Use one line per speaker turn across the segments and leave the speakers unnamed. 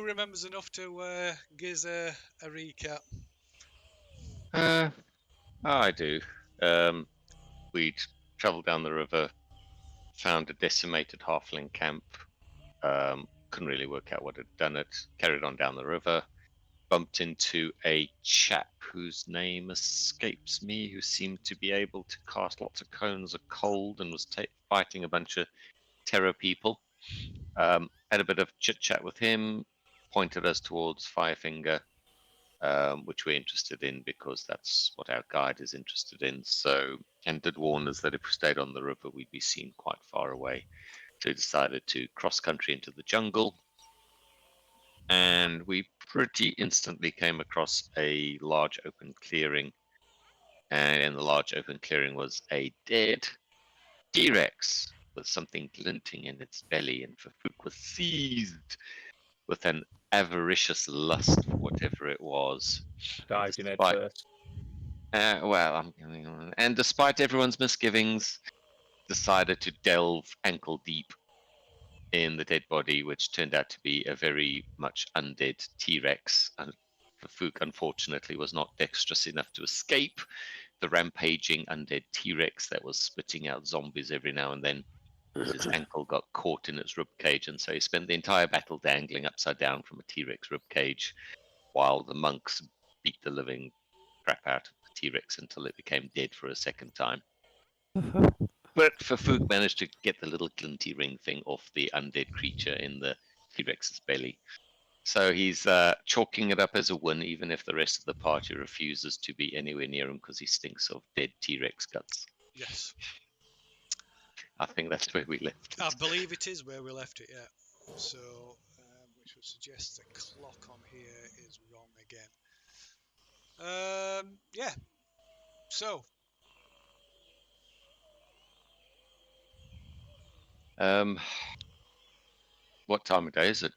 remembers enough to give us a recap?
I do. We'd travelled down the river, found a decimated halfling camp. Couldn't really work out what had done it. Carried on down the river. Bumped into a chap whose name escapes me, who seemed to be able to cast lots of cones of cold and was fighting a bunch of terror people. Had a bit of chit chat with him, pointed us towards Firefinger, which we're interested in because that's what our guide is interested in. So, and did warn us that if we stayed on the river, we'd be seen quite far away. So we decided to cross country into the jungle, and we pretty instantly came across a large open clearing. And in the large open clearing was a dead T-Rex with something glinting in its belly, and Fafuk was seized with an avaricious lust for whatever it was.
Dived in head
Despite,
first.
and despite everyone's misgivings, decided to delve ankle deep in the dead body, which turned out to be a very much undead T-Rex. And Fafuk, unfortunately, was not dexterous enough to escape the rampaging undead T-Rex that was spitting out zombies every now and then. His ankle got caught in its ribcage, and so he spent the entire battle dangling upside down from a T-Rex ribcage, while the monks beat the living crap out of the T-Rex until it became dead for a second time. But Fafuk managed to get the little glinty ring thing off the undead creature in the T-Rex's belly. So he's chalking it up as a win, even if the rest of the party refuses to be anywhere near him because he stinks of dead T-Rex guts.
Yes.
I think that's where we left it.
I believe it is where we left it, yeah. So, which would suggest the clock on here is wrong again. Yeah. So,
What time of day is it?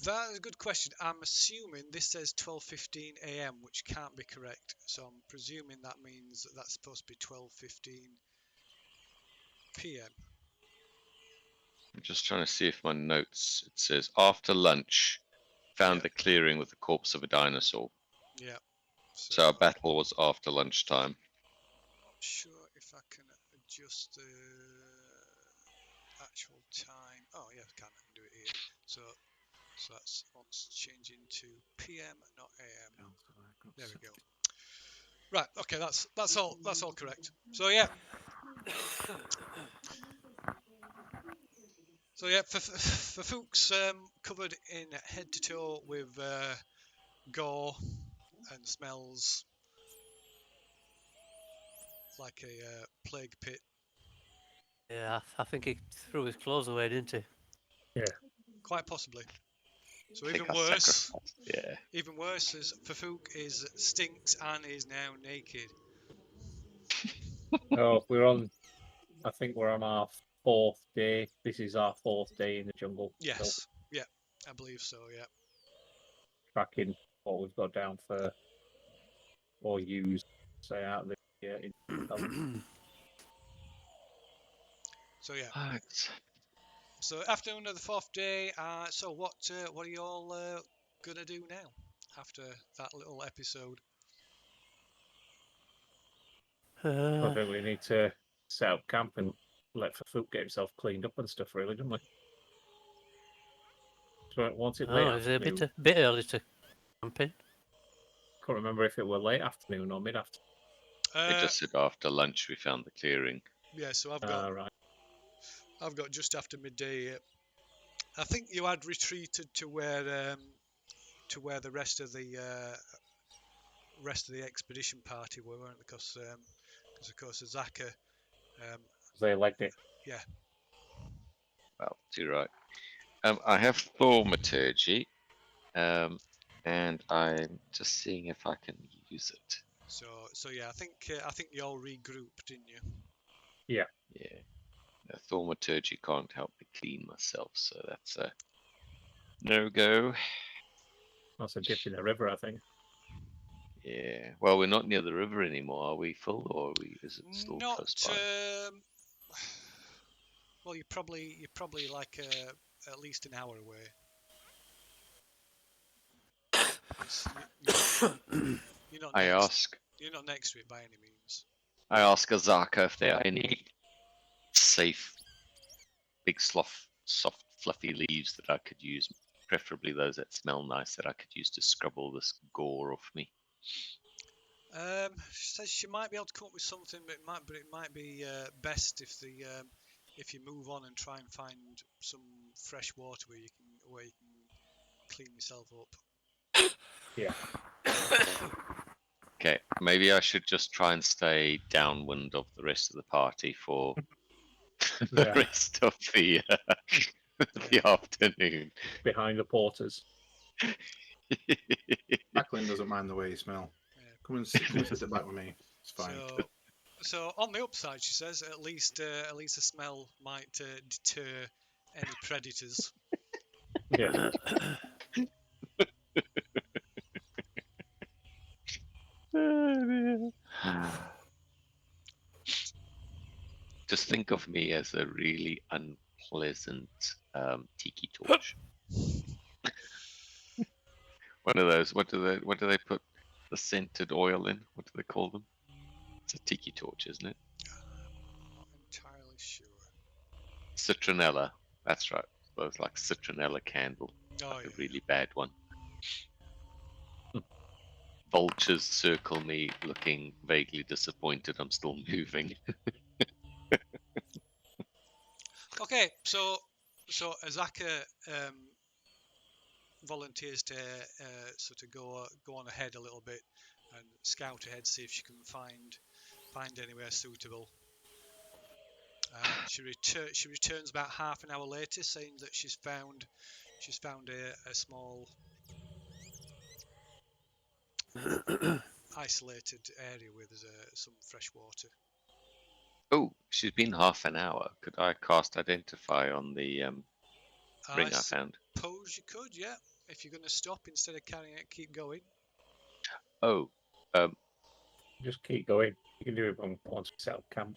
that is a good question. I'm assuming this says 12:15 a.m., which can't be correct. So I'm presuming that means that that's supposed to be 12:15 p.m.
I'm just trying to see if my notes. It says after lunch, found the clearing with the corpse of a dinosaur.
Yeah.
So our battle was after lunchtime.
Not sure if I can adjust the actual time. Oh yeah, I can do it here. So that's what's changing to PM, not AM. There we go. Right. Okay. That's all correct. So yeah. So yeah, for Fuchs, covered in head to toe with gore and smells like a plague pit.
Yeah, I think he threw his clothes away, didn't he?
Yeah.
Quite possibly. So
Take
even
our
worse.
sacrifice. Yeah.
Even worse is Fafuk is stinks and is now naked.
Oh, we're on. I think we're on our 4th day. This is our 4th day in the jungle.
Yes.
So
Yeah, I believe so. Yeah.
tracking what we've got down for or use, say, out of the
So yeah.
Right.
So afternoon of the 4th day. So what are you all gonna do now after that little episode?
I think we need to set up camp and let Fafuk get himself cleaned up and stuff, really, don't we? So once it late
is it
afternoon,
a bit early to camp in?
can't remember if it were late afternoon or mid afternoon.
It just said after lunch we found the clearing.
Yeah, so I've got
Right.
I've got just after midday. I think you had retreated to where the rest of the expedition party were, weren't they? Because of course Azaka.
They legged it.
Yeah.
Well, you're right. I have thaumaturgy, and I'm just seeing if I can use it.
So yeah, I think you all regrouped, didn't you?
Yeah.
Yeah. No, thaumaturgy can't help me clean myself, so that's a no-go.
That's a dip in the river, I think.
Yeah. Well, we're not near the river anymore, are we, Phil? Or is it still close by?
Well, you're probably like at least an hour away. It's, you're not
I
next.
ask
You're not next to it by any means.
Azaka if there are any safe, big, soft, fluffy leaves that I could use, preferably those that smell nice that I could use to scrub all this gore off me.
She says she might be able to come up with something, but it might be best if you move on and try and find some fresh water where you can clean yourself up.
Yeah.
Okay, maybe I should just try and stay downwind of the rest of the party for the
Yeah.
rest of the afternoon.
Behind the porters.
Jacqueline doesn't mind the way you smell.
Yeah.
Come and sit back with me. It's fine.
So on the upside, she says, at least the smell might deter any predators.
Yeah.
Just think of me as a really unpleasant tiki torch. One of those. What do they put the scented oil in? What do they call them? It's a tiki torch, isn't it?
I'm not entirely sure.
Citronella. That's right. Those like citronella candle.
Oh,
Like
yeah.
a really bad one. Vultures circle me, looking vaguely disappointed. I'm still moving.
Okay, so Azaka volunteers to sort of go on ahead a little bit and scout ahead, see if she can find anywhere suitable. She returns about half an hour later, saying that she's found a small isolated area where there's some fresh water.
Oh, she's been half an hour. Could I cast Identify on the ring I found?
Suppose you could, yeah. If you're going to stop instead of carrying it, keep going.
Oh,
Just keep going. You can do it once we set up camp.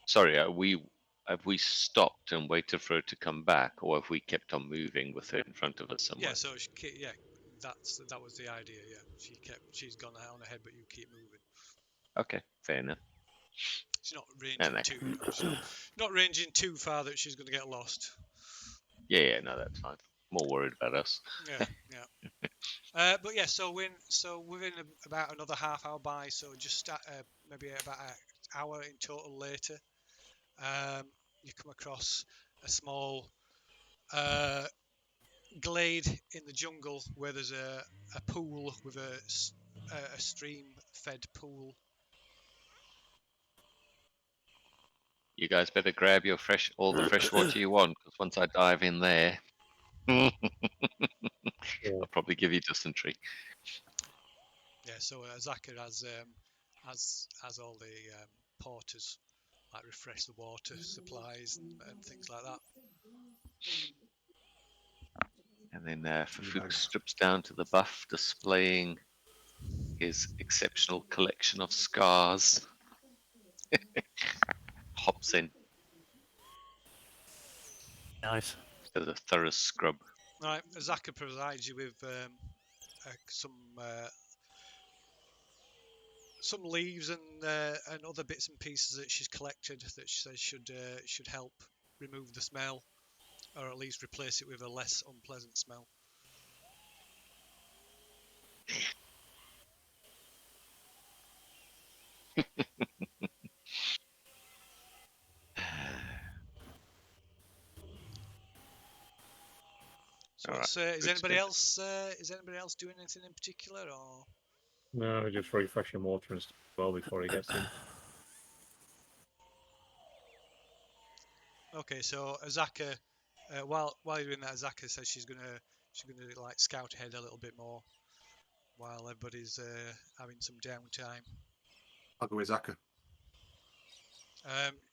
sorry. Have we stopped and waited for her to come back, or have we kept on moving with her in front of us somewhere?
Yeah, so that was the idea. Yeah, she's gone on ahead, but you keep moving.
Okay, fair enough.
She's not ranging not ranging too far that she's going to get lost.
Yeah, no, that's fine. More worried about us.
Yeah. But yeah, so within about another half hour by, so just maybe about an hour in total later, you come across a small glade in the jungle where there's a pool with a stream-fed pool.
You guys better grab your all the fresh water you want, because once I dive in there, I'll probably give you dysentery.
Yeah, so Azaka has all the porters like refresh the water supplies and things like that.
And then Fafuk strips down to the buff, displaying his exceptional collection of scars. Hops in.
Nice.
Does a thorough scrub.
Right, Azaka provides you with some leaves and other bits and pieces that she's collected that she says should help remove the smell, or at least replace it with a less unpleasant smell. So is anybody else doing anything in particular, or?
No, just refreshing water and stuff well before he gets in.
Okay, so Azaka, while you're doing that, Azaka says she's gonna like scout ahead a little bit more while everybody's having some downtime.
I'll go with Zaka.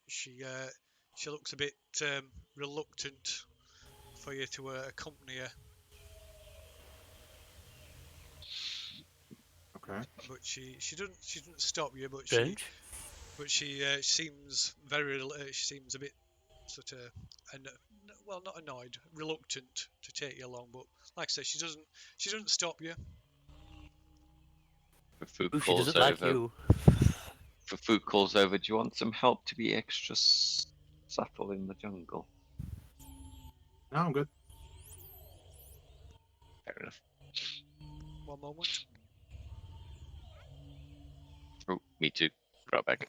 She looks a bit reluctant for you to accompany her.
Okay.
But she doesn't stop you, but
Strange.
she seems she seems a bit sort of well, not annoyed, reluctant to take you along. But like I said, she doesn't stop you.
If food
Ooh, she
calls
doesn't like
over,
you.
if food calls over, do you want some help to be extra subtle in the jungle?
No, I'm good.
Fair enough.
One moment.
Oh, me too. Right back.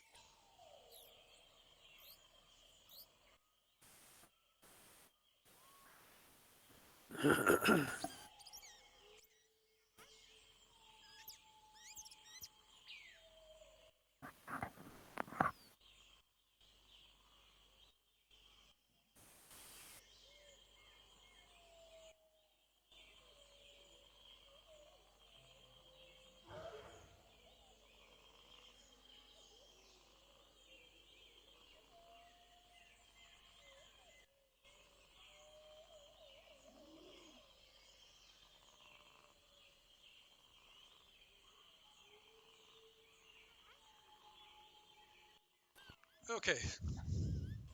Okay.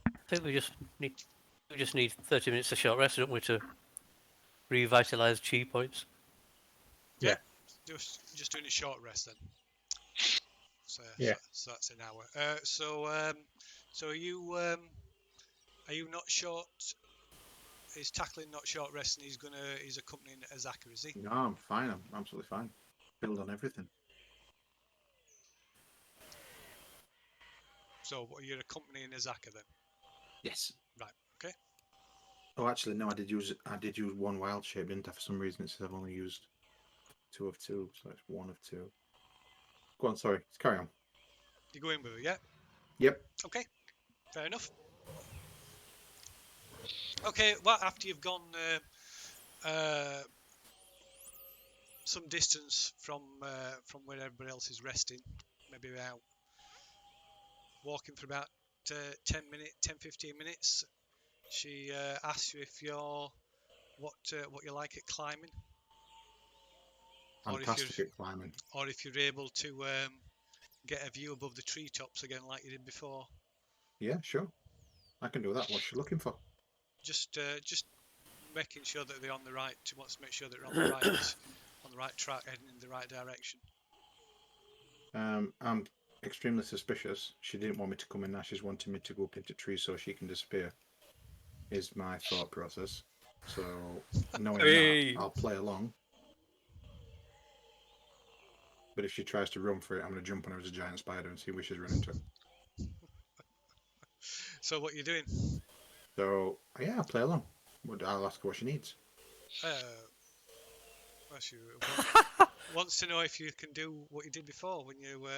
I think we just need 30 minutes of short rest, don't we, to revitalise chi points?
Yeah.
Just doing a short rest then. So,
Yeah.
so that's an hour. So are you not short? He's tackling not short rest, and he's accompanying Azaka, is he?
No, I'm fine. I'm absolutely fine. Build on everything.
So you're accompanying Azaka then?
Yes.
Right. Okay.
Oh, actually, no. I did use one wild shape, didn't I? For some reason, it says I've only used 2 of 2, so it's 1 of 2. Go on. Sorry. Let's carry on.
You go in with her, yeah?
Yep.
Okay. Fair enough. Okay. Well, after you've gone some distance from where everybody else is resting, maybe about walking for about 10 15 minutes, she asks you if you're what you like at climbing,
Fantastic at climbing.
or if you're able to get a view above the treetops again like you did before.
Yeah, sure. I can do that. What's she looking for?
Just making sure that they're on the right. She wants to make sure that they're on the right track, heading in the right direction.
I'm extremely suspicious. She didn't want me to come in now. She's wanting me to go up into trees so she can disappear. Is my thought process. So knowing that, I'll play along. But if she tries to run for it, I'm going to jump on her as a giant spider and see where she's running to.
So what you're doing?
So yeah, I'll play along. I'll ask her what she needs.
Well, she wants to know if you can do what you did before when you.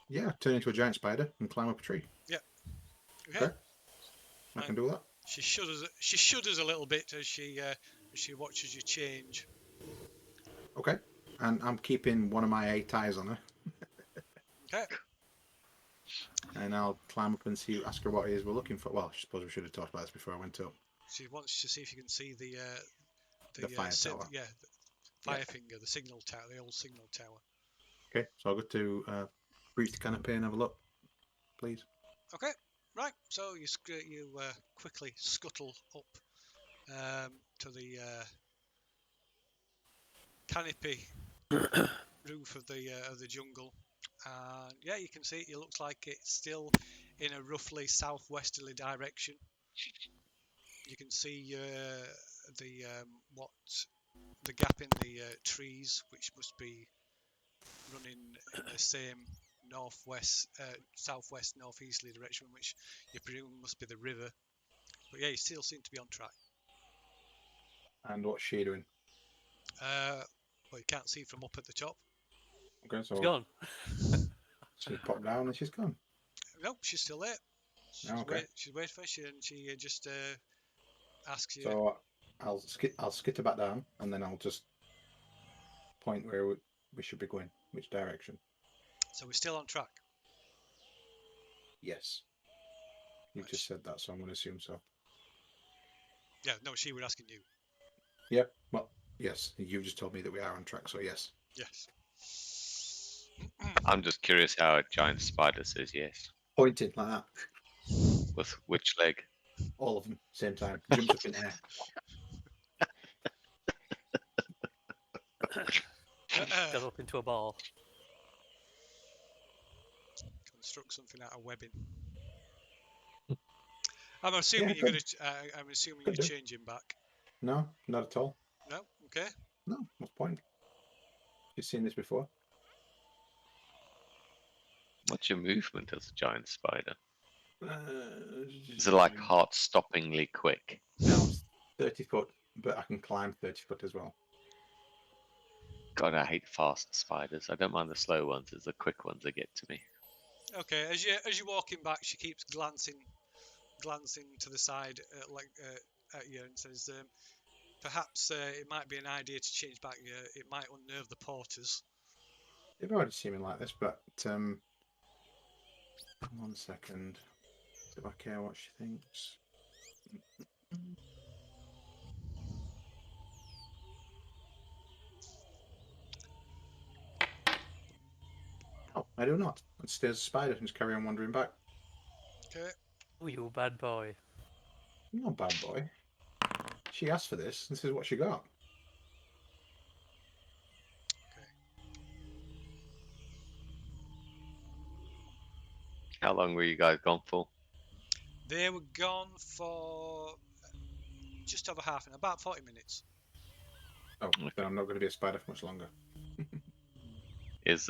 Yeah, turn into a giant spider and climb up a tree.
Yeah. Okay.
I can do that.
She shudders a little bit as she watches you change.
Okay. And I'm keeping one of my 8 eyes on her.
Okay.
And I'll climb up and ask her what it is we're looking for. Well, I suppose we should have talked about this before I went up.
She wants to see if you can see the
fire tower.
Yeah, the fire finger, the signal tower, the old signal tower.
Okay, so I'll go to breach the canopy and have a look, please.
Okay, right. So you quickly scuttle up to the canopy roof of the jungle, and yeah, you can see it. It looks like it's still in a roughly southwesterly direction. You can see the gap in the trees, which must be running in the same southwest, northeasterly direction, which you presume must be the river. But yeah, you still seem to be on track.
And what's she doing?
Well, you can't see from up at the top.
Okay, so
She's gone.
she popped down and she's gone.
No, she's still there. She's waiting for you, and she just asks you.
So I'll skitter back down, and then I'll just point where we should be going, which direction.
So we're still on track.
Yes. You just said that, so I'm going to assume so.
Yeah, no, she was asking you.
Yeah, well, yes. You just told me that we are on track, so yes.
Yes.
I'm just curious how a giant spider says yes.
Pointed like that.
With which leg?
All of them, same time. Jumps up in the air.
Got up into a ball.
Construct something out of webbing. I'm assuming
Yeah,
you're going to. I'm assuming you're
Could do.
changing back.
No, not at all.
No. Okay.
No, what's the point? You've seen this before.
What's your movement as a giant spider? Is it
Uh,
like heart-stoppingly quick?
Now it's 30 foot, but I can climb 30 foot as well.
God, I hate fast spiders. I don't mind the slow ones. It's the quick ones that get to me.
Okay. As you're walking back, she keeps glancing to the side, at you, and says, "Perhaps it might be an idea to change back. It might unnerve the porters."
They've already seen me like this, but 1 second. Do I care what she thinks? Oh, I do not. It stays a spider and just carry on wandering back.
Okay.
Oh, you bad boy.
I'm not a bad boy. She asked for this. This is what she got.
How long were you guys gone for?
They were gone for just over half an hour, about 40 minutes.
Oh, then I'm not going to be a spider for much longer.
Is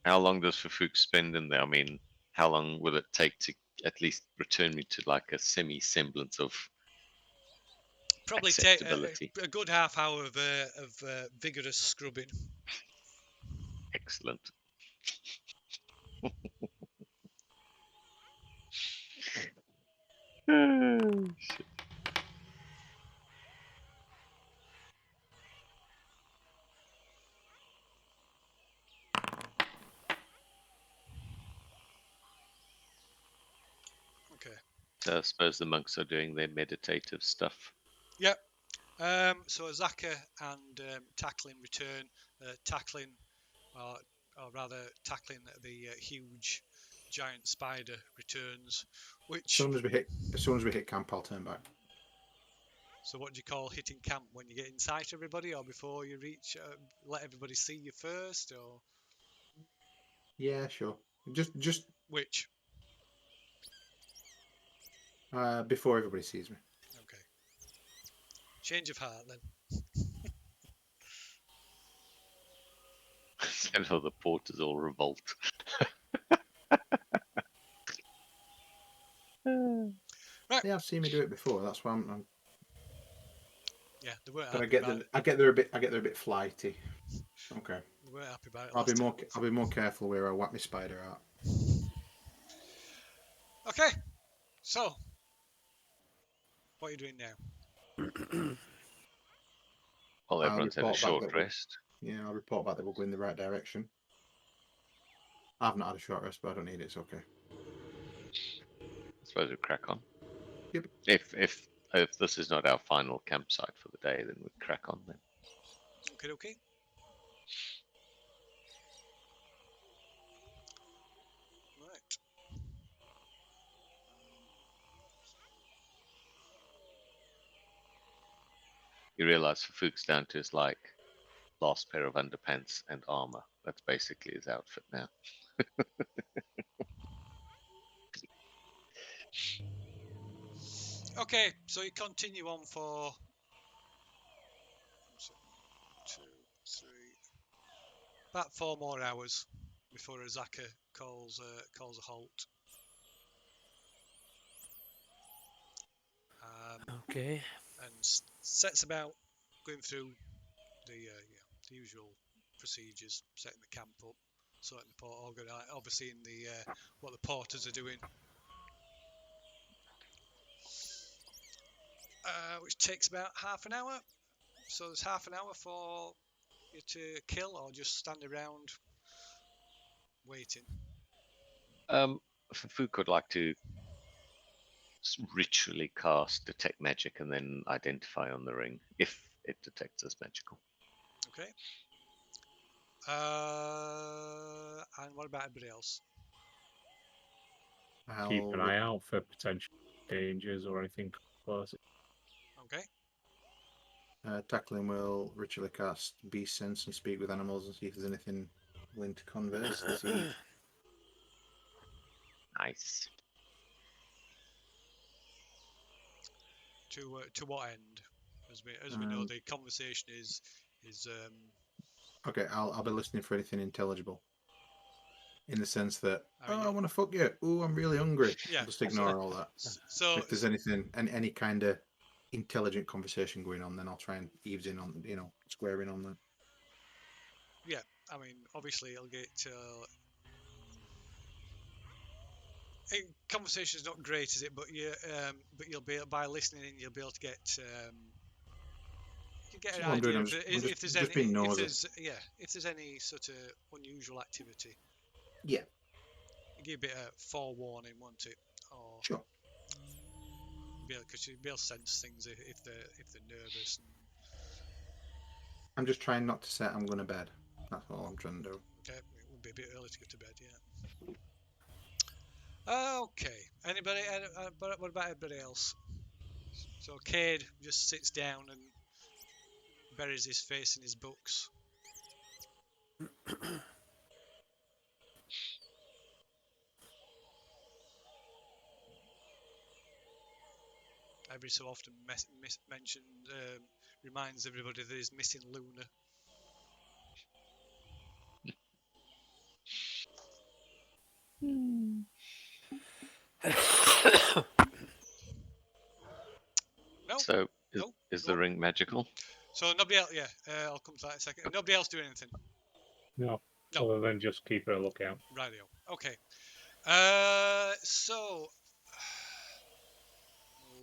how long does Fafuk spend in there? I mean, how long will it take to at least return me to like a semi-semblance of
Probably take
acceptability?
a good half hour of vigorous scrubbing.
Excellent. Shit.
Okay.
So I suppose the monks are doing their meditative stuff.
Yep. So Azaka and Tackling return. Tackling, or rather, tackling the huge giant spider returns.
As
Which,
soon as we hit camp, I'll turn back.
so what do you call hitting camp? When you get in sight of everybody, or before you reach? Let everybody see you first, or
Yeah, sure. Just
which?
before everybody sees me.
Okay. Change of heart then.
And how the porters all revolt.
Right.
Yeah, I've seen me do it before. That's why I'm
Yeah, they weren't
but
happy about it.
I get there a bit flighty. Okay.
They weren't happy about it.
I'll
last
be more careful where I whack my spider out.
Okay. So, what are you doing now?
Well,
I'll
everyone's had a
report back
short
that we're-
rest.
Yeah, I'll report back that we're going in the right direction. I've not had a short rest, but I don't need it. It's okay.
I suppose we crack on.
Yep.
If this is not our final campsite for the day, then we crack on then.
Okay. Right.
You realise Fafuk's down to his like last pair of underpants and armor. That's basically his outfit now.
Okay, so you continue on for 1, 2, 3, about 4 more hours before Azaka calls a halt.
Okay.
And sets about going through the usual procedures, setting the camp up, sorting the port, overseeing what the porters are doing, which takes about half an hour. So there's half an hour for you to kill, or just stand around waiting.
Fafuk would like to ritually cast detect magic and then identify on the ring if it detects as magical.
Okay. And what about everybody else?
Keep an eye out for potential dangers or anything close.
Okay.
Tackling will ritually cast Beast Sense and speak with animals and see if there's anything willing to converse this evening.
Nice.
To what end? As we know, the conversation is
Okay, I'll be listening for anything intelligible. In the sense that,
I mean,
I want to fuck you. Ooh, I'm really hungry.
Yeah.
I'll just ignore all that.
so
If there's anything, any kind of intelligent conversation going on, then I'll try and eaves in on, square in on that.
yeah. I mean, obviously, it'll get. Conversation's not great, is it? But you'll be by listening in, you'll be able to get. You get
So
an
what I'm doing,
idea
I'm
if there's
just
any,
being
if
nosy.
there's any sort of unusual activity.
Yeah,
You give a bit of forewarning, won't it? Or
sure.
because you'll be able to sense things if they're nervous.
I'm just trying not to say I'm going to bed. That's all I'm trying to do.
Okay, it would be a bit early to go to bed, yeah. Okay. Anybody? What about everybody else? So Cade just sits down and buries his face in his books. Every so often mentioned, reminds everybody that he's missing Luna. No.
So
No,
is
go
the
on.
ring magical?
So nobody else. Yeah, I'll come to that in a second. Nobody else doing anything.
No,
No.
other than just keep a lookout.
Radio. Okay. So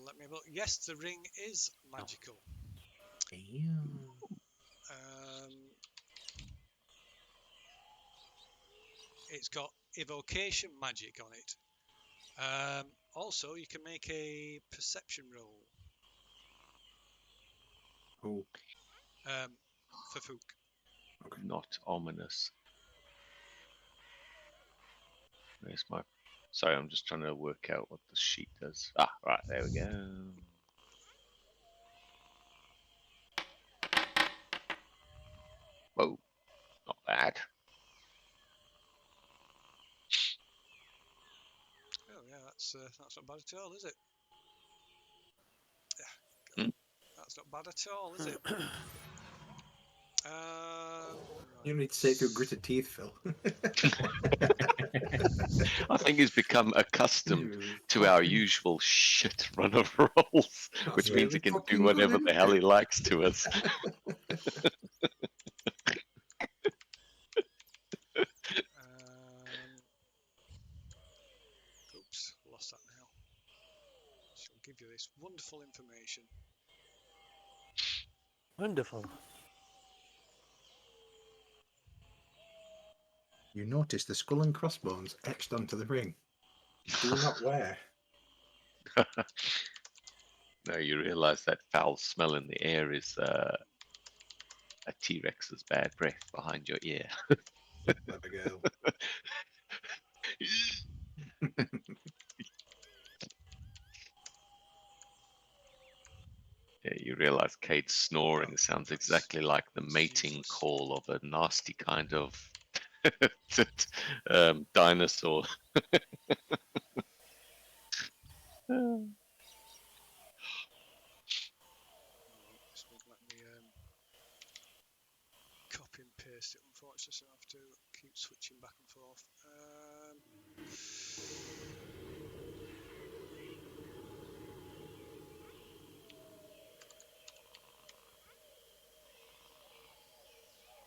let me have a look. Yes, the ring is magical. It's got evocation magic on it. Also, you can make a perception roll.
Oh.
For Fook.
Okay.
Not ominous. Where's my... Sorry, I'm just trying to work out what the sheet does. Ah, right, there we go. Whoa, not bad.
Oh yeah, that's not bad at all, is it? That's not bad at all, is it?
You need to say through gritted teeth, Phil.
I think he's become accustomed to our usual shit run of rolls, which means he can do whatever the hell he likes to us.
Oops, lost that now. She'll give you this wonderful information.
Wonderful.
You notice the skull and crossbones etched onto the ring. Do not wear.
No, you realise that foul smell in the air is a T-Rex's bad breath behind your ear.
Clever girl.
Yeah, you realise Kate's snoring sounds exactly like the mating call of a nasty kind of dinosaur.
This won't let me copy and paste it, unfortunately, so I have to keep switching back and forth.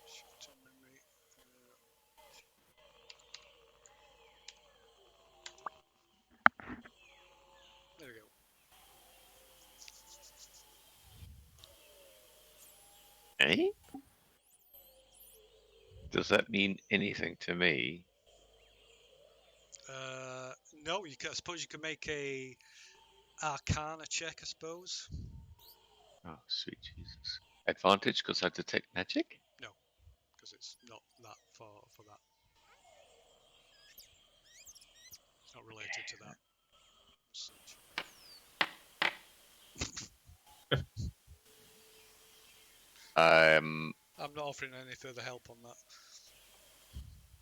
Short-term memory. There we go.
Eh? Does that mean anything to me?
No, you can, I suppose you can make a Arcana check, I suppose.
Oh, sweet Jesus. Advantage because I detect magic?
No, because it's not that for that. It's not related to that. Such.
I'm.
I'm not offering any further help on that.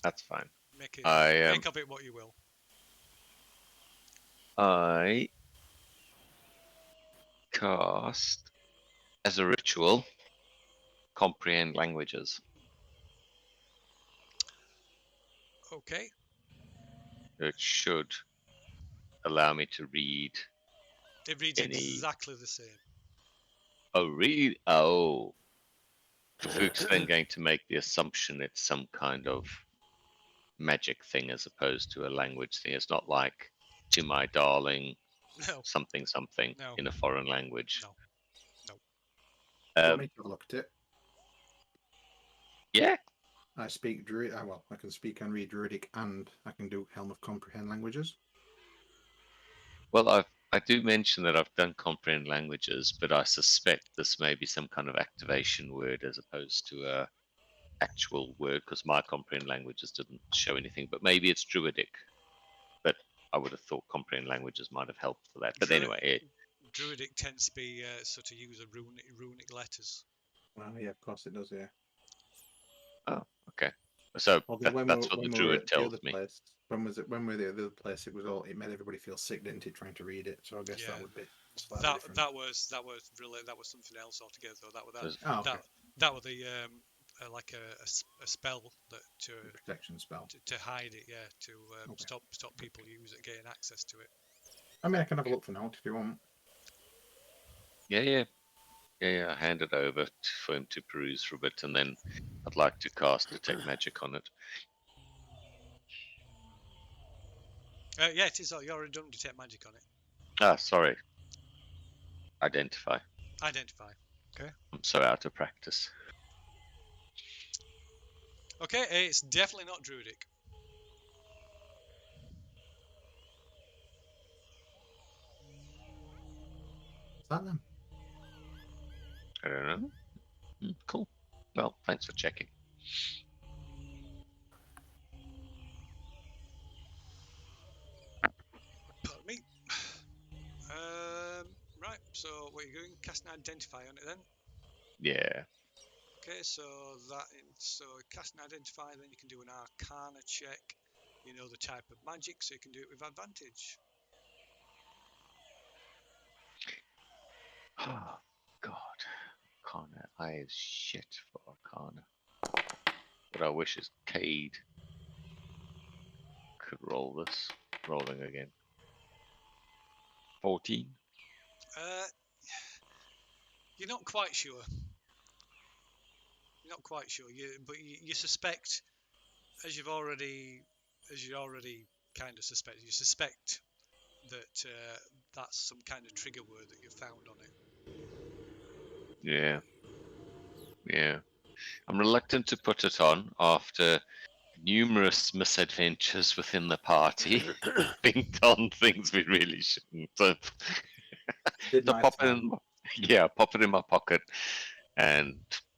That's fine.
Make
I
of it what you will.
I cast as a ritual comprehend languages.
Okay.
It should allow me to read
It reads
any.
exactly the same.
Oh, read. Oh, Fafook's then going to make the assumption it's some kind of magic thing as opposed to a language thing. It's not like "to my darling"
No.
something something
No.
in a foreign language.
No. No.
Do you want me to have a look at it?
Yeah.
I speak Druid. Well, I can speak and read Druidic, and I can do Helm of Comprehend Languages.
Well, I do mention that I've done comprehend languages, but I suspect this may be some kind of activation word as opposed to a actual word, because my comprehend languages didn't show anything. But maybe it's Druidic. But I would have thought comprehend languages might have helped for that. But anyway,
Druidic tends to be sort of use of runic letters.
Well, yeah, of course it does. Yeah.
oh, okay. So
Although
that's what the
when we were
Druid
at the
tells
other
me.
place, when was it? When we were at the other place, it made everybody feel sick, didn't it? Trying to read it. So I guess
Yeah.
that would be slightly different.
That was something else altogether. That was
Okay.
that was the like a spell that
A protection spell.
to hide it. Yeah, to
Okay.
stop people getting access to it.
I mean, I can have a look for now if you want.
Yeah. I hand it over for him to peruse for a bit, and then I'd like to cast Detect Magic on it.
Yeah, it is. You already done Detect Magic on it.
Ah, sorry. Identify.
Identify. Okay.
I'm so out of practice.
Okay, it's definitely not Druidic.
Is that them?
I don't know. Cool. Well, thanks for checking.
Pardon me. Right. So what are you doing? Cast an Identify on it then.
Yeah.
Okay, so cast an Identify, then you can do an Arcana check. You know the type of magic, so you can do it with advantage.
Oh, God. Arcana. I is shit for Arcana. What I wish is Cade could roll this. Rolling again. 14.
You're not quite sure. You're not quite sure. But you suspect, as you already kind of suspect. You suspect that that's some kind of trigger word that you found on it.
Yeah. I'm reluctant to put it on after numerous misadventures within the party. Being done things we really shouldn't. So pop it in my pocket, and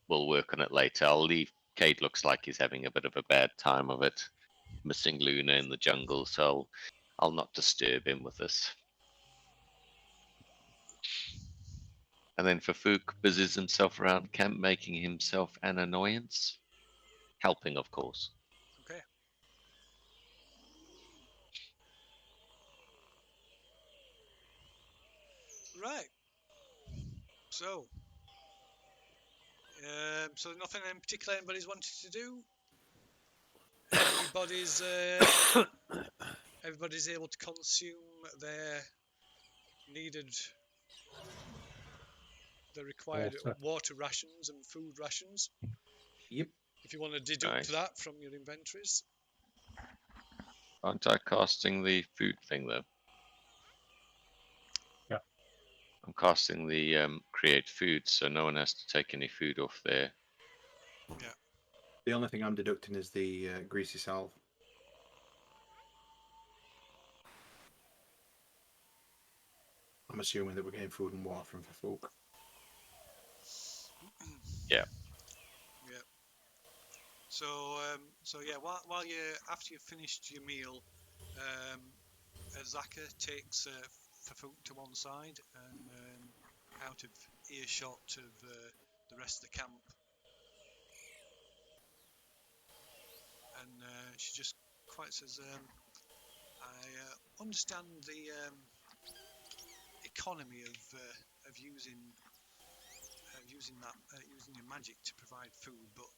we'll work on it later. I'll leave. Cade looks like he's having a bit of a bad time of it, missing Luna in the jungle, so I'll not disturb him with this. And then Fafook busies himself around camp, making himself an annoyance. Helping, of course.
Okay. Right. So nothing in particular anybody's wanted to do. Everybody's able to consume their required water rations and food rations.
Yep.
If you want to deduct that from your inventories.
Aren't I casting the food thing though?
Yeah.
I'm casting the create food, so no one has to take any food off there.
Yeah.
The only thing I'm deducting is the greasy salve. I'm assuming that we're getting food and water from Fafook.
Yeah.
Yeah. So yeah, while after you've finished your meal, Azaka takes Fafook to one side and out of earshot of the rest of the camp. And she just quite says, I understand the economy of using your magic to provide food, but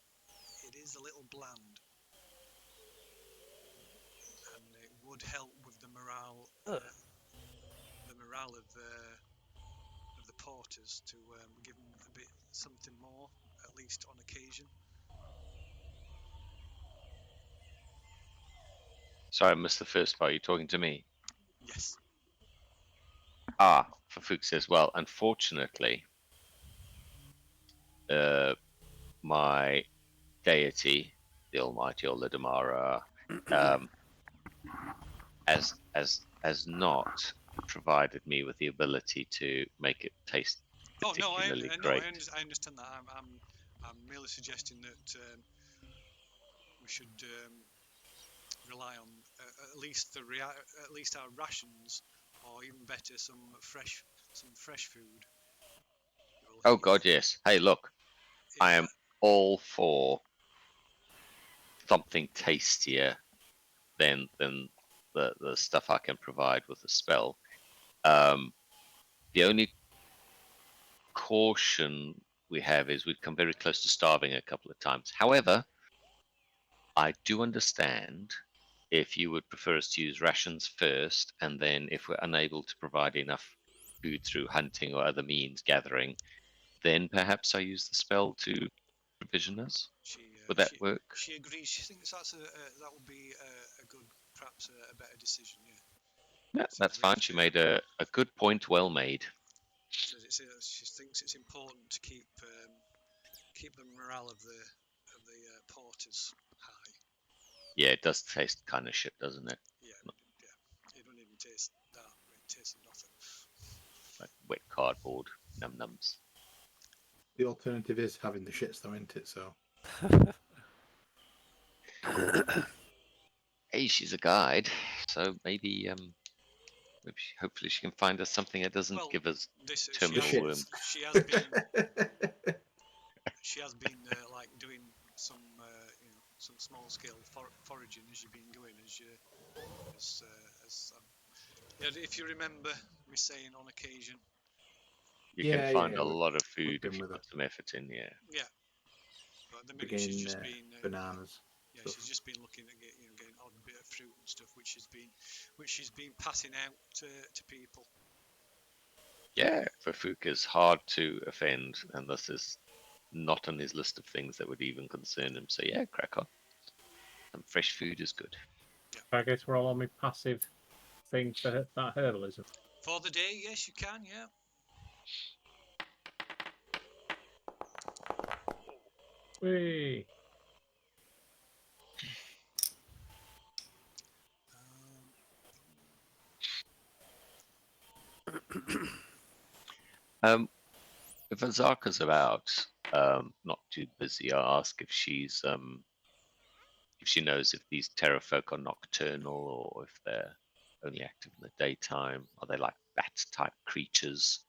it is a little bland, and it would help with the morale of the porters to give them a bit something more, at least on occasion.
Sorry, I missed the first part. You're talking to me.
Yes.
Fafuk says, well, unfortunately, my deity, the Almighty Oladamara, has not provided me with the ability to make it taste
Oh no, I
particularly great.
understand that. I'm merely suggesting that we should rely on at least our rations, or even better, some fresh food.
Oh God, yes. Hey, look, I am all for something tastier than the stuff I can provide with the spell. The only caution we have is we've come very close to starving a couple of times. However, I do understand if you would prefer us to use rations first, and then if we're unable to provide enough food through hunting or other means gathering, then perhaps I use the spell to provision us. Would that work?
She agrees. She thinks that would be a good, perhaps a better decision. Yeah.
Yeah, that's fine. She made a good point, well made.
So she thinks it's important to keep the morale of the porters high.
Yeah, it does taste kind of shit, doesn't it?
Yeah. It don't even taste that. It tastes nothing.
Like wet cardboard, num nums.
The alternative is having the shits, though, isn't it? So.
Hey, she's a guide, so maybe hopefully she can find us something that doesn't give us terminal wounds.
She has been like doing some some small scale foraging as you've been going, if you remember me saying on occasion.
You can find a lot of food if you put some effort in, yeah.
Yeah. But at the minute she's just been
bananas.
Yeah, she's just been looking at getting odd bit of fruit and stuff, which she's been passing out to people.
Yeah, Fafuk is hard to offend, and this is not on his list of things that would even concern him. So yeah, crack on. Some fresh food is good.
Yeah. I guess we're all on my passive thing for that herbalism.
For the day, yes, you can, yeah.
Whee!
If Azaka's about, not too busy, I'll ask if she's if she knows if these terror folk are nocturnal or if they're only active in the daytime. Are they like bat type creatures,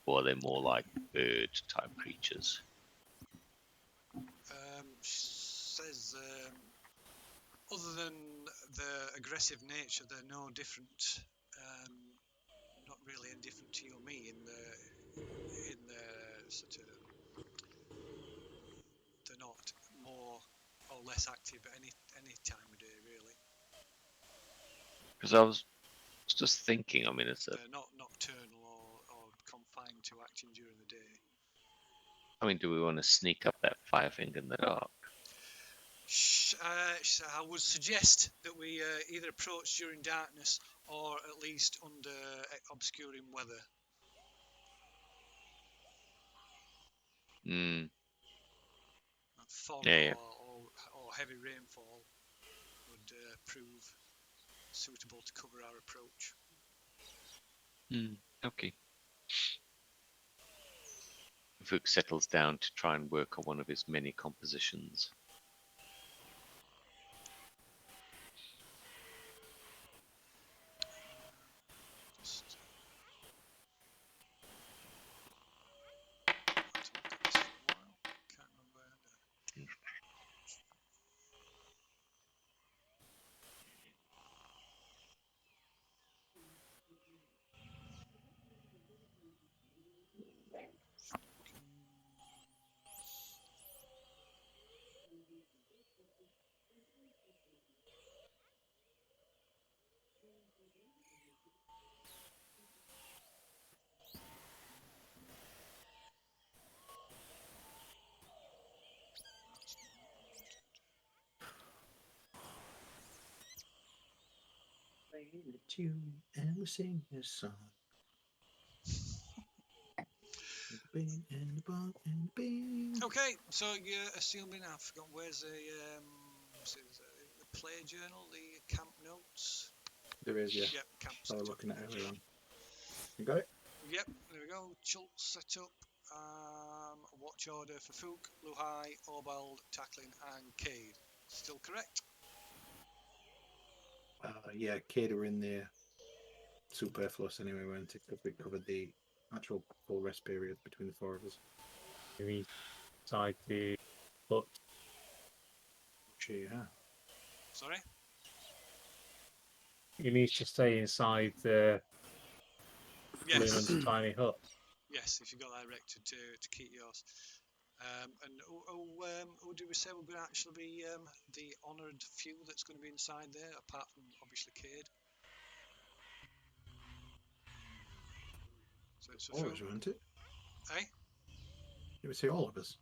or are they more like bird type creatures?
She says, other than the aggressive nature, they're no different. Not really any different to you or me in the sort of. They're not more or less active at any time of day, really.
Because I was just thinking, I mean, it's
not nocturnal or confined to acting during the day.
I mean, do we want to sneak up that firefinger in the dark?
I would suggest that we either approach during darkness or at least under obscuring weather. Fog or heavy rainfall would prove suitable to cover our approach.
Okay. Vuk settles down to try and work on one of his many compositions.
play the tune and we sing this song. Bing and the bong and the bing.
Okay, so you're assuming I've forgotten where's the player journal, the camp notes.
There is, yeah.
Yep, camp
So
setup.
looking at earlier on. You got it?
Yep, there we go. Chult setup. Watch order for Fook, Luhai, Orbald, Tackling, and Cade. Still correct?
Yeah, Cade were in there. Superfluous anyway, weren't it? Because we covered the actual full rest period between the four of us.
We decide to put
Yeah.
Sorry?
you need to stay inside the
Yes.
Lehman's tiny hut.
Yes, if you got that erected to keep yours. And who do we say will actually be the honoured few that's going to be inside there, apart from obviously Cade? So it's a
All of
few.
us, weren't it?
Eh?
You would say all of us.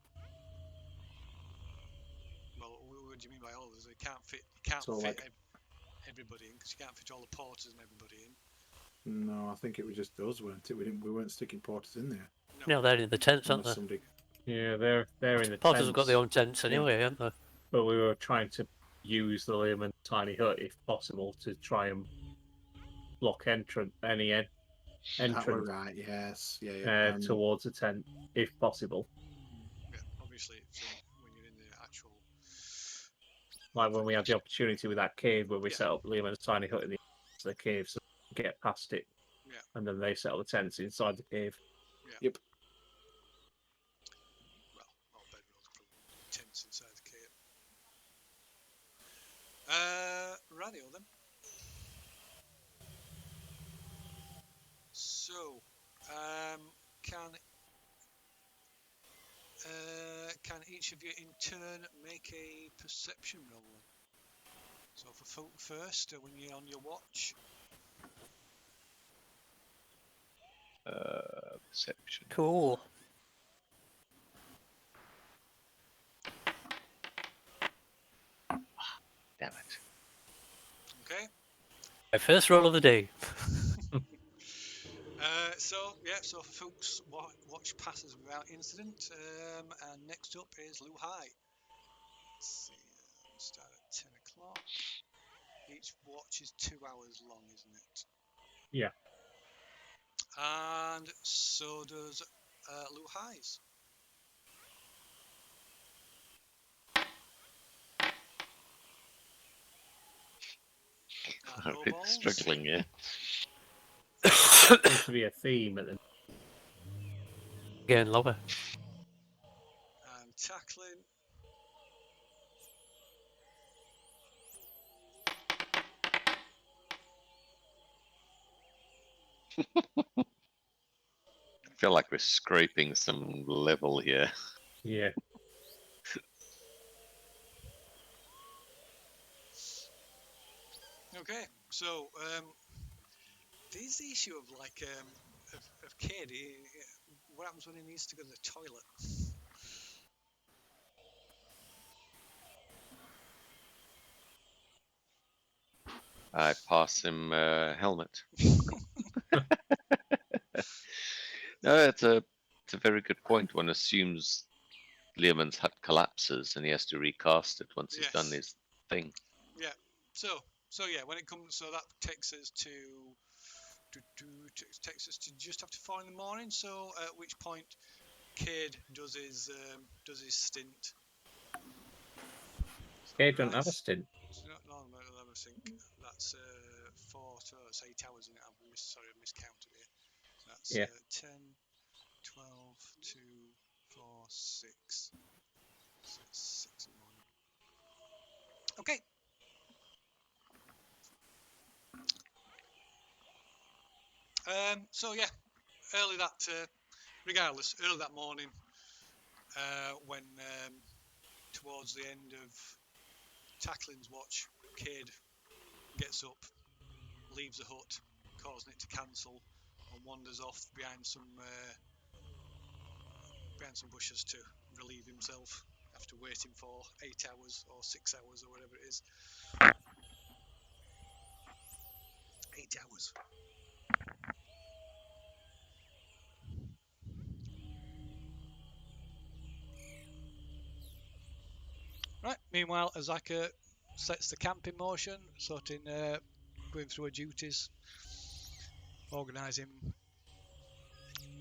Well, what do you mean by all of us? You can't fit. You can't
So,
fit
like-
everybody in because you can't fit all the porters and everybody in.
No, I think it was just us, weren't it? We weren't sticking porters in there.
No, they're in the tents, aren't
Unless
they?
somebody.
Yeah, they're in the
Porters
tents,
have got their own tents anyway, haven't they?
but we were trying to use the Lehman tiny hut if possible to try and block
That were
entrance
right. Yes. Yeah.
towards the tent if possible.
Yeah, obviously, when you're in the actual.
Like when we had the opportunity with that cave where we
Yeah.
set up Lehman's tiny hut in the cave, so we could get past it.
Yeah.
And then they set up the tents inside the cave.
Well, not bedrolls, probably tents inside the cave. Radio then. So, can each of you in turn make a perception roll? So for Folk first, when you're on your watch.
Perception.
Cool.
Damn it.
Okay.
My first roll of the day.
So for Folk's watch passes without incident. And next up is Luhai. Let's see, start at 10 o'clock. Each watch is 2 hours long, isn't it?
Yeah.
And so does Luhai's.
I'm a bit struggling here.
Seems to be a theme at the
Again, lower.
And Tackling.
I feel like we're scraping some level here.
Yeah.
Okay, so there's the issue of of Cade. What happens when he needs to go to the toilet?
I pass him a helmet. No, it's a very good point. One assumes Lehman's hut collapses and he has to recast it once he's done
Yes.
his thing.
Yeah. So yeah, when it comes, so that takes us to just after 4 in the morning. So at which point, Cade does his stint.
Cade don't have a stint.
No, I think that's 4 to 8 hours in it. I miscounted here. So that's
Yeah.
10, 12, 2, 4, 6. So it's 6 in the morning. Okay. So yeah, early that morning, when towards the end of Tackling's watch, Cade gets up, leaves the hut, causing it to cancel, and wanders off behind some bushes to relieve himself after waiting for 8 hours or 6 hours or whatever it is. 8 hours. Right. Meanwhile, Azaka sets the camp in motion, sorting, going through her duties, organising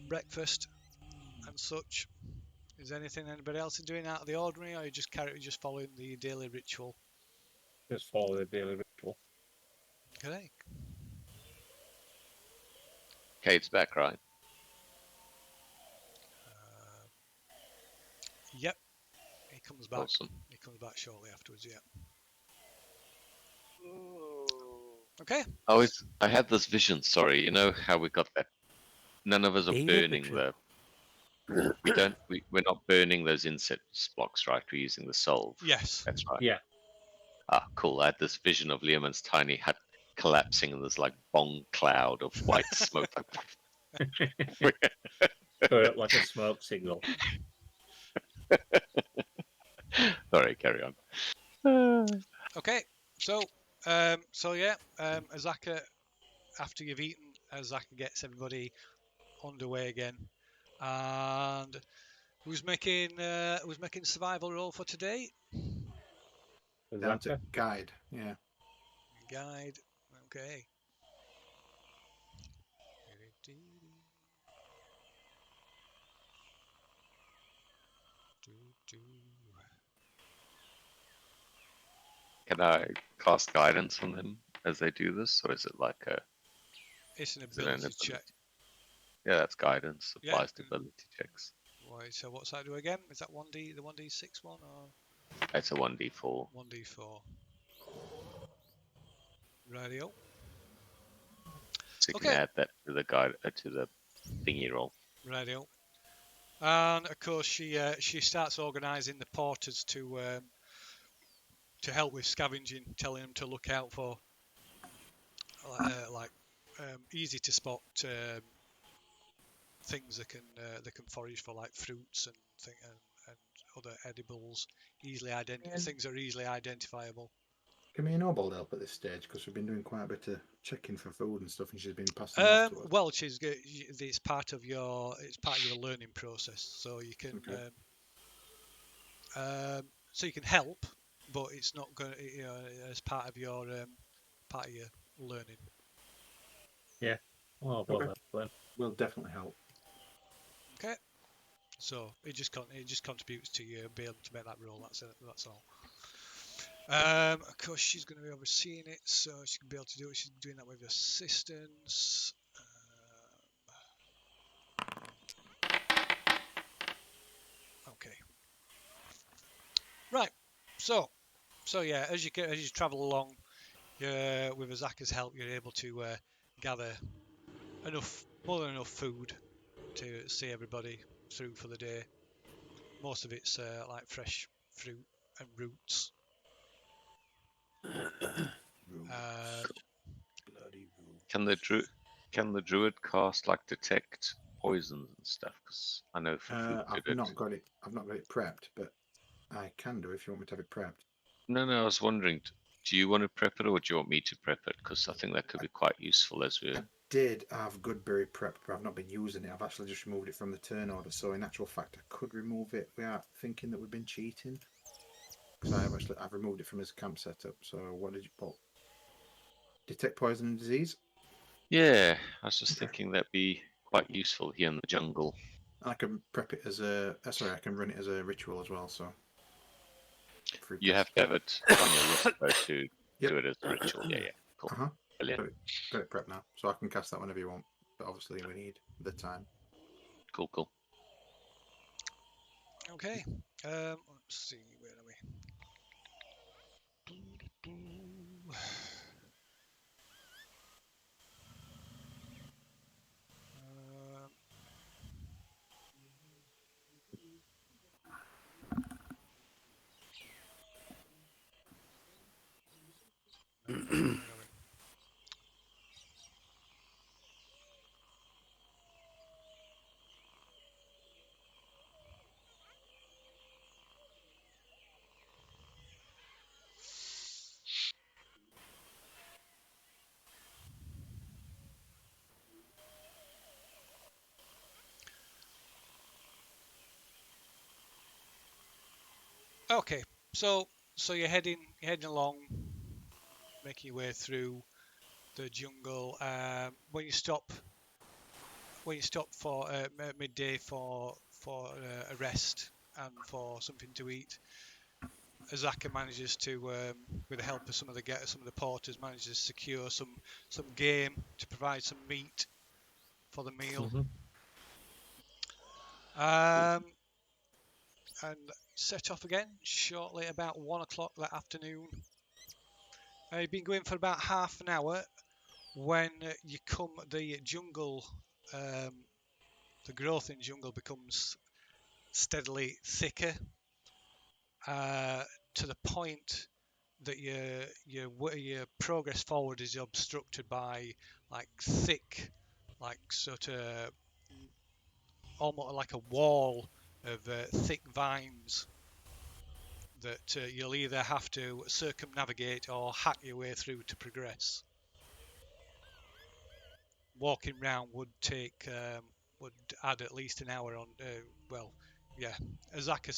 breakfast and such. Is anything anybody else is doing out of the ordinary, or are you just following the daily ritual?
Just follow the daily ritual.
Okay.
Cade's back, right?
Yep. He comes back.
Awesome.
He comes back shortly afterwards. Yeah. Okay.
I had this vision. Sorry, you know how we got that? None of us are
Daily
burning
ritual.
we're not burning those incense blocks, right? We're using the solve.
Yes.
That's right.
Yeah.
Ah, cool. I had this vision of Leoman's tiny hut collapsing in this like bong cloud of white smoke.
Throw it like a smoke signal.
Sorry, carry on.
Okay. So, Azaka, after you've eaten, Azaka gets everybody underway again, and who's making survival roll for today?
Down to
Azaka?
guide. Yeah.
Guide. Okay.
Can I cast guidance on them as they do this, or is it like a?
It's an
Is it an
ability check.
Yeah, that's guidance.
Yeah.
Applies to ability checks.
Right. So what's that do again? Is that 1d the 1d6 one or
It's a 1d4.
1d4? Radio.
So you
Okay.
can add that to the guide to the thingy roll.
Radio. And of course, she starts organising the porters to help with scavenging, telling them to look out for easy to spot things that can forage for, like fruits and other edibles. Things are easily identifiable.
Can me and Noble help at this stage? Because we've been doing quite a bit of checking for food and stuff, and she's been passing off to us.
Well, it's part of your learning process, so you can
Okay.
you can help, but it's not going as part of your learning.
Yeah. Oh, well,
Okay.
that's fun.
Will definitely help.
Okay, so it just contributes to you being able to make that roll. That's all. Of course, she's going to be overseeing it, so she can be able to do it. She's doing that with assistance. Okay. Right. So yeah, as you travel along, with Azaka's help, you're able to gather more than enough food to see everybody through for the day. Most of it's like fresh fruit and roots.
Bloody roots.
Can the druid cast like detect poisons and stuff? Because I know for food
I've not got it. I've not got it prepped, but I can do if you want me to have it prepped.
No, I was wondering, do you want to prep it or do you want me to prep it? Because I think that could be quite useful as we.
I did have Goodberry prepped, but I've not been using it. I've actually just removed it from the turn order. So in actual fact, I could remove it without thinking that we've been cheating. Because I've removed it from his camp setup. So what did you put? Detect poison and disease.
Yeah, I was just thinking that'd be quite useful here in the jungle.
I can prep it as a. Sorry, I can run it as a ritual as well. So
you have to have it on your list though to do it as a ritual. Yeah, cool. Brilliant.
Got it prepped now, so I can cast that whenever you want. But obviously, we need the time.
Cool.
Okay. Let's see, where are we? Okay, so you're heading along, making your way through the jungle. When you stop for midday for a rest and for something to eat, Azaka manages to, with the help of some of the porters, manages to secure some game to provide some meat for the meal. And set off again shortly about 1 o'clock that afternoon. You've been going for about half an hour when you come the jungle. The growth in jungle becomes steadily thicker to the point that your progress forward is obstructed by like thick, like sort of almost like a wall of thick vines that you'll either have to circumnavigate or hack your way through to progress. Walking round would take would add at least an hour on. Well, yeah, Azaka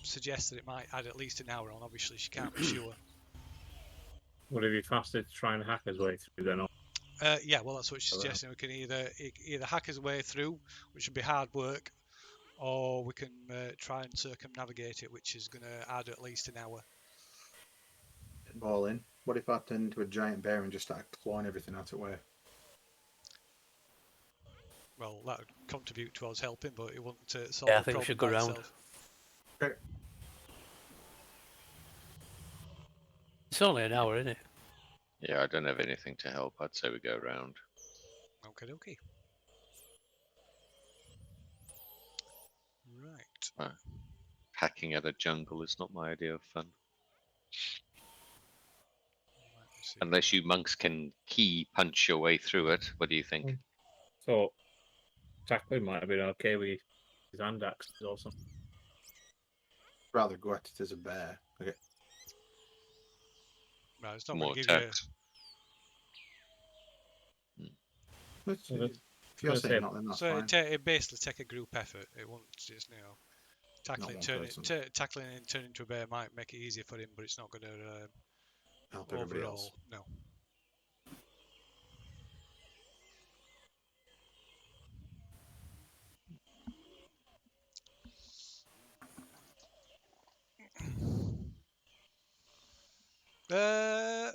suggests that it might add at least an hour on. Obviously, she can't be sure.
Would it be faster to try and hack his way through then?
Yeah, well, that's what she's suggesting. We can either hack his way through, which would be hard work, or we can try and circumnavigate it, which is going to add at least an hour.
Ball in. What if I turned into a giant bear and just started clawing everything out of the way?
Well, that would contribute towards helping, but it wouldn't solve
Yeah, I
the
think we
problem
should go
by
round.
itself.
Okay.
It's only an hour, isn't it?
Yeah, I don't have anything to help. I'd say we go round.
Okay, okay. Right.
Hacking at a jungle is not my idea of fun. Unless you monks can key punch your way through it. What do you think?
So, tackling might have been okay with his hand axes or something.
Rather go at it as a bear. Okay.
No, it's not
More
going to give you.
attacks.
If you're saying not, then that's
So
fine.
it basically take a group effort. It won't just tackling
one
turning
person.
tackling and turning into a bear might make it easier for him, but it's not going to
Help everybody
overall.
else.
No.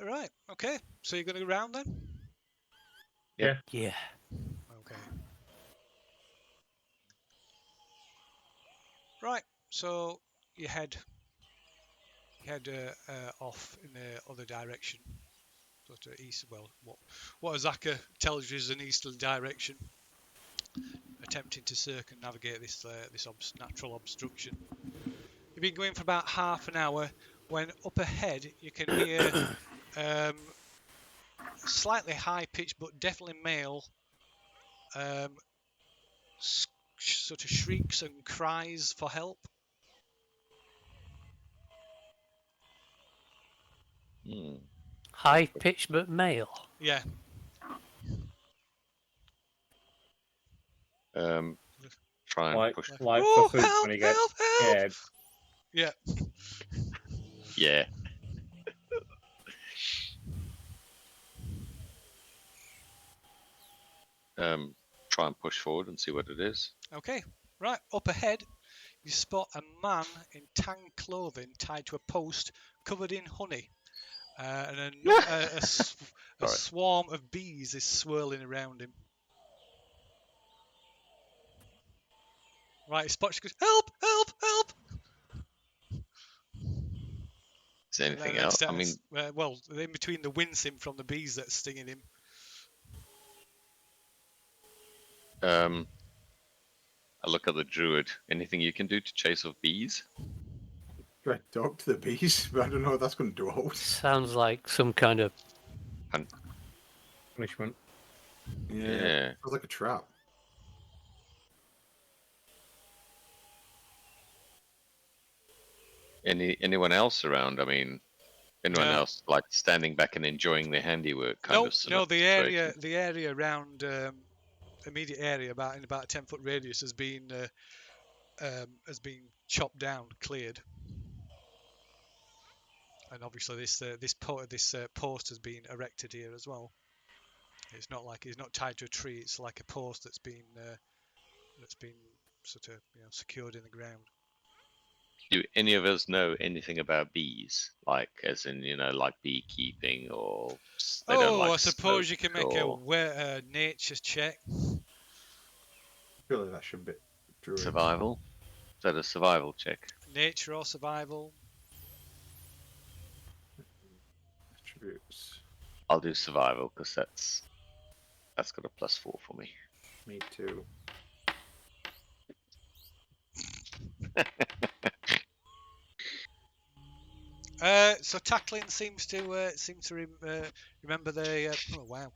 Right. Okay. So you're going to go round then?
Yeah.
Yeah.
Okay. Right. So you head off in the other direction, sort of east. Well, what Azaka tells you is an easterly direction, attempting to circumnavigate this natural obstruction. You've been going for about half an hour when up ahead you can hear slightly high pitched but definitely male sort of shrieks and cries for help.
High pitched but male.
Yeah.
Try and
Like,
push.
like
Oh,
for food
help,
when he gets
help, help!
scared.
Yeah.
Yeah. Try and push forward and see what it is.
Okay. Right. Up ahead, you spot a man in tan clothing tied to a post covered in honey. And a swarm of bees is swirling around him. Right, he spots you, goes, help, help, help!
Is there anything else? I mean,
well, in between the wincing from the bees that's stinging him.
I look at the druid. Anything you can do to chase off bees?
Red dog to the bees, but I don't know what that's going to do out.
Sounds like some kind of
Punishment.
Yeah.
Sounds like a trap.
Anyone else around? I mean, anyone else like standing back and enjoying their handiwork kind of
No, the area around immediate area, in about a 10-foot radius, has been chopped down, cleared, and obviously this post has been erected here as well. It's not tied to a tree. It's like a post that's been sort of secured in the ground.
Do any of us know anything about bees? Like, as in, like beekeeping, or they don't like
I suppose you can
smoke,
make
or
a nature check.
Surely that should be druid.
survival? Is that a survival check?
Nature or survival?
Attributes.
I'll do survival because that's got a +4 for me.
Me too.
So tackling seems to remember the oh wow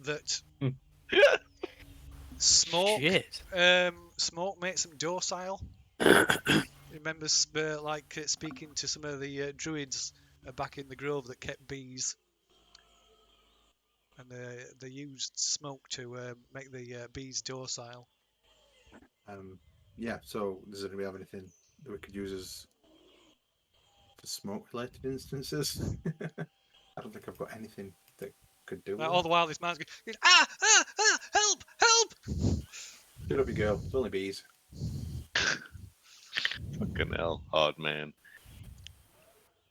that smoke
Shit.
smoke makes them docile. Remember speaking to some of the druids back in the grove that kept bees, and they used smoke to make the bees docile.
Yeah. So does anybody have anything that we could use as for smoke-related instances? I don't think I've got anything that could do.
All the while, this man's going, help, help!
Shut up, you girl. It's only bees.
Fucking hell, hard man.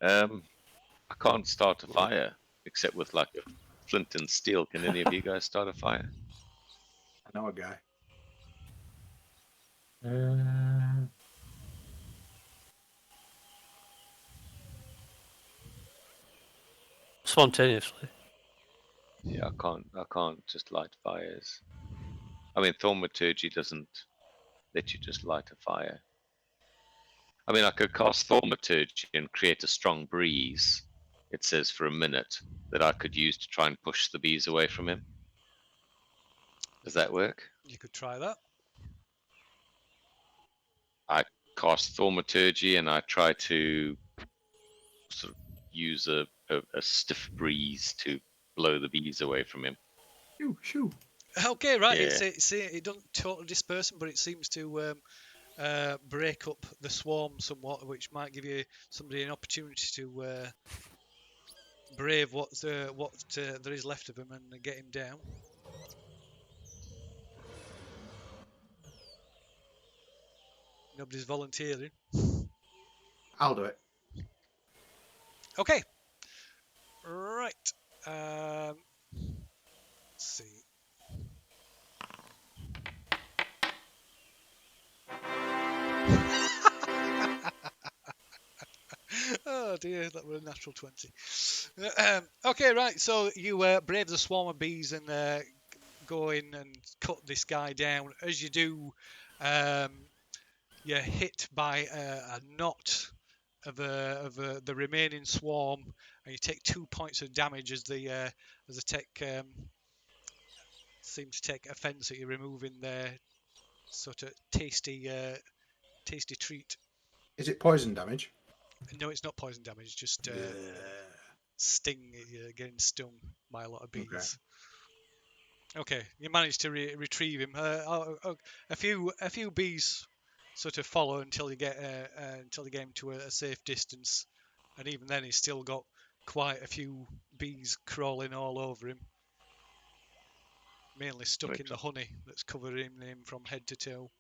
I can't start a fire except with like flint and steel. Can any of you guys start a fire?
I know a guy.
Spontaneously.
Yeah, I can't just light fires. I mean, thaumaturgy doesn't let you just light a fire. I mean, I could cast thaumaturgy and create a strong breeze. It says for a minute that I could use to try and push the bees away from him. Does that work?
You could try that.
I cast thaumaturgy and I try to sort of use a stiff breeze to blow the bees away from him.
Shoo.
Okay, right.
Yeah.
It doesn't totally disperse them, but it seems to break up the swarm somewhat, which might give you somebody an opportunity to brave what there is left of him and get him down. Nobody's volunteering.
I'll do it.
Okay. Right. Let's see. Oh dear, that was a natural 20. Okay, right. So you brave the swarm of bees and go in and cut this guy down. As you do, you're hit by a knot of the remaining swarm, and you take 2 points of damage as the tech seem to take offence at you removing their sort of tasty treat.
Is it poison damage?
No, it's not poison damage. Just sting. You're getting stung by a lot of bees. Okay, you managed to retrieve him. A few bees sort of follow until you get him to a safe distance, and even then he's still got quite a few bees crawling all over him, mainly stuck in the honey that's covering him from head to toe.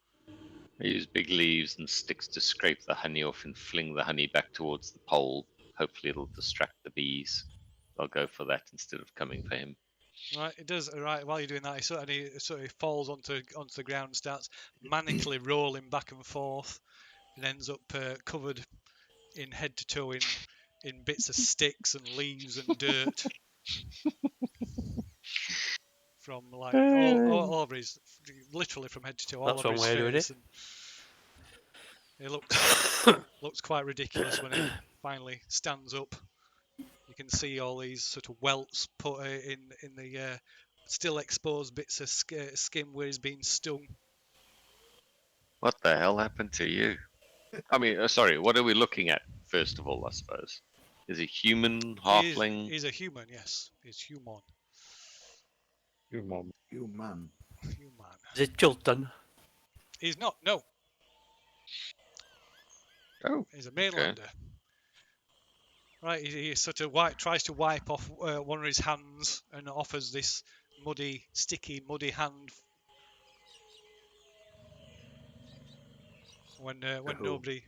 I use big leaves and sticks to scrape the honey off and fling the honey back towards the pole. Hopefully it'll distract the bees. I'll go for that instead of coming for him.
Right, it does. Right, while you're doing that, he sort of falls onto the ground and starts manically rolling back and forth, and ends up covered in head to toe in bits of sticks and leaves and dirt from like all over his, literally from head to toe, all
That's
over
one
his
way of doing
face.
it.
And it looks quite ridiculous when he finally stands up. You can see all these sort of welts put in the still exposed bits of skin where he's been stung.
What the hell happened to you? I mean, sorry, what are we looking at, first of all, I suppose? Is he human, halfling?
He's a human, yes. He's human.
You man.
You man.
Is it Chilton?
He's not. No,
Oh,
he's a mainlander. Right, he sort of tries to wipe off one of his hands and offers this muddy, sticky, muddy hand when
who?
nobody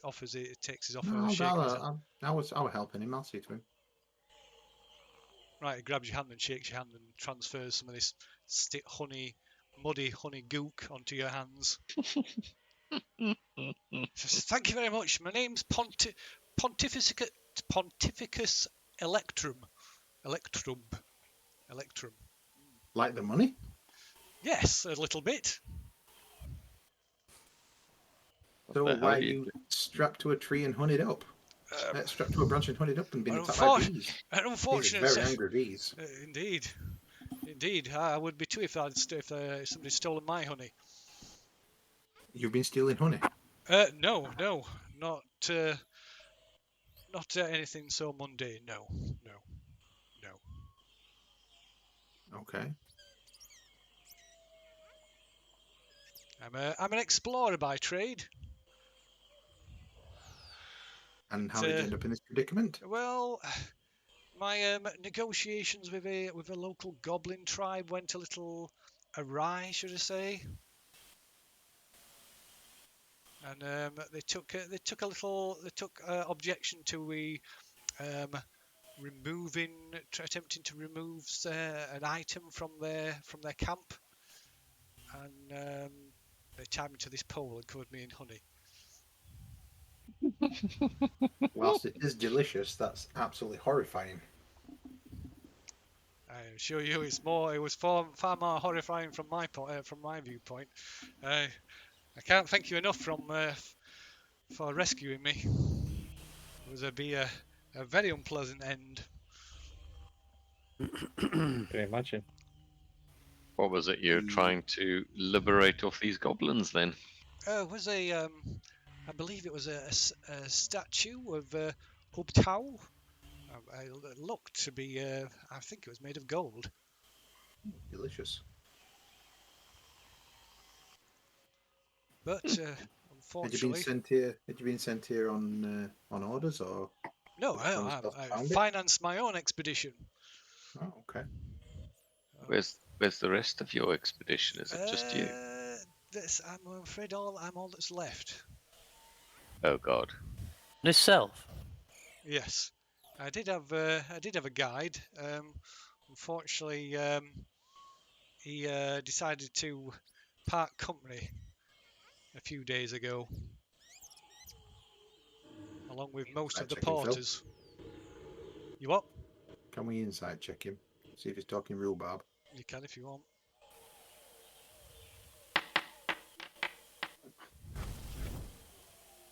offers it, takes his offer
No,
of shaking his hand.
I was helping him. I'll see to him.
Right, he grabs your hand and shakes your hand and transfers some of this muddy honey gook onto your hands. Says, thank you very much. My name's Pontificus Electrum. Electrum.
Like the money?
Yes, a little bit.
So
the hell
why are
do you
you strapped to a tree and honeyed up? Strapped to a branch and honeyed up and being
An
attacked by bees.
An
These
unfortunate.
are very angry bees.
Indeed. I would be too if somebody stolen my honey.
You've been stealing honey?
No, not anything so mundane. No.
Okay.
I'm an explorer by trade.
And how did you end up in this predicament?
Well, my negotiations with a local goblin tribe went a little awry, should I say? And they took objection to we attempting to remove an item from their camp, and they tied me to this pole and covered me in honey.
Whilst it is delicious, that's absolutely horrifying.
I assure you, it was far more horrifying from my viewpoint. I can't thank you enough for rescuing me. It was a very unpleasant end.
Can you imagine?
What was it you're trying to liberate off these goblins then?
It was I believe it was a statue of Ubtao. It looked to be, I think it was made of gold.
Delicious.
But unfortunately,
Had you been sent here on orders or?
no, I financed my own expedition.
Oh, okay.
Where's the rest of your expedition? Is it just you?
I'm afraid I'm all that's left.
Oh God.
Itself?
Yes, I did have a guide. Unfortunately, he decided to part company a few days ago, along with most of the porters. You what?
Can we inside check him? See if he's talking rhubarb.
You can if you want.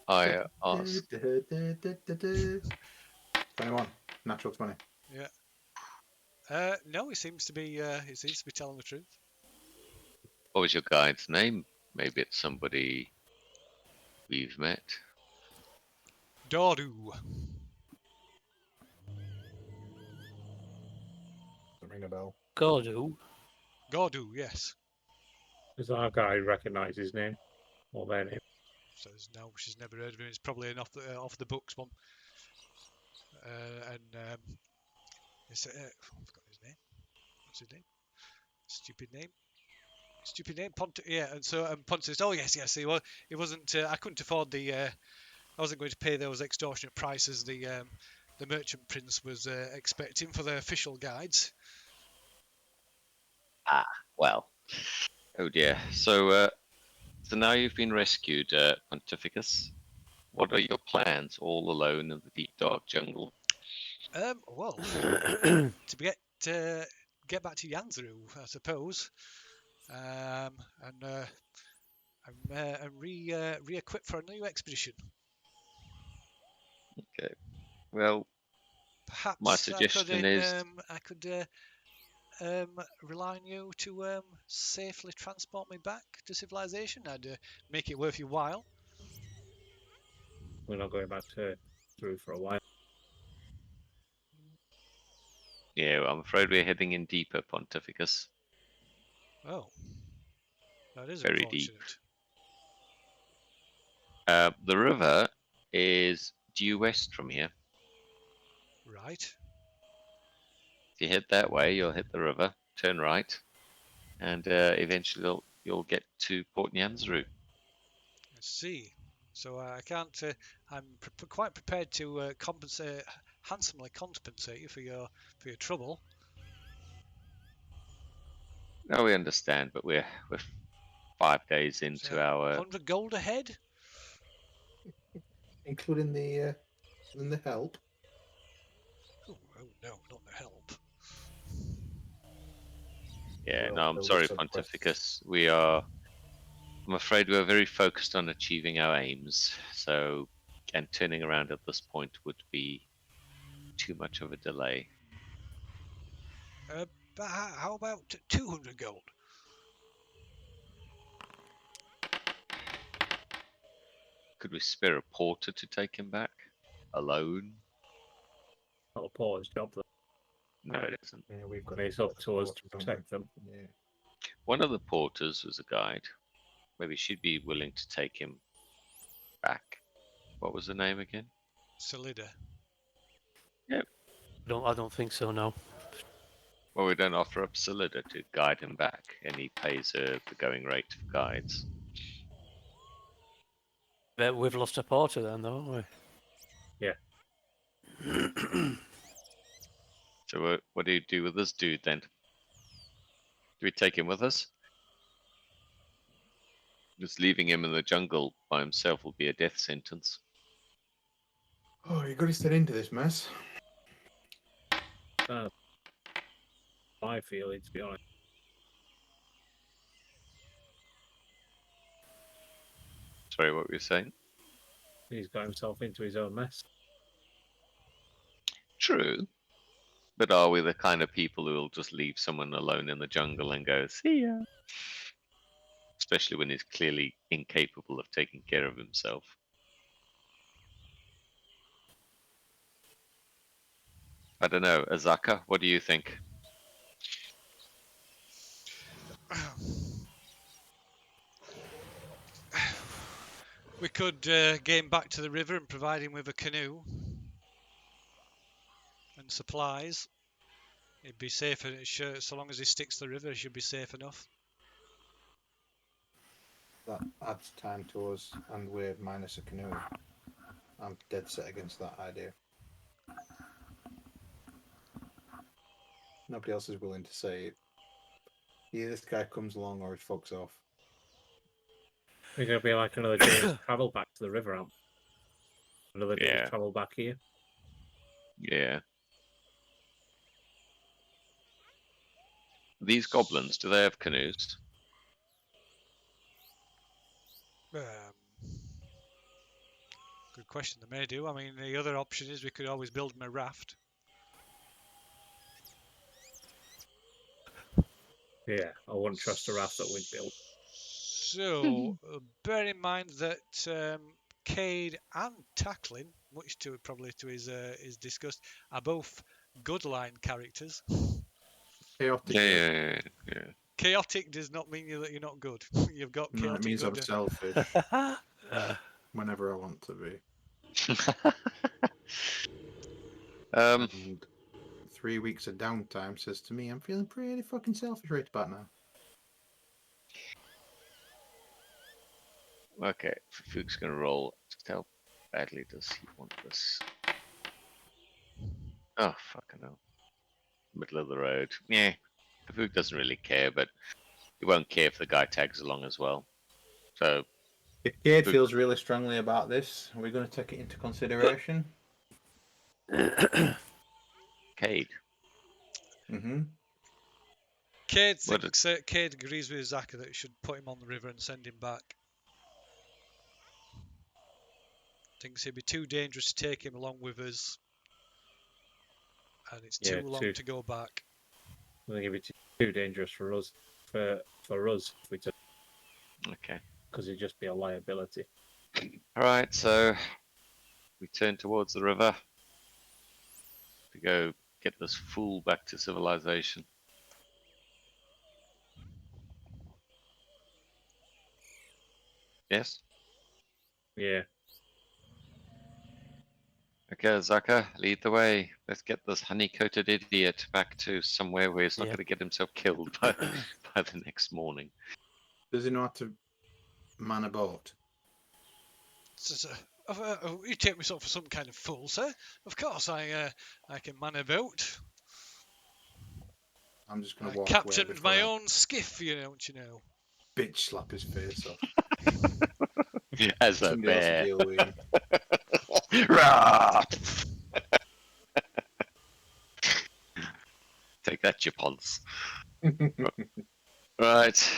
I asked.
21. Natural 20.
Yeah. No, he seems to be telling the truth.
What was your guide's name? Maybe it's somebody we've met.
Doru.
Doesn't ring a bell.
Gordu?
Gordu, yes.
Does our guy recognise his name or their name?
Says no, she's never heard of him. It's probably an off the books one. It's, I've forgotten his name. What's his name? Stupid name. Yeah, and so Pontus says, "Oh yes, he wasn't. I couldn't afford I wasn't going to pay those extortionate prices the merchant prince was expecting for the official guides."
Ah, well. Oh dear. So now you've been rescued, Pontificus. What are your plans, all alone in the deep dark jungle?
Well, to get back to Yanzuru, I suppose, and re-equip for a new expedition.
Okay. Well,
Perhaps
my suggestion is
I could rely on you to safely transport me back to civilization. I'd make it worth your while.
We're not going back to through for a while.
yeah, I'm afraid we're heading in deeper, Pontificus.
Oh, that is
Very deep.
unfortunate.
The river is due west from here.
Right.
If you head that way, you'll hit the river, turn right, and eventually you'll get to Port Nyanzaru.
I see. So I can't. I'm quite prepared to handsomely compensate you for your trouble.
No, we understand, but we're 5 days into
So,
our
100 gold ahead.
Including the help.
Oh, no, not the help.
yeah.
Well,
No, I'm
there
sorry,
was some
Pontificus. I'm afraid we're very focused on achieving our aims. So, and turning around at this point would be too much of a delay.
But how about 200 gold?
Could we spare a porter to take him back alone?
Not a porter's job, though.
No, it isn't.
Yeah, we've got.
It's up to us to
don't we?
protect them.
Yeah.
One of the porters was a guide. Maybe she'd be willing to take him back. What was the name again?
Solida.
I don't think so. No.
Well, we don't offer up Solida to guide him back, and he pays her the going rate for guides.
Bet we've lost a porter then, though, haven't we?
So what do you do with this dude then? Do we take him with us? Just leaving him in the jungle by himself will be a death sentence.
Oh, you got to step into this mess.
My feeling, to be honest.
Sorry, what were you saying?
He's got himself into his own mess.
True. But are we the kind of people who will just leave someone alone in the jungle and go, see ya? Especially when he's clearly incapable of taking care of himself. I don't know. Azaka, what do you think?
We could get him back to the river and provide him with a canoe and supplies. He'd be safe, so long as he sticks to the river, he should be safe enough.
That adds time to us, and we're minus a canoe. I'm dead set against that idea. Nobody else is willing to say it. Either this guy comes along or he fucks off.
We're going to be like another day's travel back to the river, aren't we? Another day's
Yeah.
travel back here.
Yeah. These goblins, do they have canoes?
Good question. They may do. I mean, the other option is we could always build them a raft.
Yeah, I wouldn't trust a raft that we'd built.
So, bear in mind that Cade and Tackling, much to probably to his disgust, are both good line characters.
Chaotic.
Yeah.
Chaotic does not mean that you're not good. You've got
No,
chaotic
it means I'm
good.
selfish whenever I want to be. And 3 weeks of downtime says to me, I'm feeling pretty fucking selfish right about now.
Okay, Fuke's gonna roll. Just how badly does he want this? Oh, fucking hell. Middle of the road. Yeah, Fuke doesn't really care, but he won't care if the guy tags along as well. So,
If Cade feels really strongly about this, are we going to take it into consideration?
Cade.
Mm-hmm.
Cade agrees with Azaka that we should put him on the river and send him back. Thinks it'd be too dangerous to take him along with us, and it's too long to go back.
I think it'd be too dangerous for us. For us, if we took.
Okay.
Because it'd just be a liability.
Alright, so we turn towards the river to go get this fool back to civilization. Yes.
Yeah.
Okay, Azaka, lead the way. Let's get this honey-coated idiot back to somewhere where he's not
Yeah.
going to get himself killed by the next morning.
Does he know how to man a boat?
You take me for some kind of fool, sir. Of course, I can man a boat.
I'm just going
I
to walk away
captained
before
my
I
own skiff, don't you know?
bitch slap his face off.
As a
Somebody else to
bear.
deal with him.
Rah! Take that, you ponce. Right.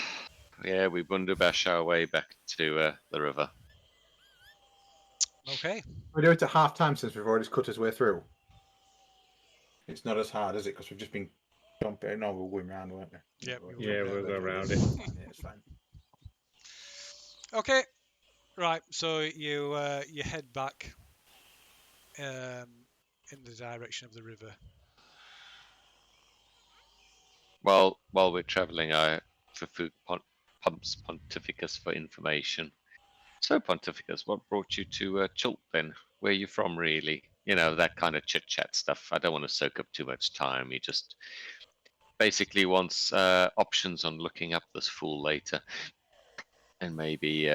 Yeah, we bundabash our way back to the river.
Okay.
We do it at half time since we've already cut his way through. It's not as hard, is it? Because we've just been jumping. No, we're going round, weren't we?
Yep,
we're-
you'll
Yeah,
jump
we'll go
round.
around it.
Fine, yeah, it's fine.
Okay. Right. So you head back in the direction of the river.
While we're travelling, I pumps Pontificus for information. So Pontificus, what brought you to Chult then? Where are you from, really? You know, that kind of chit chat stuff. I don't want to soak up too much time. He just basically wants options on looking up this fool later, and maybe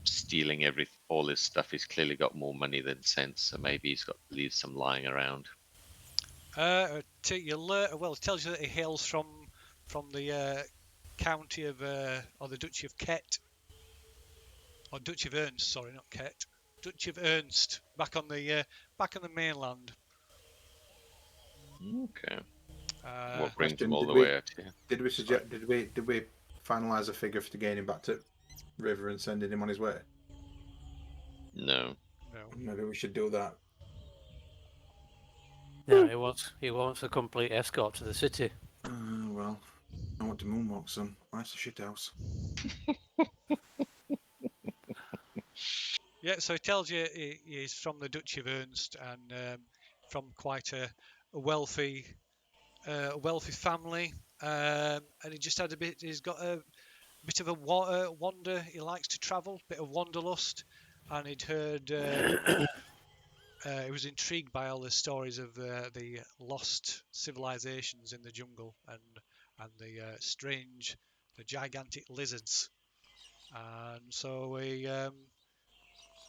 stealing all his stuff. He's clearly got more money than sense, so maybe he's got leave some lying around.
Well, it tells you that he hails from the county of or the Duchy of Kent, or Duchy of Ernst. Sorry, not Kent. Duchy of Ernst, back on the mainland.
Okay.
Uh,
What brings him
Question:
all
Did
the
we
way out here?
did we suggest did we finalise a figure to gain him back to river and sending him on his way?
No.
no.
Maybe we should do that.
No, he wants a complete escort to the city.
Well, I want to moonwalk some. Nice shit house.
Yeah, so he tells you he's from the Duchy of Ernst and from quite a wealthy family, and he just had a bit. He's got a bit of a wander. He likes to travel, bit of wanderlust, and he'd heard. He was intrigued by all the stories of the lost civilizations in the jungle and the the gigantic lizards, and so we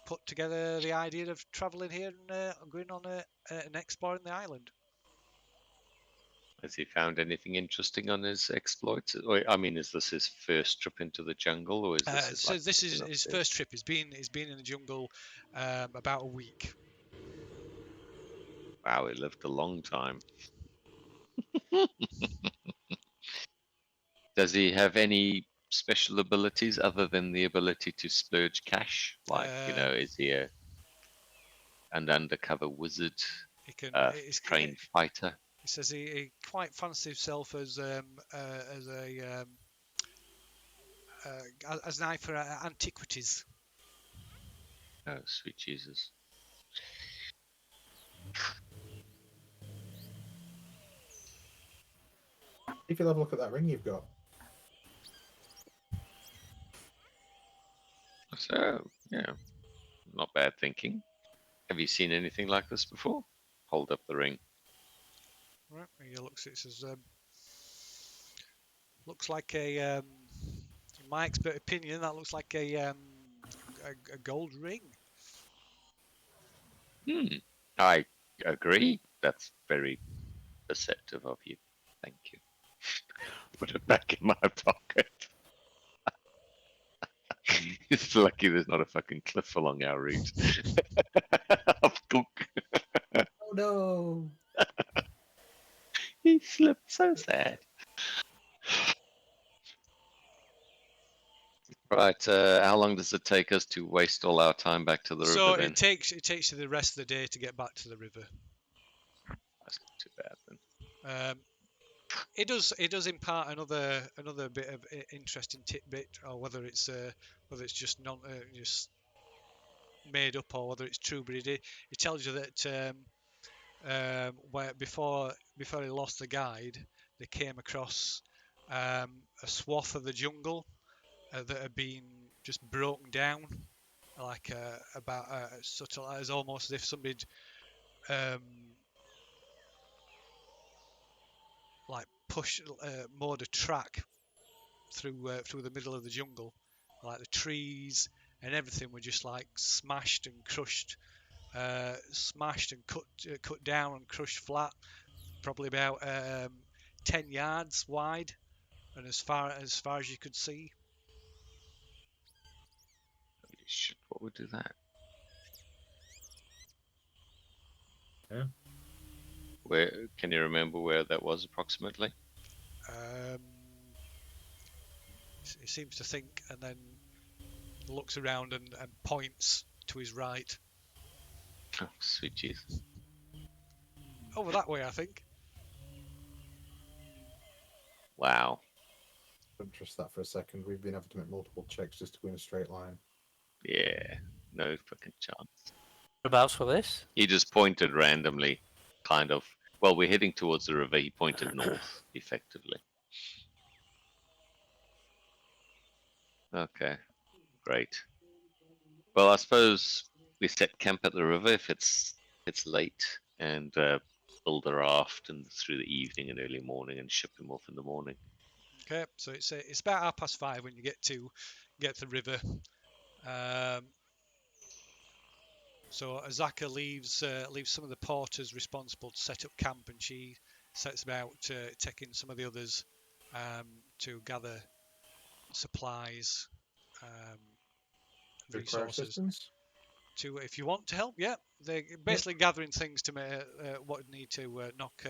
put together the idea of travelling here and going on and exploring the island.
Has he found anything interesting on his exploits? Or, I mean, is this his first trip into the jungle, or is this his,
So
like,
this is
something
his
up there?
first trip. He's been in the jungle about a week.
Wow, he lived a long time. Does he have any special abilities other than the ability to splurge cash? Like, is he an undercover wizard,
He can.
a trained fighter?
He says he quite fancies himself as as an eye for antiquities.
Oh, sweet Jesus.
If you have a look at that ring you've got.
So, yeah, not bad thinking. Have you seen anything like this before? Hold up the ring.
Right, he looks. It says looks like a. In my expert opinion, that looks like a gold ring.
I agree. That's very perceptive of you. Thank you. Put it back in my pocket. It's lucky there's not a fucking cliff along our route.
Oh no!
He slipped, so sad. Right, how long does it take us to waste all our time back to the
So
river then?
it takes you the rest of the day to get back to the river.
That's not too bad then.
It does impart another bit of interesting tidbit, or whether it's just just made up or whether it's true, but it tells you that where before he lost the guide, they came across a swath of the jungle that had been just broken down, like about sort of as almost as if somebody'd like mowed a track through the middle of the jungle. Like the trees and everything were just like smashed and crushed, smashed and cut down and crushed flat, probably about 10 yards wide and as far as you could see.
Holy shit, what would do that?
Yeah.
Where can you remember where that was approximately?
He seems to think and then looks around and points to his right.
Oh, sweet Jesus.
Over that way, I think.
Wow.
Don't trust that for a second. We've been having to make multiple checks just to go in a straight line.
Yeah, no fucking chance.
Whereabouts for this?
He just pointed randomly, kind of. Well, we're heading towards the river. He pointed north, effectively. Okay, great. Well, I suppose we set camp at the river if it's late, and build a raft and through the evening and early morning, and ship him off in the morning.
Okay, so it's about 5:30 when you get to the river. So Azaka leaves some of the porters responsible to set up camp, and she sets about taking some of the others to gather supplies,
Require
resources.
assistance?
To if you want to help, yeah, they're basically gathering things to make what would need to knock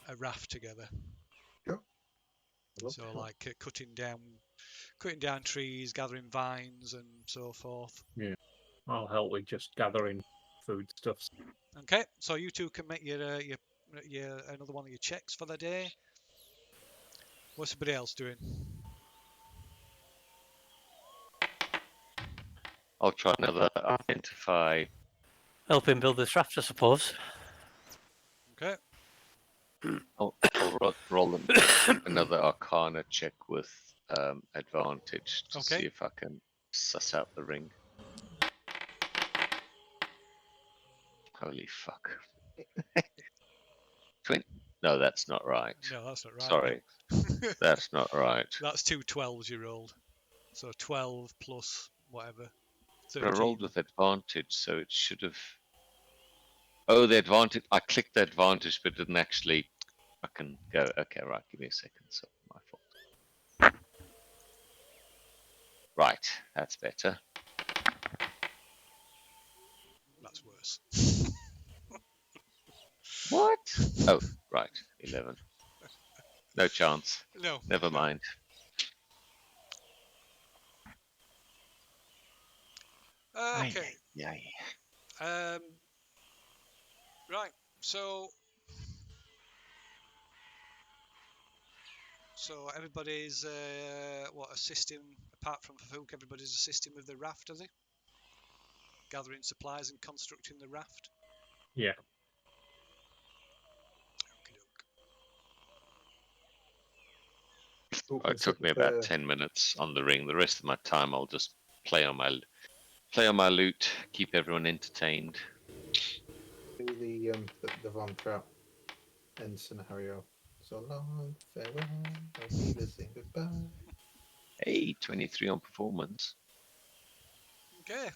a raft together.
Sure.
So like cutting down trees, gathering vines, and so forth.
Yeah. I'll help with just gathering foodstuffs.
Okay, so you two can make your another one of your checks for the day. What's everybody else doing?
I'll try another identify.
Help him build this raft, I suppose.
Okay.
I'll roll another Arcana check with advantage to
Okay.
see if I can suss out the ring. Holy fuck. 20? No, that's not right.
No, that's not right.
Sorry, that's not right.
That's 2 12s you rolled. So 12 plus whatever.
But I
13.
rolled with advantage, so it should have. Oh, the advantage. I clicked the advantage, but didn't actually. I can go. Okay, right. Give me a second. So my fault. Right, that's better.
That's worse.
What? Oh, right. 11. No chance.
No.
Never mind.
Okay.
Yeah.
Right. So everybody's assisting apart from Fafouk. Everybody's assisting with the raft, are they? Gathering supplies and constructing the raft.
Yeah.
It took me about 10 minutes on the ring. The rest of my time, I'll just play on my lute, keep everyone entertained.
Do the Von Trapp and scenario. So long, farewell, I'll be the saying goodbye.
Hey, 23 on performance.
Okay,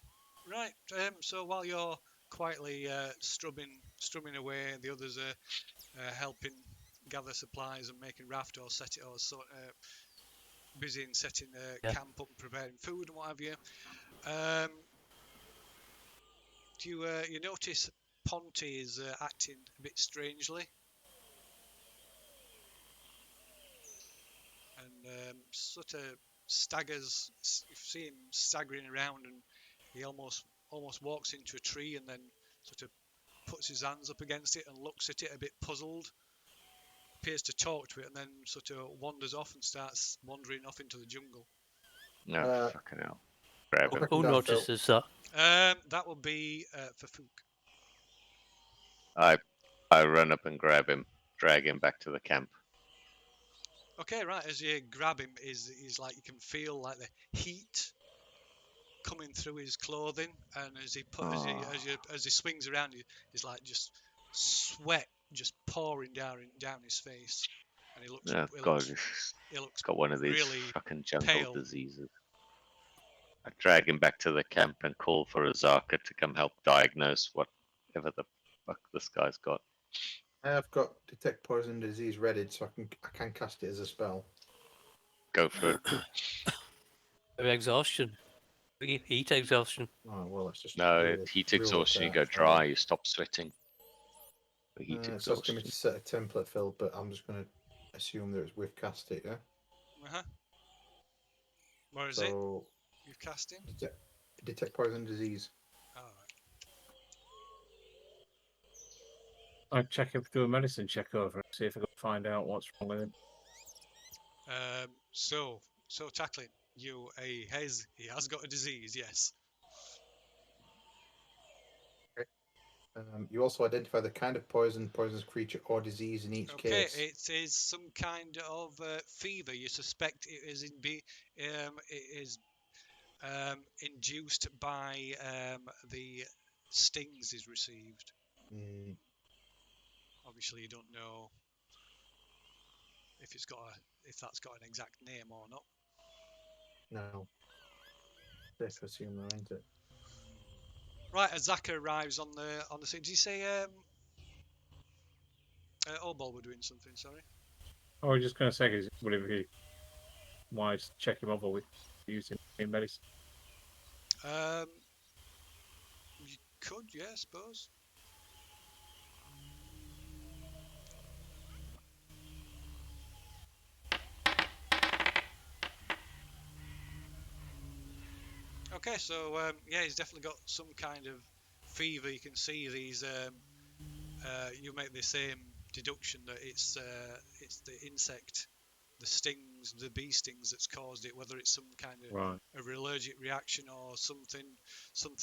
right. So while you're quietly strumming away, the others are helping gather supplies and making raft or set it or busy in setting camp up and preparing food and what have you. Do you notice Ponty is acting a bit strangely? And sort of staggers. You see him staggering around, and he almost walks into a tree, and then sort of puts his hands up against it and looks at it a bit puzzled. Appears to talk to it, and then sort of wanders off and starts wandering off into the jungle.
No, fucking hell. Grab him.
Who notices that?
That will be Fafouk.
I run up and grab him, drag him back to the camp.
Okay, right. As you grab him, is like you can feel like the heat coming through his clothing, and as he swings around, he's like just sweat just pouring down his face, and he looks
Oh
he
God,
looks
he's
he looks
got one of these
really
fucking jungle
pale.
diseases. I drag him back to the camp and call for Azaka to come help diagnose whatever the fuck this guy's got.
I've got detect poison disease readied, so I can cast it as a spell.
Go for it.
Maybe exhaustion. Heat exhaustion.
Oh well, let's just
No,
do the
heat
rule
exhaustion, you
of
go
that.
dry, you stop sweating. The heat
So it's going
exhaustion.
to set a template fill, but I'm just going to assume that we've cast it, yeah?
Where is it?
So,
You've cast him?
detect poison disease.
Alright.
I'd check if do a medicine check over it, see if I can find out what's wrong with him.
So tackling, he has got a disease, yes.
You also identify the kind of poison, poisonous creature, or disease in each case.
It is some kind of fever. You suspect it is induced by the stings he's received. Obviously, you don't know if that's got an exact name or not.
No. Safe to assume though, ain't it?
Right, Azaka arrives on the scene. Did you say AWOL were doing something? Sorry.
Oh, I was just going to say, would it be wise to check him over with using medicine?
You could, yeah, I suppose. Okay, so yeah, he's definitely got some kind of fever. You can see these. You make the same deduction that it's the insect, the stings, the bee stings that's caused it. Whether it's some kind of a allergic reaction or something, some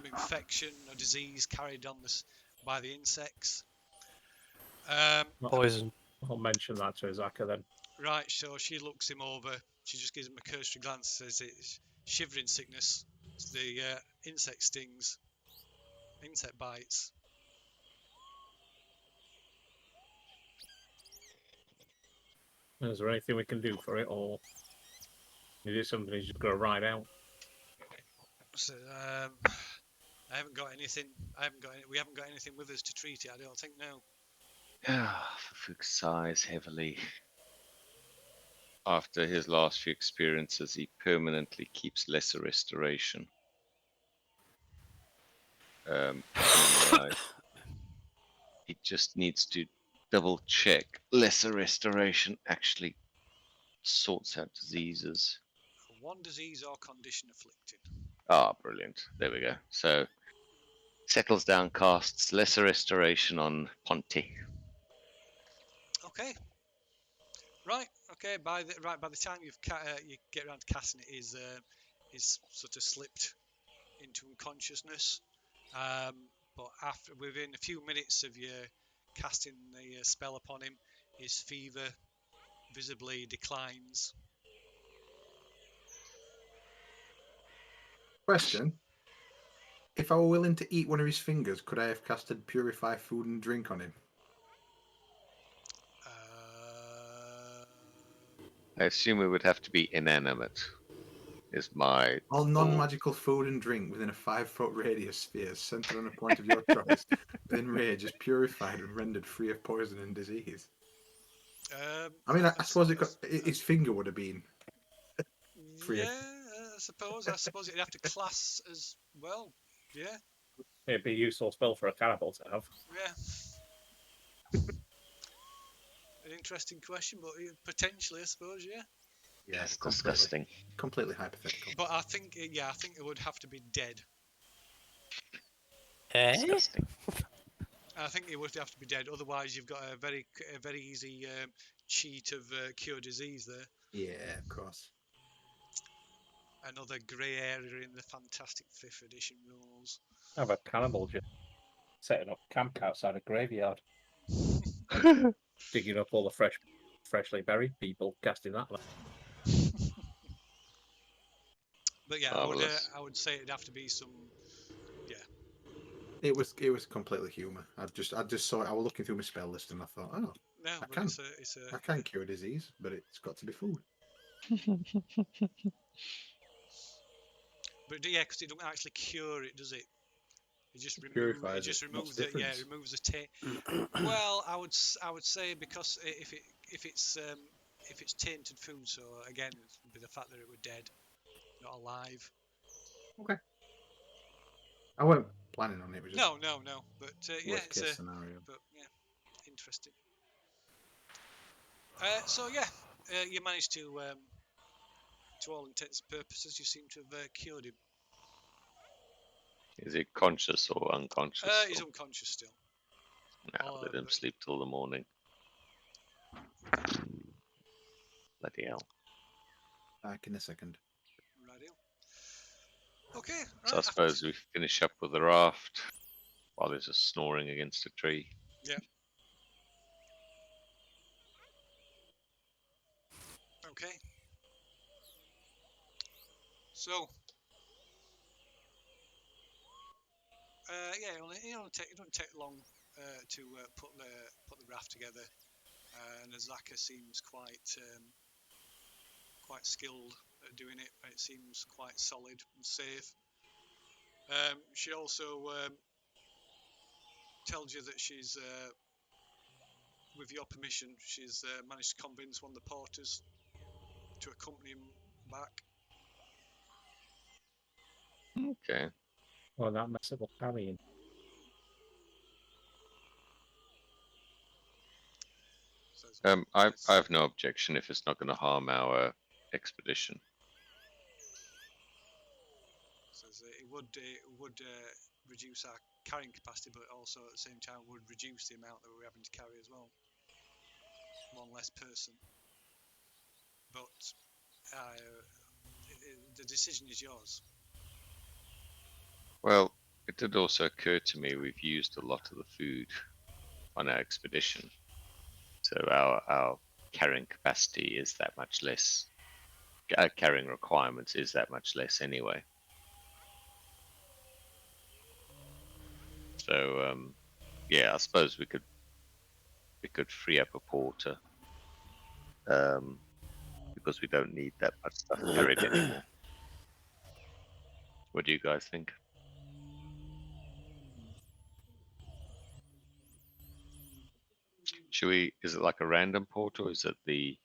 infection or disease carried on by the insects.
Poison.
I'll mention that to Azaka then.
Right, so she looks him over. She just gives him a cursory glance, says it's shivering sickness. It's the insect stings, insect bites.
Is there anything we can do for it, or is it something he's just got to ride out?
So, I haven't got anything. We haven't got anything with us to treat it. I don't think. No.
Fuchs sighs heavily. After his last few experiences, he permanently keeps lesser restoration. He just needs to double check lesser restoration actually sorts out diseases.
One disease or condition afflicted.
Ah, brilliant. There we go. So settles down, casts lesser restoration on Ponte.
Okay. Right. Okay. By the time you get around to casting it, is sort of slipped into unconsciousness. But within a few minutes of you casting the spell upon him, his fever visibly declines.
Question. If I were willing to eat one of his fingers, could I have casted Purify Food and Drink on him?
I assume it would have to be inanimate. Is my
all non-magical food and drink within a 5-foot radius sphere centered on a point of your choice within range is purified and rendered free of poison and disease. I mean, I suppose his finger would have been free.
Yeah, I suppose it'd have to class as well. Yeah.
It'd be a useful spell for a cannibal to have.
Yeah. An interesting question, but potentially, I suppose, yeah.
Yeah,
that's disgusting.
Completely hypothetical.
But I think it would have to be dead.
Disgusting.
I think it would have to be dead. Otherwise, you've got a very easy cheat of cure disease there.
Yeah, of course.
Another grey area in the Fantastic 5th Edition rules.
Have a cannibal just setting up camp outside a graveyard, digging up all the freshly buried people, casting that.
But yeah,
Marvelous.
I would say it'd have to be some.
It was completely humour. I just saw it. I was looking through my spell list and I thought, oh,
No,
I
but
can.
it's
I
a.
can cure disease, but it's got to be food.
But yeah, because it don't actually cure it, does it? It just
Purifies it.
removes
What's
the
the difference?
it removes the taint. Well, I would say because if it's tainted food, so again, it's be the fact that it were dead, not alive.
Okay. I weren't planning on it. It was just
No. But yeah,
worst
it's
case
a.
scenario.
But yeah, interesting. So yeah, you managed to all intents and purposes, you seem to have cured him.
Is he conscious or unconscious?
He's
Or...
unconscious still.
Nah, let him sleep till the morning. Bloody hell.
Back in a second.
Radio. Okay,
So
right.
I suppose we finish up with the raft while there's just snoring against a tree.
Yeah. Okay. So, yeah, it don't take long to put the raft together, and Azaka seems quite skilled at doing it. It seems quite solid and safe. She also tells you that she's, with your permission, she's managed to convince one of the porters to accompany him back.
Okay.
Well, that mess up carrying.
I have no objection if it's not going to harm our expedition.
Says it would reduce our carrying capacity, but also at the same time would reduce the amount that we're having to carry as well. One less person. But the decision is yours.
Well, it did also occur to me we've used a lot of the food on our expedition, so our carrying capacity is that much less. Our carrying requirements is that much less anyway. So yeah, I suppose we could free up a porter because we don't need that much stuff carried anymore. What do you guys think? Should we? Is it like a random porter, or is it the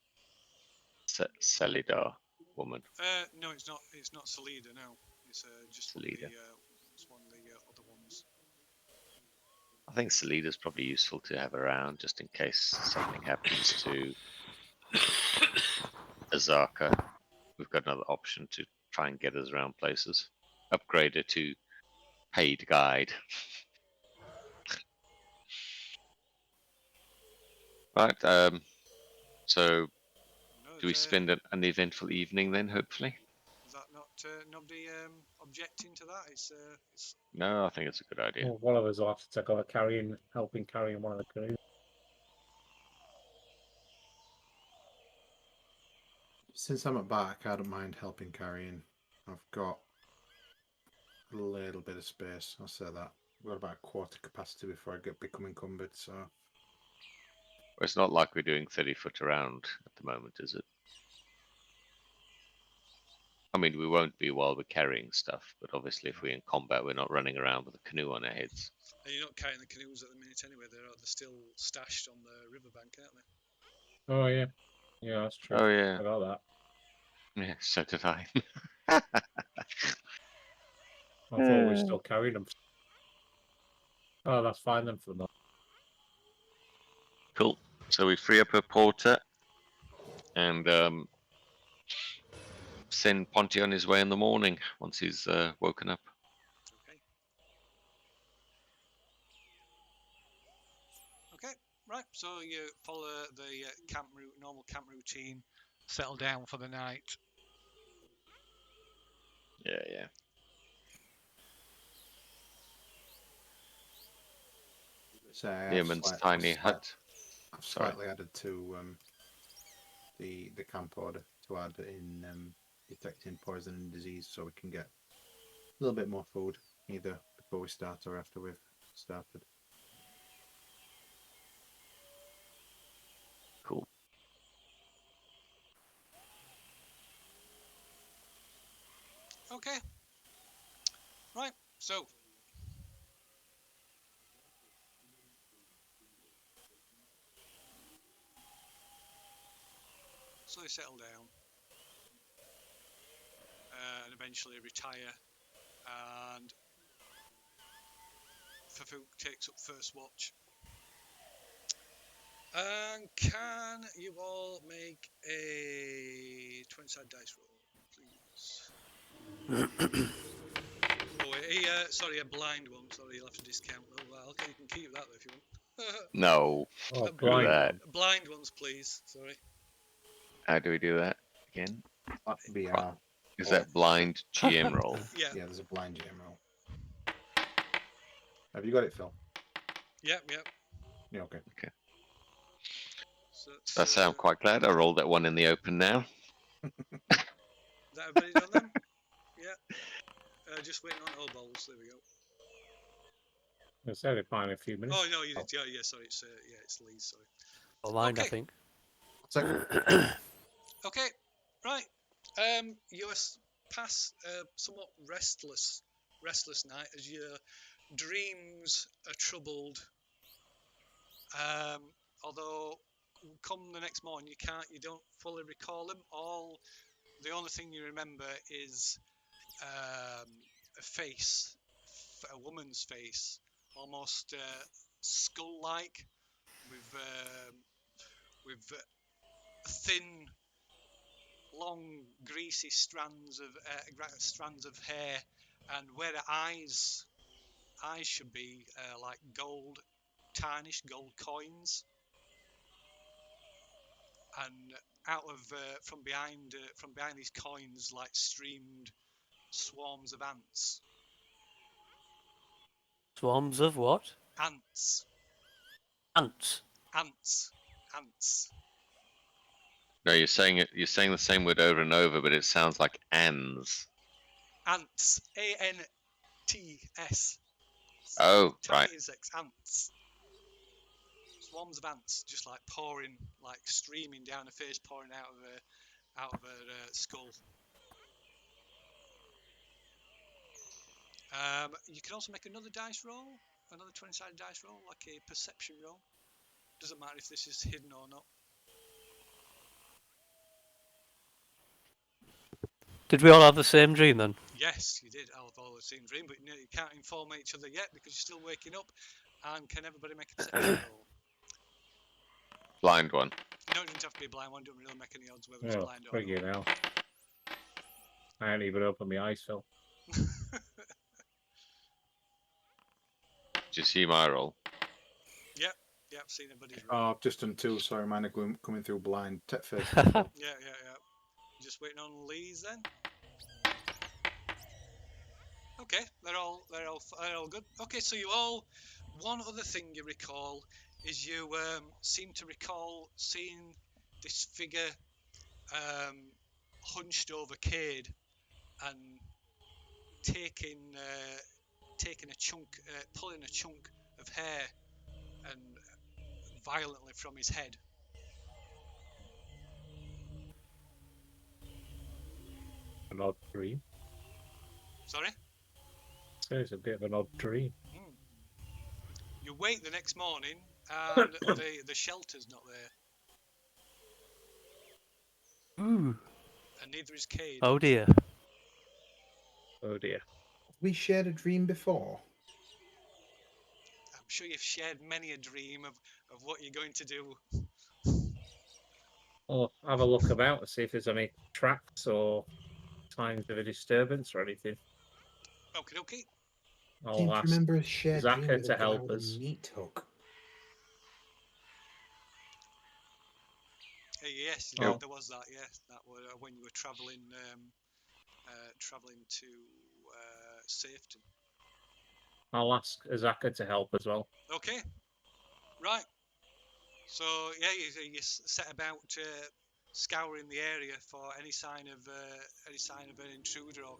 Salidar woman?
No, it's not. It's not Salida. No, it's just
Salida.
one of the other ones.
I think Salida's probably useful to have around just in case something happens to Azaka. We've got another option to try and get us around places. Upgrade her to paid guide. Right. So do we spend an eventful evening then? Hopefully.
Is that not nobody objecting to that? It's
No, I think it's a good idea.
Well, one of us will have to take over helping carrying one of the canoes.
Since I'm at back, I don't mind helping carrying. I've got a little bit of space. I'll say that. I've got about a quarter capacity before I become encumbered. So
Well, it's not like we're doing 30-foot around at the moment, is it? I mean, we won't be while we're carrying stuff, but obviously if we're in combat, we're not running around with a canoe on our heads.
and you're not carrying the canoes at the minute anyway. They're still stashed on the riverbank, aren't they?
Oh yeah, yeah, that's true.
Oh yeah,
I got that.
yeah. So did I.
I thought we were still carrying them. Oh, that's fine then for the moment.
Cool. So we free up a porter and send Ponty on his way in the morning once he's woken up.
Okay, right. So you follow the normal camp routine, settle down for the night.
Yeah.
so
Yeoman's tiny hut.
I've slightly added to the camp order to add in detecting poison and disease, so we can get a little bit more food, either before we start or after we've started.
Cool.
Okay. Right. So. So they settle down and eventually retire, and Fafuk takes up first watch. And can you all make a 20-sided dice roll, please? Oh, sorry, a blind one. Sorry, you'll have to discount. Oh, well, okay, you can keep that though if you want.
No.
Oh,
A
blind
that.
one.
Blind ones, please. Sorry.
How do we do that again?
That'd be our.
Is
Oh,
that blind GM roll?
Yeah.
Yeah, there's a blind GM roll. Have you got it, Phil?
Yep. Yep.
Yeah, okay.
So
That's I'm quite glad I rolled that one in the open now.
Is that everybody done them? Yeah. Just waiting on bowls. There we go.
I said it fine in a few minutes.
Oh no, you did. Yeah. Sorry, it's Lee's. Sorry.
Or mine, I
Okay.
think.
Okay. Right. You pass a somewhat restless night as your dreams are troubled. Although, come the next morning, you don't fully recall them. The only thing you remember is a face, a woman's face, almost skull-like, with thin, long, greasy strands of hair, and where the eyes should be like gold, tarnished gold coins, and out of from behind these coins like streamed swarms of ants.
Swarms of what?
Ants.
Ants.
Ants. Ants.
No, you're saying it. You're saying the same word over and over, but it sounds like ands.
Ants. ANTS.
Oh,
Tiny
right.
insects. Ants. Swarms of ants, just like pouring, like streaming down her face, pouring out of her skull. You can also make another dice roll, another 20-sided dice roll, like a perception roll. Doesn't matter if this is hidden or not.
Did we all have the same dream then?
Yes, you did have all the same dream, but you can't inform each other yet because you're still waking up. And can everybody make a perception roll?
Blind one.
No, it doesn't have to be a blind one. Don't really make any odds whether it's
Oh,
blind or
figure
not.
now. I ain't even opened my eyes, Phil.
Did you see my roll?
Yep, I've seen everybody's
Oh,
roll.
I've just done two. Sorry, mine are coming through blind. Tech first.
Yeah. Just waiting on Lee's then. Okay, they're all good. Okay, so you all. One other thing you recall is you seem to recall seeing this figure hunched over Cade and taking a chunk, pulling a chunk of hair and violently from his head.
An odd dream.
Sorry?
So it's a bit of an odd dream.
You wake the next morning and the shelter's not there.
Ooh.
And neither is Cade.
Oh dear.
Oh dear.
We shared a dream before.
I'm sure you've shared many a dream of what you're going to do.
I'll have a look about and see if there's any tracks or signs of a disturbance or anything.
Okay.
I seem to
I'll ask
remember a shared dream
Azaka
with
to
a guy
help
with
us.
a meat hook.
Yes,
Oh.
there was that. Yes, that was when you were travelling to Safety.
I'll ask Azaka to help as well.
Okay, right. So yeah, you set about scouring the area for any sign of an intruder or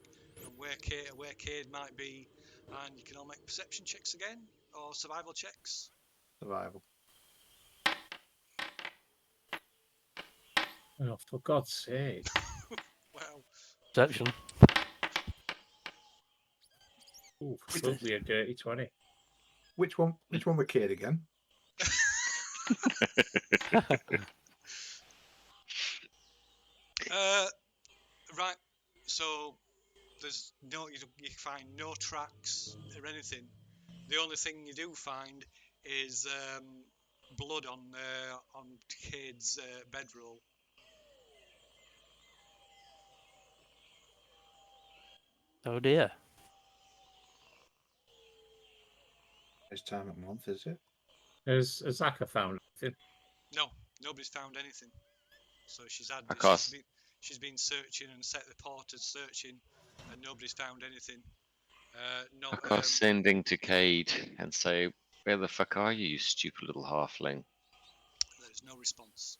where Cade might be, and you can all make perception checks again or survival checks.
Survival.
Oh, for God's sake.
Well,
Perception.
Ooh, probably a dirty 20.
Which one? Which one with Cade again?
right. So there's you find no tracks or anything. The only thing you do find is blood on Cade's bedroll.
Oh dear.
It's time of month, is it?
Has Azaka found anything?
No, nobody's found anything. So
I can't.
she's been searching and set the porters searching, and nobody's found anything.
I can't sending to Cade and say, "Where the fuck are you, you stupid little halfling?"
There's no response.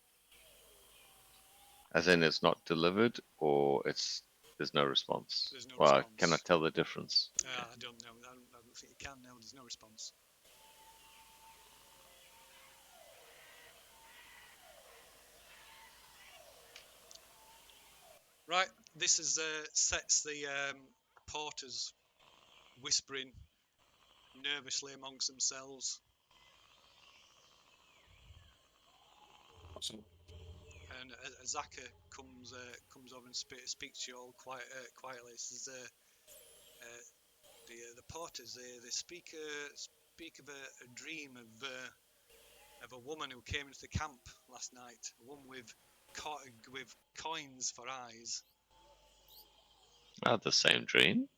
As in, it's not delivered, or there's no response.
There's no
Well,
response.
I cannot tell the difference.
I don't know. I don't think you can now. There's no response. Right. This is sets the porters whispering nervously amongst themselves.
Awesome.
And Azaka comes over and speaks to you all quietly. Says, the porters they speak of a dream of a woman who came into the camp last night. A woman with coins for eyes.
I had the same dream.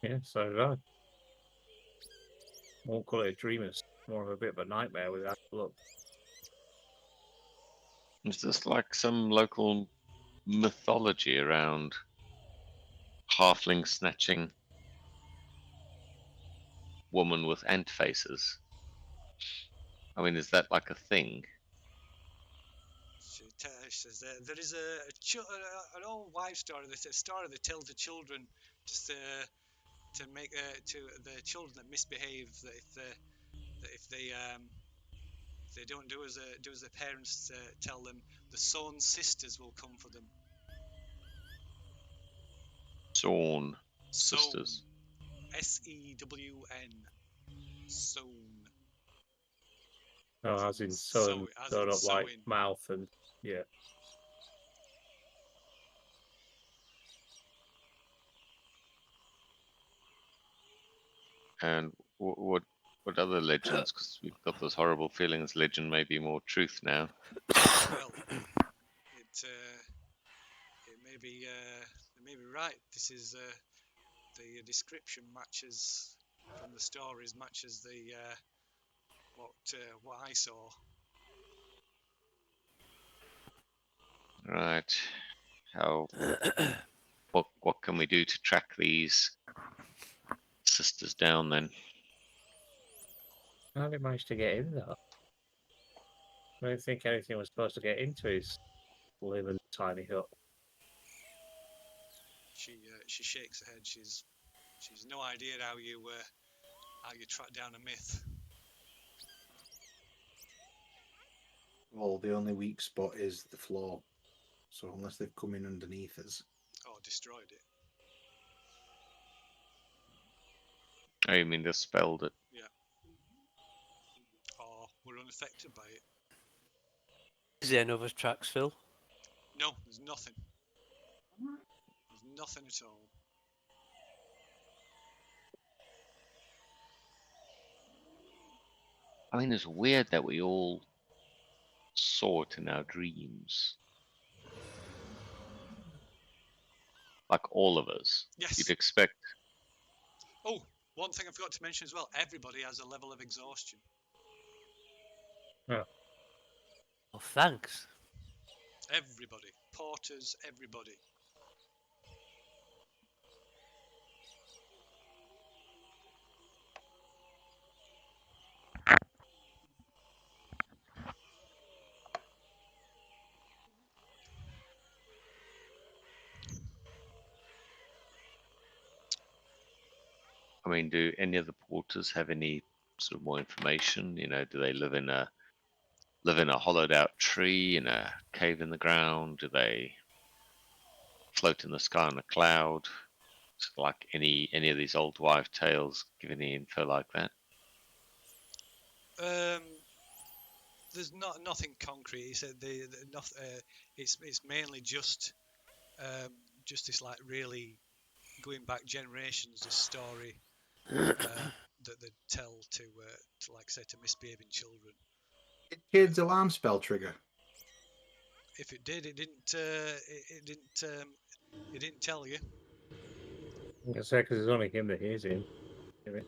Yeah, so did I. Won't call it a dream, it's more of a bit of a nightmare with that look.
Is this like some local mythology around halfling snatching woman with ant faces? I mean, is that like a thing?
She says there is an old wives' story. That's a story they tell to children, just to make to the children that misbehave. That if they don't do as their parents tell them, the Sown sisters will come for them.
Sawn
Sown.
sisters.
S-E-W-N. Sown.
Oh, as in sewn, sewn up like mouth and yeah.
And what other legends? Because we've got those horrible feelings. Legend may be more truth now.
Well, it may be right. This is the description matches from the stories matches the what I saw.
Right. How? What can we do to track these sisters down then?
How did they manage to get in though? I don't think anything was supposed to get into his little tiny hut.
She shakes her head. She's no idea how you track down a myth.
Well, the only weak spot is the floor. So unless they've come in underneath us.
Or destroyed it.
Oh, you mean dispelled it?
Yeah. Or were unaffected by it.
Is there no other tracks, Phil?
No, there's nothing. There's nothing at all.
I mean, it's weird that we all saw it in our dreams. Like all of us.
Yes.
You'd expect.
Oh, one thing I forgot to mention as well. Everybody has a level of exhaustion.
Yeah.
Oh, thanks.
Everybody. Porters, everybody.
I mean, do any of the porters have any sort of more information? You know, do they live in a hollowed out tree in a cave in the ground? Do they float in the sky on a cloud? Like any of these old wives' tales give any info like that?
There's nothing concrete. He said it's mainly just this like really going back generations. This story that they tell to like say to misbehaving children.
Did kids' alarm spell trigger?
If it did, it didn't. It didn't tell you.
I can say because it's only him that hears him. Maybe.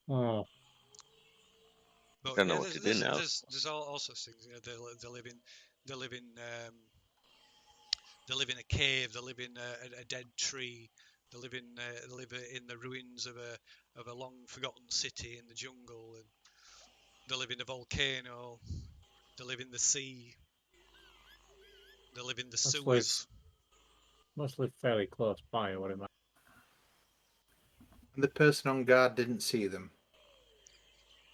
Oh,
But
Don't know
yeah,
what to do now.
there's all sorts of things. You know, they live in they live in a cave. They live in a dead tree. They live in the ruins of a long forgotten city in the jungle. And they live in a volcano. They live in the sea. They live in the sewers.
must live fairly close by, I would imagine.
And the person on guard didn't see them.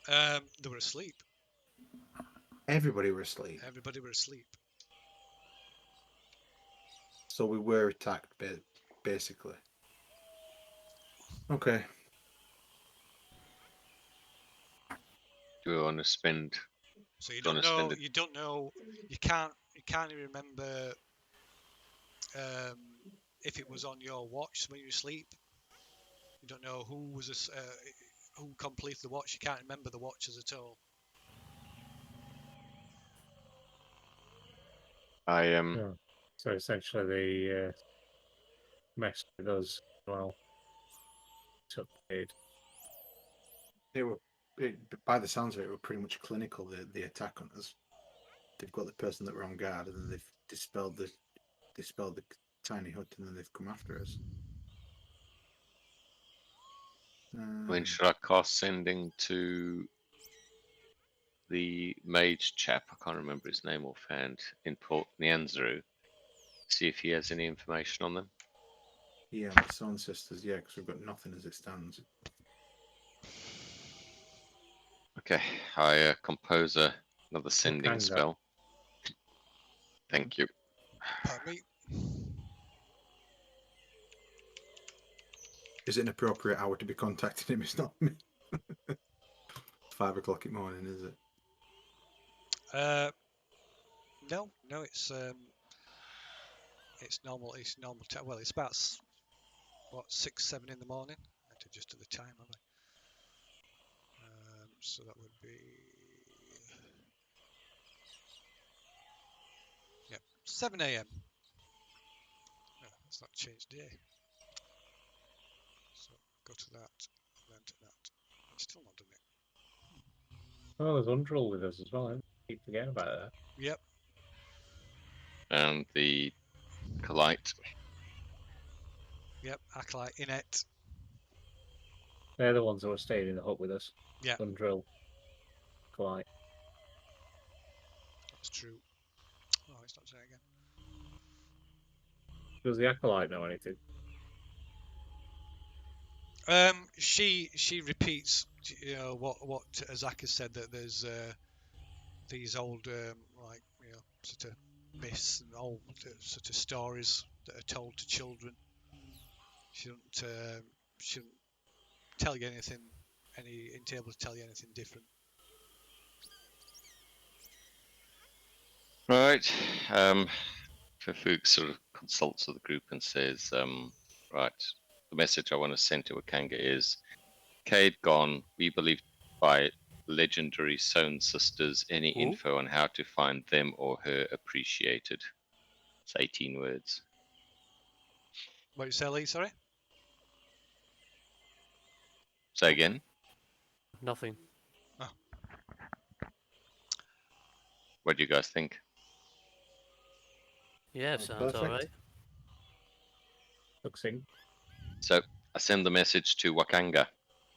They were asleep.
Everybody were asleep.
Everybody were asleep.
So we were attacked, basically. Okay.
Do we want to spend?
So you
Don't
don't
wanna
know.
spend it-
You don't know. You can't even remember if it was on your watch when you were asleep. You don't know who was who completed the watch. You can't remember the watches at all.
Yeah. So essentially, they messed with us as well. Took paid.
They were, by the sounds of it, were pretty much clinical. The attack on us. They've got the person that were on guard, and then they've dispelled the tiny hut, and then they've come after us.
I mean, should I cast sending to the mage chap? I can't remember his name offhand. In Port Nyanzaru. See if he has any information on them.
Yeah, the Sun Sisters. Yeah, because we've got nothing as it stands.
Okay, I compose another sending
Wakanda.
spell. Thank you.
Pardon me.
Is it an appropriate hour to be contacting him? It's not 5 o'clock in the morning, is it?
No, it's normal. It's normal time. Well, it's about 6, 7 in the morning. I had to adjust to the time, haven't I? So that would be 7 a.m. No, let's not change day. So go to that, then to that. It's still not done it.
Oh, there's Undril with us as well. I keep forgetting about that.
Yep.
And the Colite.
Yep. Acolyte, Inet.
They're the ones that were staying in the hut with us.
Yeah.
Undril. Clyde.
That's true. Oh, it's not saying again.
Does the Acolyte know anything?
She repeats, you know, what Azaka said, that there's these old like, you know, sort of myths and old sort of stories that are told to children. She shouldn't tell you anything, ain't able to tell you anything different.
Right. Fafuk sort of consults with the group and says, right, the message I want to send to Wakanga is, Cade gone, we believe by legendary Sown sisters, any
Who?
info on how to find them or her appreciated. It's 18 words.
What did you say, Lee? Sorry?
Say again?
Nothing.
What do you guys think?
Yeah,
Oh,
sounds
perfect.
alright.
Succinct.
So I send the message to Wakanga.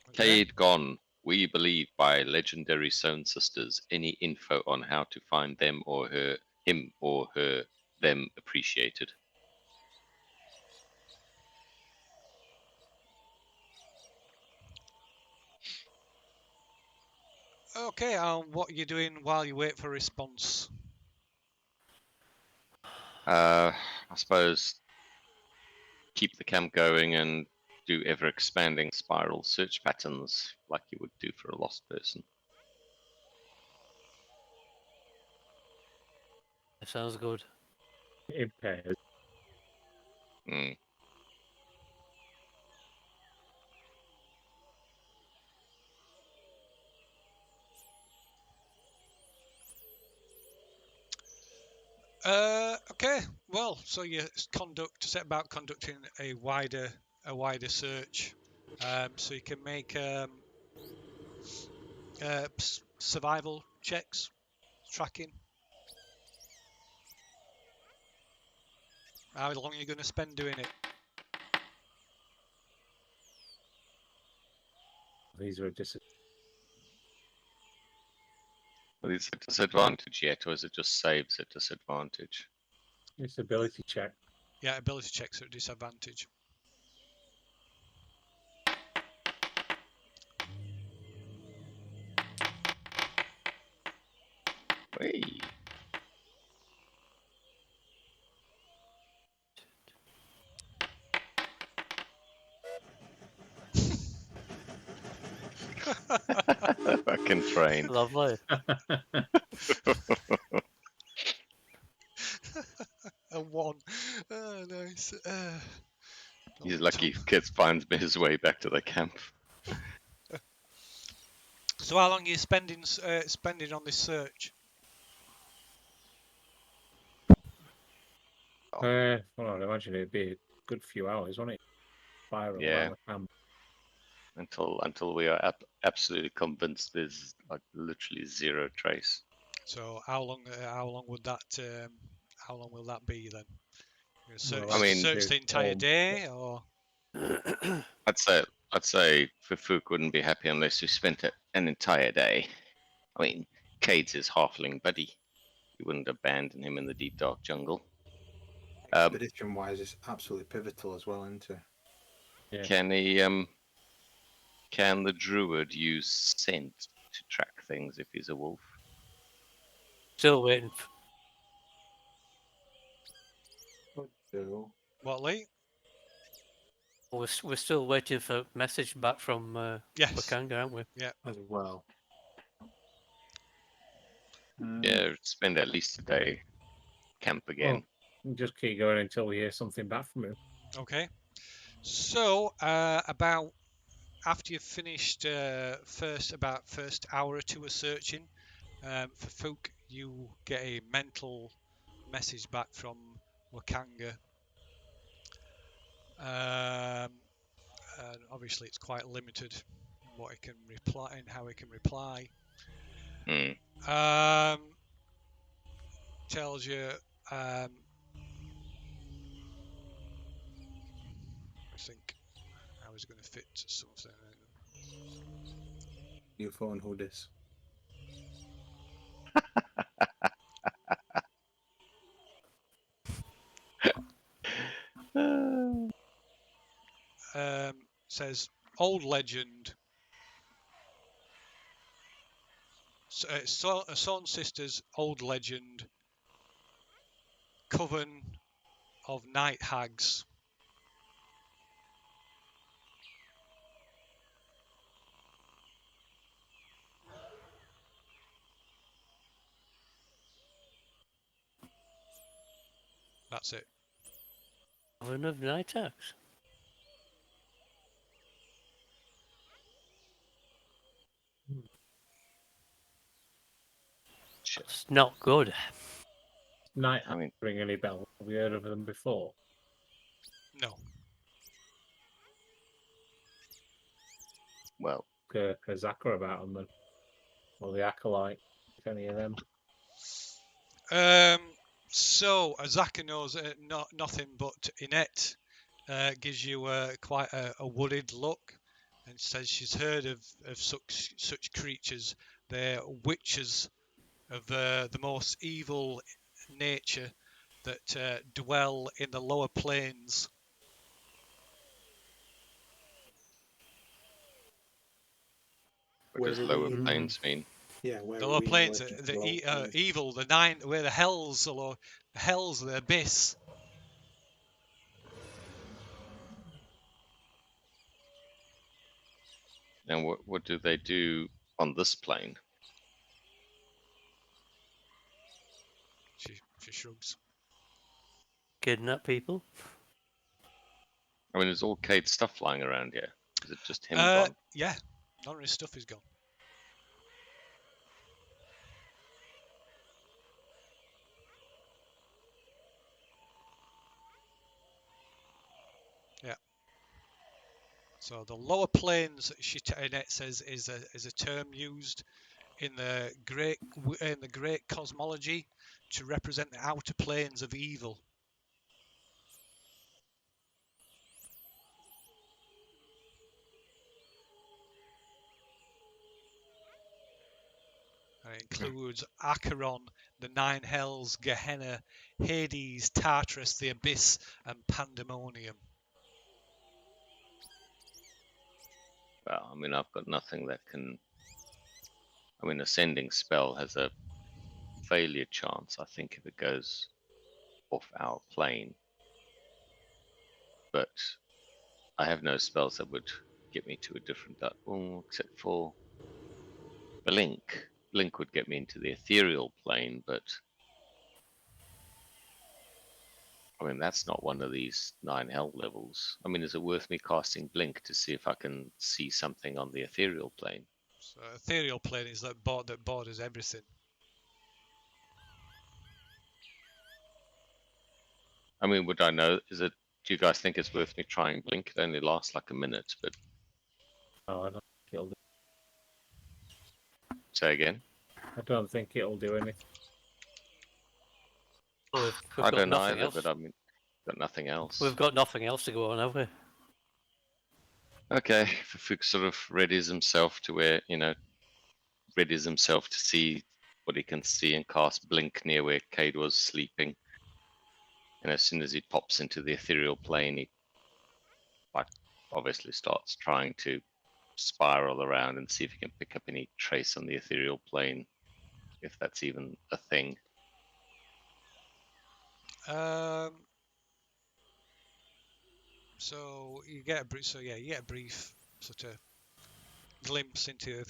Okay.
Cade gone. We believe by legendary Sown sisters, any info on how to find them or her, him or her, them appreciated.
Okay, what are you doing while you wait for a response?
I suppose keep the camp going and do ever expanding spiral search patterns like you would do for a lost person.
That sounds good.
In pairs.
Mm.
Okay, well, so you set about conducting a wider search. So you can make survival checks, tracking. How long are you going to spend doing it?
These are
Well, is it disadvantage yet, or is it just saves at disadvantage?
disability check.
Yeah, ability checks are at disadvantage.
Hey. Fucking train.
Lovely.
A 1. Oh, nice.
He's lucky Kit finds his way back to the camp.
So how long are you spending on this search?
Well, I'd imagine it'd be a good few hours, wouldn't it? Spiral
Yeah.
around the camp.
Until we are absolutely convinced there's like literally zero trace.
So how long would that how long will that be then? You're gonna
Well,
I mean,
search the entire
all-
day, or
I'd say Fufuk wouldn't be happy unless we spent an entire day. I mean, Cade's his halfling buddy. We wouldn't abandon him in the deep dark jungle.
Expedition wise, it's absolutely pivotal as well, isn't it?
Yeah.
Can the druid use scent to track things if he's a wolf?
Still waiting.
So,
what, Lee?
We're still waiting for a message back from
Yes.
Wakanga, aren't we?
as well.
Yeah, spend at least a day camp again.
Well, just keep going until we hear something back from him.
Okay. So about after you've finished first hour or two of searching, for Fook, you get a mental message back from Wakanga. And obviously it's quite limited in what it can reply and how it can reply. Tells you I think I was going to fit something in.
New phone, who this?
Says old legend. Son sisters old legend. Coven of night hags. That's it.
Coven of Night Axe. It's not good.
Night,
I mean,
ring any bell? Have we heard of them before?
No.
well,
Azaka about them, or the Acolyte, if any of them.
So Azaka knows nothing, but Inette gives you quite a worried look and says she's heard of such creatures. They're witches of the most evil nature, that dwell in the lower planes.
What does
Where are
lower
we in-
planes mean?
Yeah, where
The
are
lower
we in
planes,
relation to
the
lower planes?
evil, where the hells, the abyss.
And what do they do on this plane?
She shrugs.
Kidnap people.
I mean, is all Cade's stuff lying around here? Is it just him gone?
Yeah, none of his stuff is gone. Yeah. So the lower planes, Annette says, is a term used in the great cosmology to represent the outer planes of evil. And it includes Acheron, the nine hells, Gehenna, Hades, Tartarus, the abyss, and Pandemonium.
Well, I mean, I've got nothing that can. I mean, ascending spell has a failure chance, I think, if it goes off our plane. But I have no spells that would get me to a different except for Blink. Blink would get me into the ethereal plane, but I mean, that's not one of these 9 hell levels. I mean, is it worth me casting Blink to see if I can see something on the ethereal plane?
So ethereal plane is that borders everything.
I mean, would I know? Do you guys think it's worth me trying Blink? It only lasts like a minute, but
Oh, I don't think it'll do.
say again.
I don't think it'll do anything.
Well, we've
I
got
don't
nothing
either,
else.
but I mean, got nothing else.
We've got nothing else to go on, have we?
Okay, Fufuk sort of readies himself to readies himself to see what he can see and cast Blink near where Cade was sleeping. And as soon as he pops into the ethereal plane, he obviously starts trying to spiral around and see if he can pick up any trace on the ethereal plane, if that's even a thing.
So you get a brief sort of glimpse into the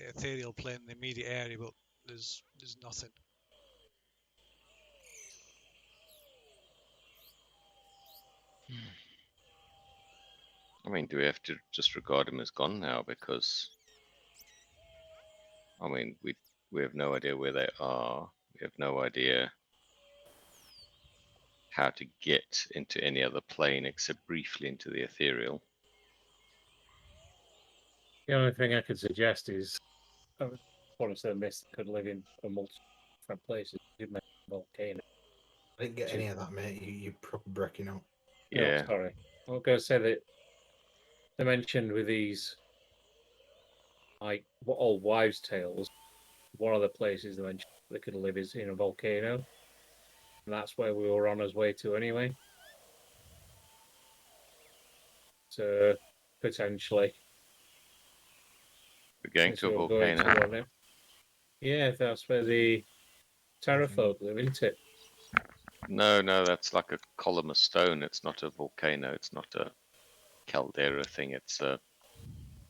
ethereal plane in the immediate area, but there's nothing.
I mean, do we have to just regard him as gone now? Because, I mean, we have no idea where they are. We have no idea how to get into any other plane except briefly into the ethereal.
The only thing I could suggest is one of the myths that could live in a multiple different places. You mentioned volcano.
I didn't get any of that, mate. You're probably breaking up.
Yeah.
Oh, sorry. I was going to say that they mentioned with these, like, what old wives' tales, one of the places they mentioned they could live is in a volcano. And that's where we were on our way to anyway. So, potentially.
We're going
since
to a
we were going to
volcano.
one now. Yeah, that's where the Terra folk live, isn't it?
No, that's like a column of stone. It's not a volcano. It's not a caldera thing. It's a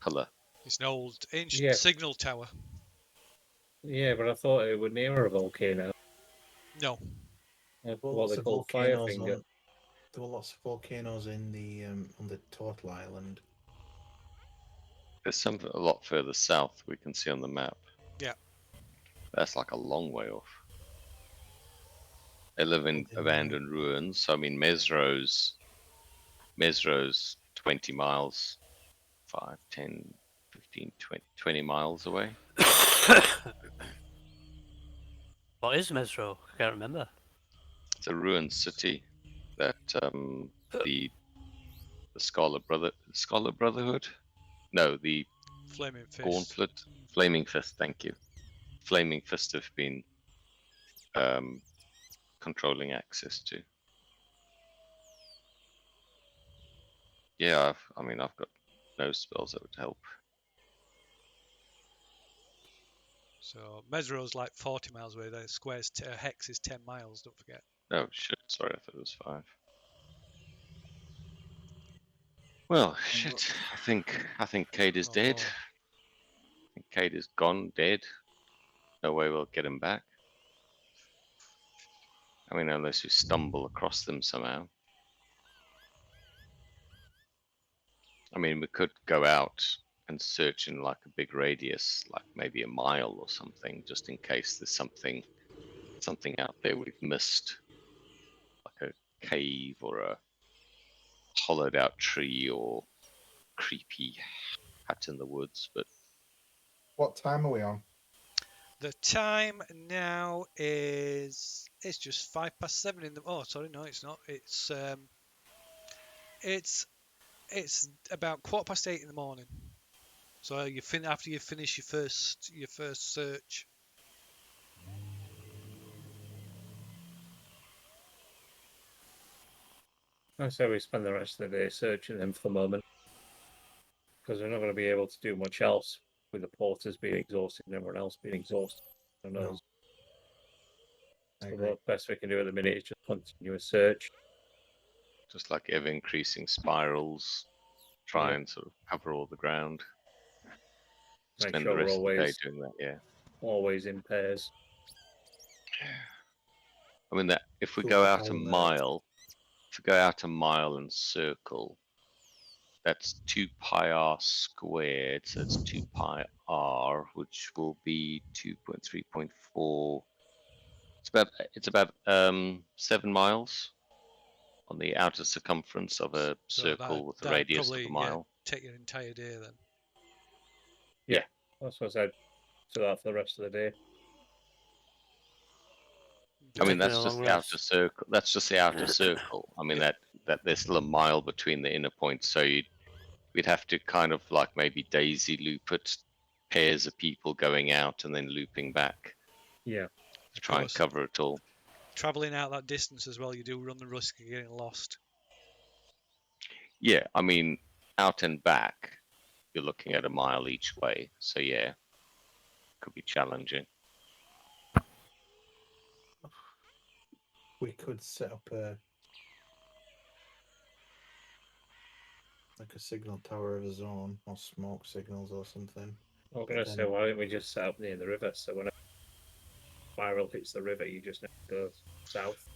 pillar.
It's an old ancient
Yeah.
signal tower.
Yeah, but I thought it would near a volcano.
No.
What they call Firefinger.
There were lots of volcanoes in the on the total island.
There's some a lot further south we can see on the map.
Yeah.
That's like a long way off. They live in abandoned ruins. So, I mean, Mesro's 20 miles, 5, 10, 15, 20 miles away.
What is Mesro? I can't remember.
It's a ruined city that the Scarlet Brotherhood? No, the
Flaming Fist.
Gauntlet, Flaming Fist. Thank you. Flaming Fist have been controlling access to. Yeah, I mean, I've got no spells that would help.
So Mesro's like 40 miles away. The square's hex is 10 miles. Don't forget.
Oh shit! Sorry, I thought it was 5. Well, shit. I think Cade is
Oh,
dead.
Lord.
I think Cade is gone, dead. No way we'll get him back. I mean, unless we stumble across them somehow. I mean, we could go out and search in like a big radius, like maybe a mile or something, just in case there's something out there we've missed, like a cave or a hollowed out tree or creepy hut in the woods. But
What time are we on?
The time now is it's just 7:05 in the. Oh, sorry, no, it's not. It's about 8:15 in the morning. So you after you finish your first search.
I say we spend the rest of the day searching them for the moment, because we're not going to be able to do much else with the porters being exhausted and everyone else being exhausted.
No.
So the best we can do at the minute is just continue a search.
just like ever increasing spirals, try and sort of cover all the ground.
Make
Spend
sure
the
we're
rest of the day
always
doing that, yeah.
always in pairs.
I mean, that if we
Cool,
go
the
out a
whole,
mile, if we go out a mile and circle, that's 2 pi r squared, so it's 2 pi r, which will be 2.3.4. It's about 7 miles on the outer circumference of a
So
circle with a
that'd
radius of
probably
a mile.
take your entire day then.
Yeah, that's what I said. So that for the rest of the day.
I mean,
Taking
that's
a
just
long
the outer
rest.
circle. That's just the outer circle. I mean,
Yeah.
that there's still a mile between the inner points, so we'd have to kind of like maybe daisy loop it, pairs of people going out and then looping back
Yeah.
to
Of
try and
course,
cover it all.
traveling out that distance as well, you do run the risk of getting lost.
Yeah, I mean, out and back, you're looking at a mile each way. So yeah, could be challenging.
we could set up like a signal tower of a zone or smoke signals or something.
I'm going to say, why don't we just set up near the river, so when a spiral hits the river, you just go south,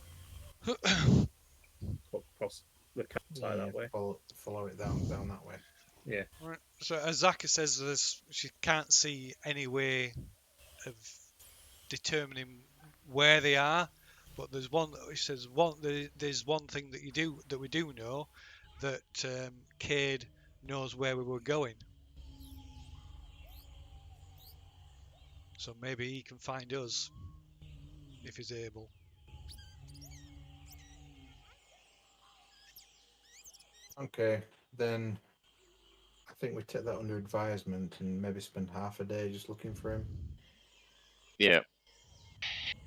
across the campsite that way.
Follow it down that way.
Yeah.
Right. So Azaka says she can't see any way of determining where they are, but there's one. He says there's one thing that we do know, that Cade knows where we were going. So maybe he can find us if he's able.
Okay, then I think we take that under advisement and maybe spend half a day just looking for him.
Yeah.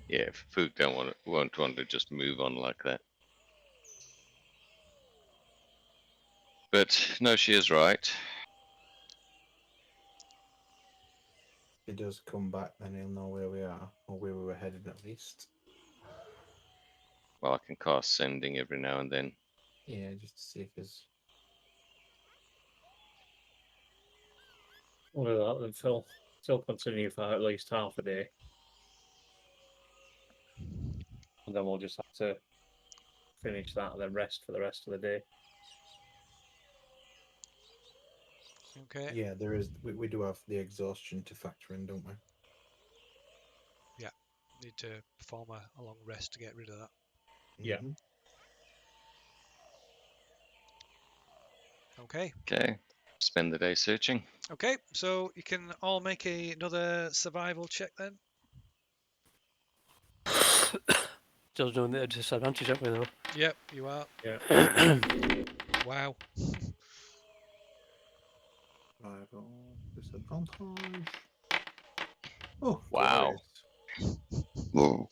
Yeah, if Fook won't want to just move on like that. But no, she is right.
If he does come back, then he'll know where we are, or where we were headed at least.
Well, I can cast sending every now and then.
Yeah, just to see if there's...
We'll do that then, Phil. Still continue for at least half a day. And then we'll just have to finish that and then rest for the rest of the day.
Okay.
Yeah, there is. We do have the exhaustion to factor in, don't we?
Yeah. Need to perform a long rest to get rid of that.
Yeah.
Mhm.
Okay.
Okay. Spend the day searching.
Okay. So you can all make another survival check then.
Still doing the disadvantage, aren't we, though?
Yep, you are.
Yeah.
Wow.
Survival disadvantage. Oh,
Wow.
glorious.
Whoa.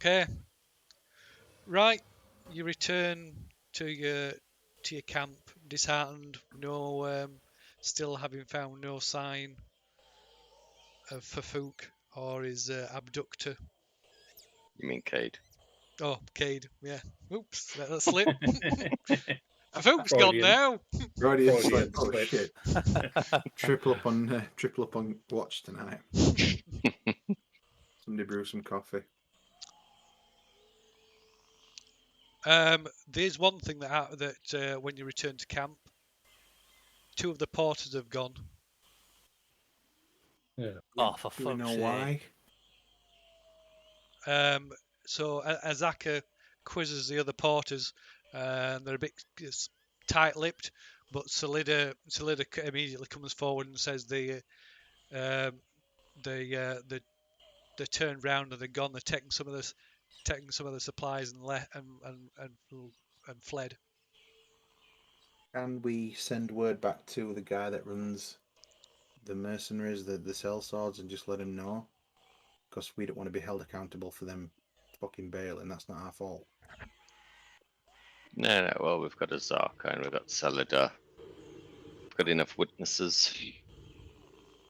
Okay. Right. You return to your camp, disheartened. No, still having found no sign of Fafouk or his abductor.
You mean Cade?
Oh, Cade. Yeah. Oops, let that slip. Fafouk's gone
Freudian.
now.
Right, it's like,
Freudian
oh
slip.
shit! Triple up on watch tonight. Somebody brew some coffee.
There's one thing that when you return to camp, 2 of the porters have gone.
Yeah.
Oh, for
Do we
fuck's
know
sake.
why?
So Azaka quizzes the other porters, and they're a bit tight-lipped. But Salida immediately comes forward and says they turned round and they're gone. They're taking some of the supplies and fled.
Can we send word back to the guy that runs the mercenaries, the sellswords, and just let him know? Because we don't want to be held accountable for them fucking bailing. That's not our fault.
No. Well, we've got Azaka and we've got Salida. We've got enough witnesses.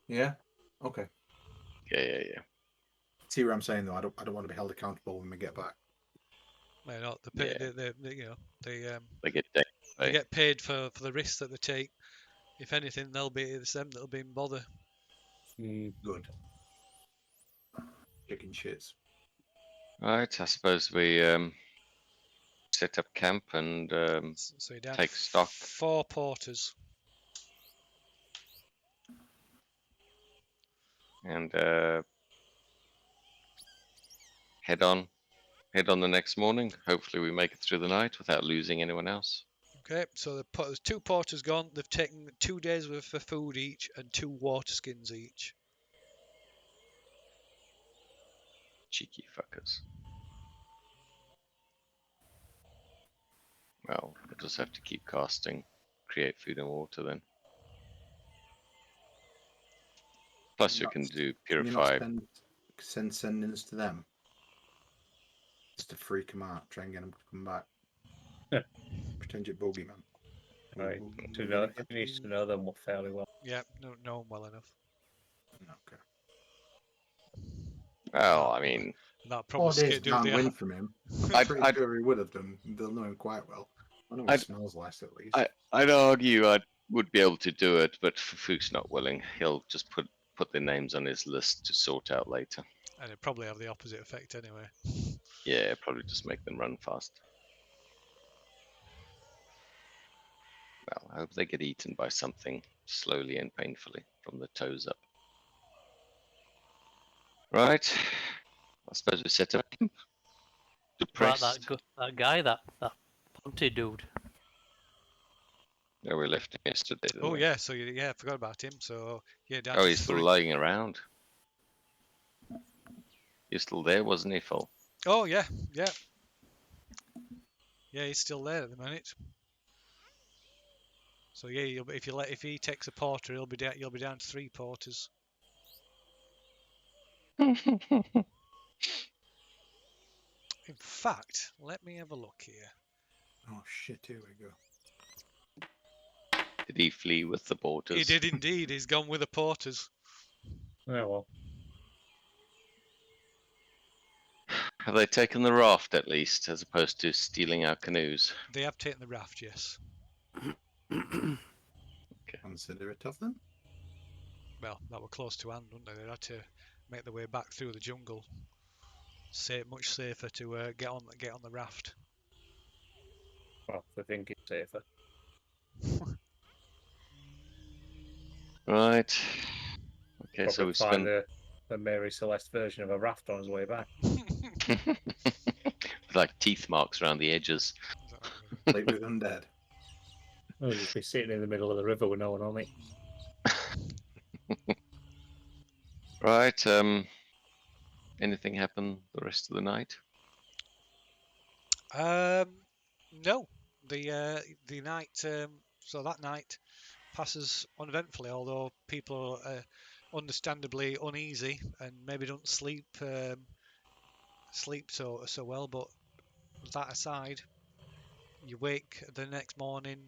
Yeah. Okay.
Yeah.
See what I'm saying though? I don't want to be held accountable when we get back.
They're not.
Yeah.
They
They get day.
they get paid for the risks that they take. If anything, it's them that'll be in bother.
Mm.
Good. Chicken shits.
Right. I suppose we set up camp and
So you're down
take
to
stock.
4 porters.
and head on the next morning. Hopefully we make it through the night without losing anyone else.
Okay, so there's 2 porters gone. They've taken 2 days worth of food each and 2 water skins each.
Cheeky fuckers. Well, we'll just have to keep casting, create food and water then. Plus we can do
Can you
purify.
not send sendings to them? Just to freak them out, try and get them to come back. Pretend you're bogeyman.
Right. He needs to know them fairly well.
Yeah, know them well enough.
Okay.
Well, I mean,
That
4
probably
days
do
can't
the
win from him. I'm
I'd-
pretty
I'd-
sure he would have done. They'll know him quite well. I know he
I'd-
smells less at least.
I'd argue I would be able to do it, but Fafouk's not willing. He'll just put their names on his list to sort out later.
And it'd probably have the opposite effect anyway.
Yeah, probably just make them run fast. Well, I hope they get eaten by something slowly and painfully from the toes up. Right. I suppose we set up.
About
Depressed.
that guy, that Ponty dude.
Yeah, we left him yesterday. Didn't
Oh
we?
yeah, so I forgot about him. So yeah, down
Oh,
to
he's still
3.
lying around. He's still there, wasn't he, Phil?
Oh yeah. Yeah, he's still there at the minute. So yeah, if he takes a porter, you'll be down to 3 porters. In fact, let me have a look here.
Oh shit! Here we go.
Did he flee with the porters?
He did indeed. He's gone with the porters.
Oh well.
Have they taken the raft at least, as opposed to stealing our canoes?
They have taken the raft, yes.
Considerate of them.
Well, that were close to hand, weren't they? They had to make their way back through the jungle. Much safer to get on the raft.
Well, they think it's safer.
Right. Okay,
Probably
so we
find
spent
the Mary Celeste version of a raft on his way back.
like teeth marks around the edges.
Like with undead.
Oh, you'd be sitting in the middle of the river with no one on it.
Right. Anything happen the rest of the night?
No. The night. So that night passes uneventfully, although people are understandably uneasy and maybe don't sleep sleep so well. But that aside, you wake the next morning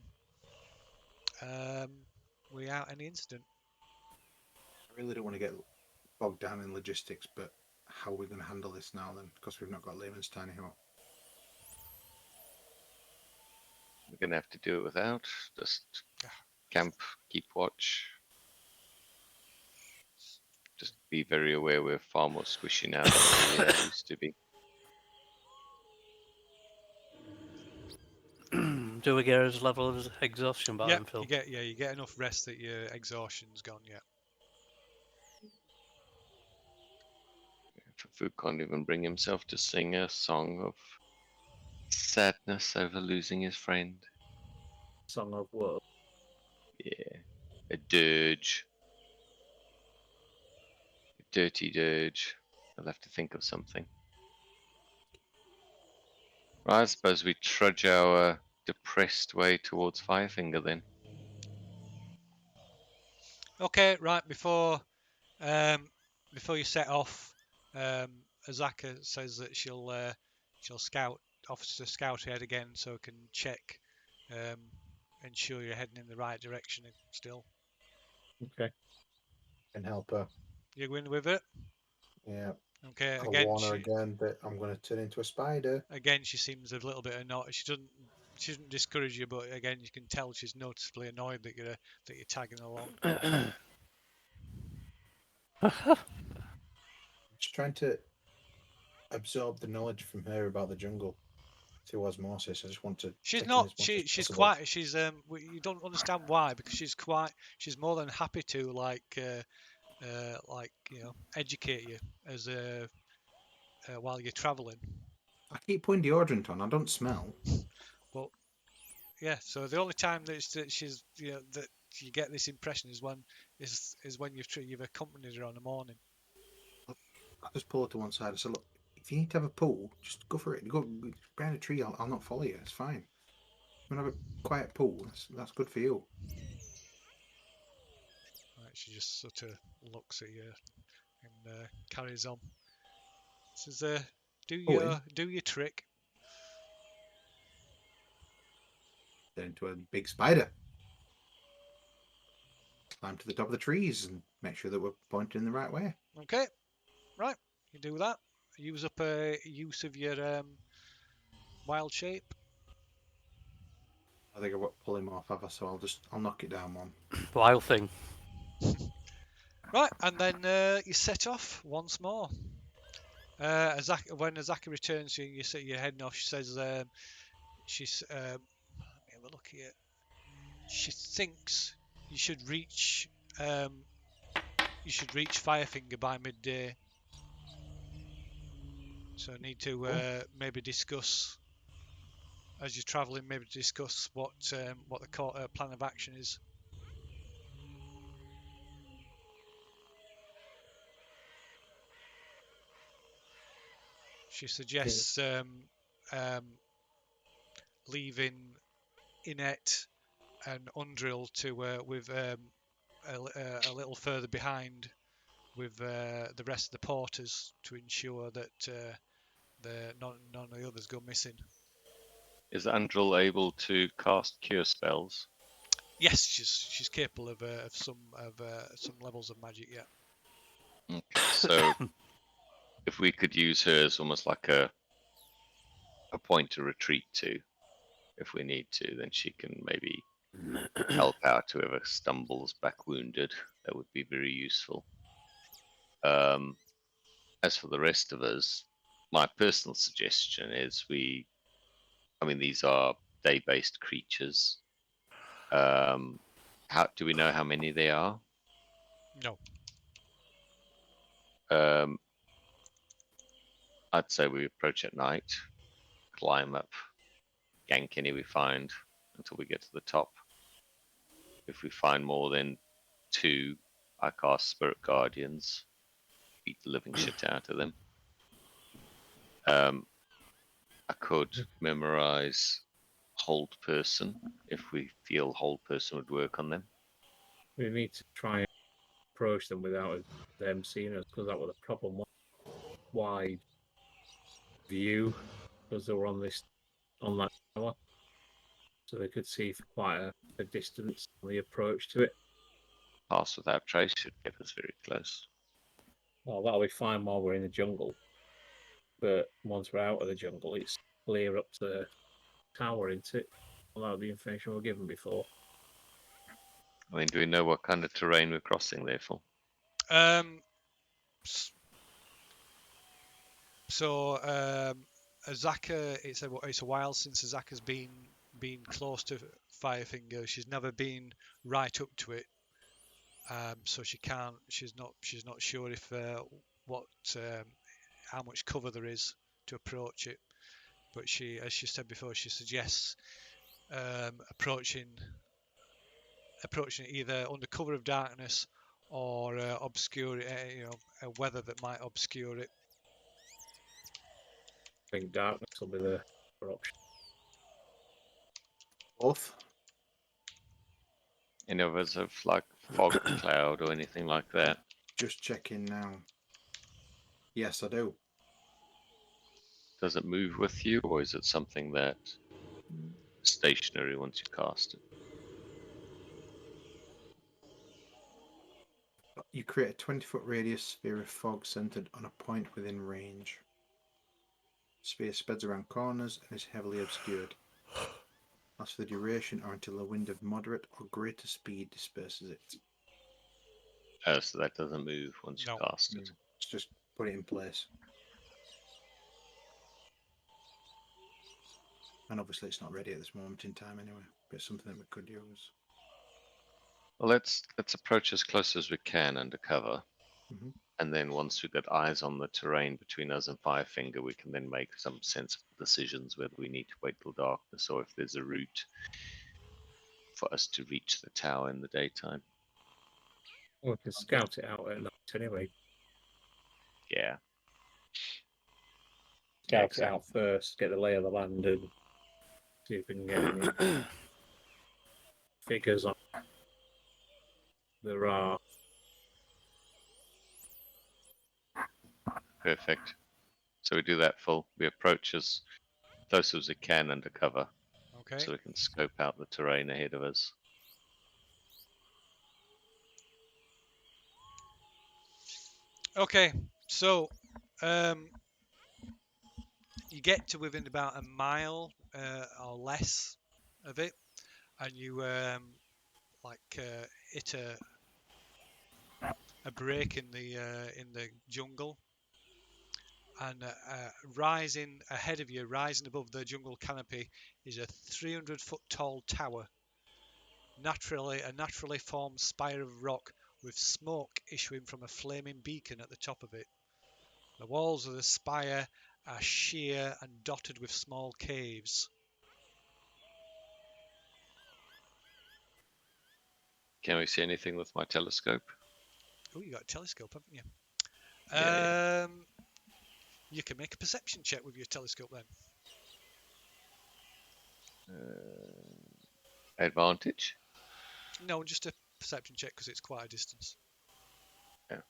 without any incident.
I really don't want to get bogged down in logistics, but how are we going to handle this now then? Because we've not got Lehman's tiny hut.
We're going to have to do it without. Just camp, keep watch. Just be very aware we're far more squishy now than we used to be.
Do we get as level of exhaustion by
Yeah,
then, Phil?
you get enough rest that your exhaustion's gone. Yeah.
Fu can't even bring himself to sing a song of sadness over losing his friend.
Song of Woe.
Yeah, a dirge. A dirty dirge. I'll have to think of something. Right, I suppose we trudge our depressed way towards Firefinger then.
Okay, right before you set off, Azaka says that she'll scout officer scout ahead again so we can check, ensure you're heading in the right direction still.
Okay.
Can help her.
You going with it?
Yeah.
Okay.
I'll warn her again that I'm going to turn into a spider.
Again, she seems a little bit annoyed. She doesn't discourage you, but again, you can tell she's noticeably annoyed that you're tagging along.
Just trying to absorb the knowledge from her about the jungle through osmosis. I just want to.
She's
check in
not.
as much as
She's
possible.
quite. She's You don't understand why, because she's more than happy to educate you as while you're traveling.
I keep putting deodorant on. I don't smell.
But yeah, so the only time that she's that you get this impression is when you've accompanied her on the morning.
I just pull her to one side. I said, "Look, if you need to have a pool, just go for it. Go behind a tree. I'll not follow you. It's fine. You want to have a quiet pool? That's good for you."
Right, she just sort of looks at you and carries on. Says, "Do your trick."
Turn into a big spider. Climb to the top of the trees and make sure that we're pointing in the right way.
Okay, right. You do that. Use up a use of your wild shape.
I think I won't pull him off, have I? So I'll knock it down one.
Wild thing.
Right, and then you set off once more. When Azaka returns to you, you're heading off. She says, she's let me have a look here. She thinks you should reach Firefinger by midday. So I need to maybe discuss as you're travelling. Maybe discuss what the plan of action is. She suggests leaving Inet and Undrill to with a little further behind with the rest of the porters to ensure that none of the others go missing.
Is Andril able to cast cure spells?
Yes, she's capable of some levels of magic. Yeah.
Okay, so if we could use her as almost like a point to retreat to, if we need to, then she can maybe help out whoever stumbles back wounded. That would be very useful. As for the rest of us, my personal suggestion is these are day-based creatures. How do we know how many they are?
No.
I'd say we approach at night, climb up, gank any we find until we get to the top. If we find more than 2, I cast Spirit Guardians, beat the living shit out of them. I could memorize Hold Person if we feel Hold Person would work on them.
We need to try and approach them without them seeing us, because that was the problem. Wide view because they were on that tower, so they could see for quite a distance on the approach to it.
Pass without trace should get us very close.
Well, that'll be fine while we're in the jungle, but once we're out of the jungle, it's clear up to the tower, isn't it? Without the information we were given before.
I mean, do we know what kind of terrain we're crossing there for?
So Azaka, it's a while since Azaka's been close to Firefinger. She's never been right up to it, so she can't. She's not sure if how much cover there is to approach it. But she, as she said before, she suggests approaching it either under cover of darkness or obscure, a weather that might obscure it.
I think darkness will be the option.
Both.
Any of us have like fog cloud or anything like that?
Just checking now. Yes, I do.
Does it move with you, or is it something that is stationary once you cast it?
You create a 20-foot radius sphere of fog centered on a point within range. Sphere spreads around corners and is heavily obscured. Lasts for the duration or until a wind of moderate or greater speed disperses it.
Oh, so that doesn't move once you
No.
cast it.
Let's just put it in place. And obviously it's not ready at this moment in time anyway, but it's something that we could use.
Well, let's approach as close as we can under cover.
Mhm.
And then once we've got eyes on the terrain between us and Firefinger, we can then make some sensible decisions whether we need to wait till darkness or if there's a route for us to reach the tower in the daytime.
We can scout it out at night anyway.
Yeah.
Scout it out first, get the lay of the land, and see if we can get any figures on. There are.
Perfect. So we do that full. We approach as close as we can under cover,
Okay.
so we can scope out the terrain ahead of us.
Okay. So you get to within about a mile or less of it, and you hit a break in the jungle, and rising ahead of you, rising above the jungle canopy, is a 300-foot tall tower. A naturally formed spire of rock with smoke issuing from a flaming beacon at the top of it. The walls of the spire are sheer and dotted with small caves.
Can we see anything with my telescope?
Oh, you got a telescope, haven't you?
Yeah.
You can make a perception check with your telescope then.
Advantage?
No, just a perception check because it's quite a distance.
Yeah.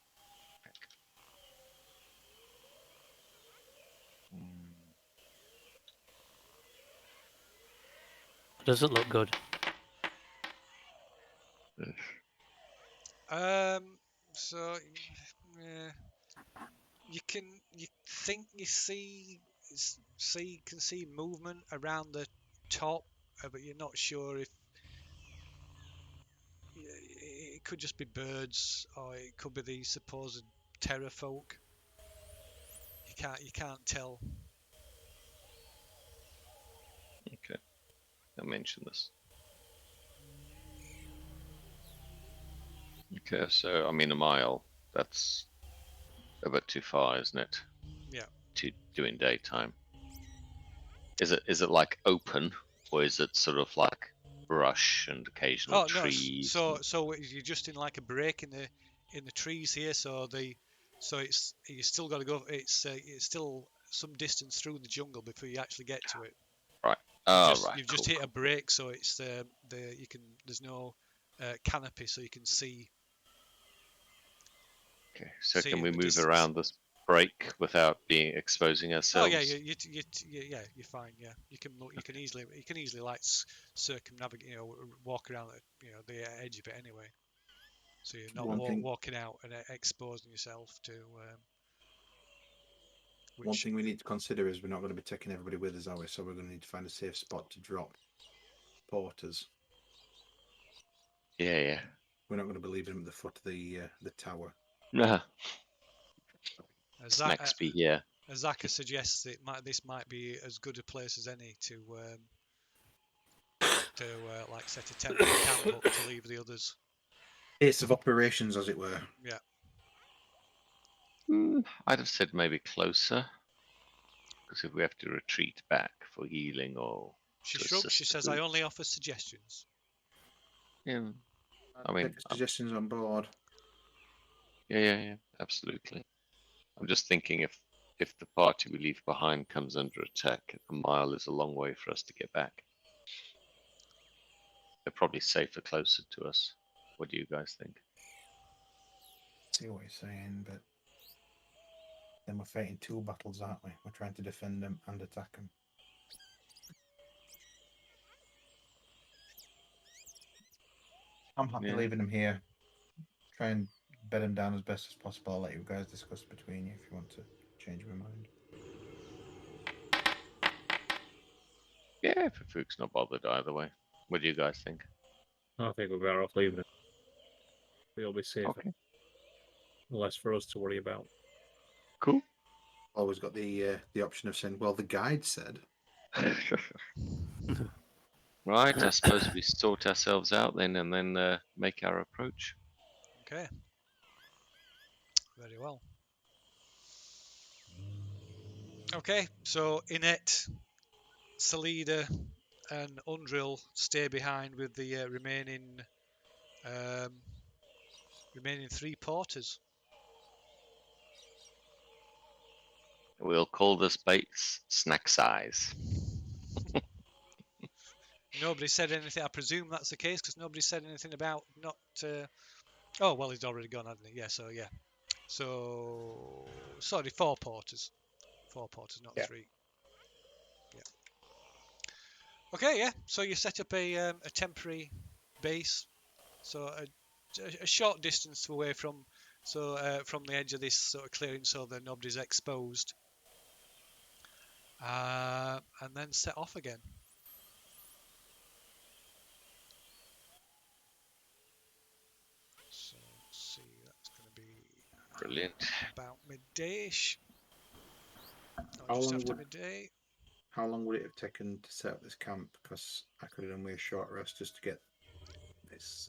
Doesn't look good.
So yeah, you think you can see movement around the top, but you're not sure if it could just be birds or it could be the supposed terror folk. You can't tell.
Okay. I'll mention this. Okay, so I mean a mile. That's a bit too far, isn't it?
Yeah.
To do in daytime. Is it like open, or is it sort of like brush and occasional trees?
So you're just in like a break in the trees here. So it's you still got to go. It's still some distance through the jungle before you actually get to it.
Right.
You've just hit a break, so it's there's no canopy, so you can see.
Okay, so
see
can we
the
move
distance.
around this break without being exposing ourselves.
Oh yeah, yeah, you're fine. Yeah, you can easily like circumnavigate, walk around the edge of it anyway. So you're not walking out and exposing yourself to.
One thing we need to consider is we're not going to be taking everybody with us, are we? So we're going to need to find a safe spot to drop porters.
Yeah.
We're not going to be leaving them at the foot of the tower.
Nah.
Azaka,
here.
Azaka suggests this might be as good a place as any to like set a temporary camp up to leave the others.
Base of operations, as it were.
Yeah.
I'd have said maybe closer, because if we have to retreat back for healing or
She shrugs. She says, "I only offer suggestions."
Yeah, I mean,
take suggestions on board.
Yeah, absolutely. I'm just thinking if the party we leave behind comes under attack, a mile is a long way for us to get back. They're probably safer closer to us. What do you guys think?
I see what you're saying, but then we're fighting two battles, aren't we? We're trying to defend them and attack them. I'm happy leaving them here. Try and bed them down as best as possible. I'll let you guys discuss between you if you want to change your mind.
Yeah, Fafuk's not bothered either way. What do you guys think?
I think we're better off leaving it. We'll be safer.
Okay.
Less for us to worry about.
Cool.
Always got the option of saying, well, the guide said.
Right, I suppose we sort ourselves out then and then make our approach.
Okay. Very well. Okay, so Inet, Salida, and Undril stay behind with the remaining 3 porters.
We'll call this base snack size.
Nobody said anything. I presume that's the case because nobody said anything about not. Oh well, he's already gone, hasn't he? Yeah. So yeah. So sorry, 4 porters. 4 porters, not 3. Yeah. Okay. Yeah. So you set up a temporary base. So a short distance away from the edge of this sort of clearing, so that nobody's exposed. And then set off again. So let's see, that's going to be
Brilliant.
about midday-ish.
How
Just
long
after
would-
midday.
How long would it have taken to set up this camp? Because I could have done with a short rest just to get this.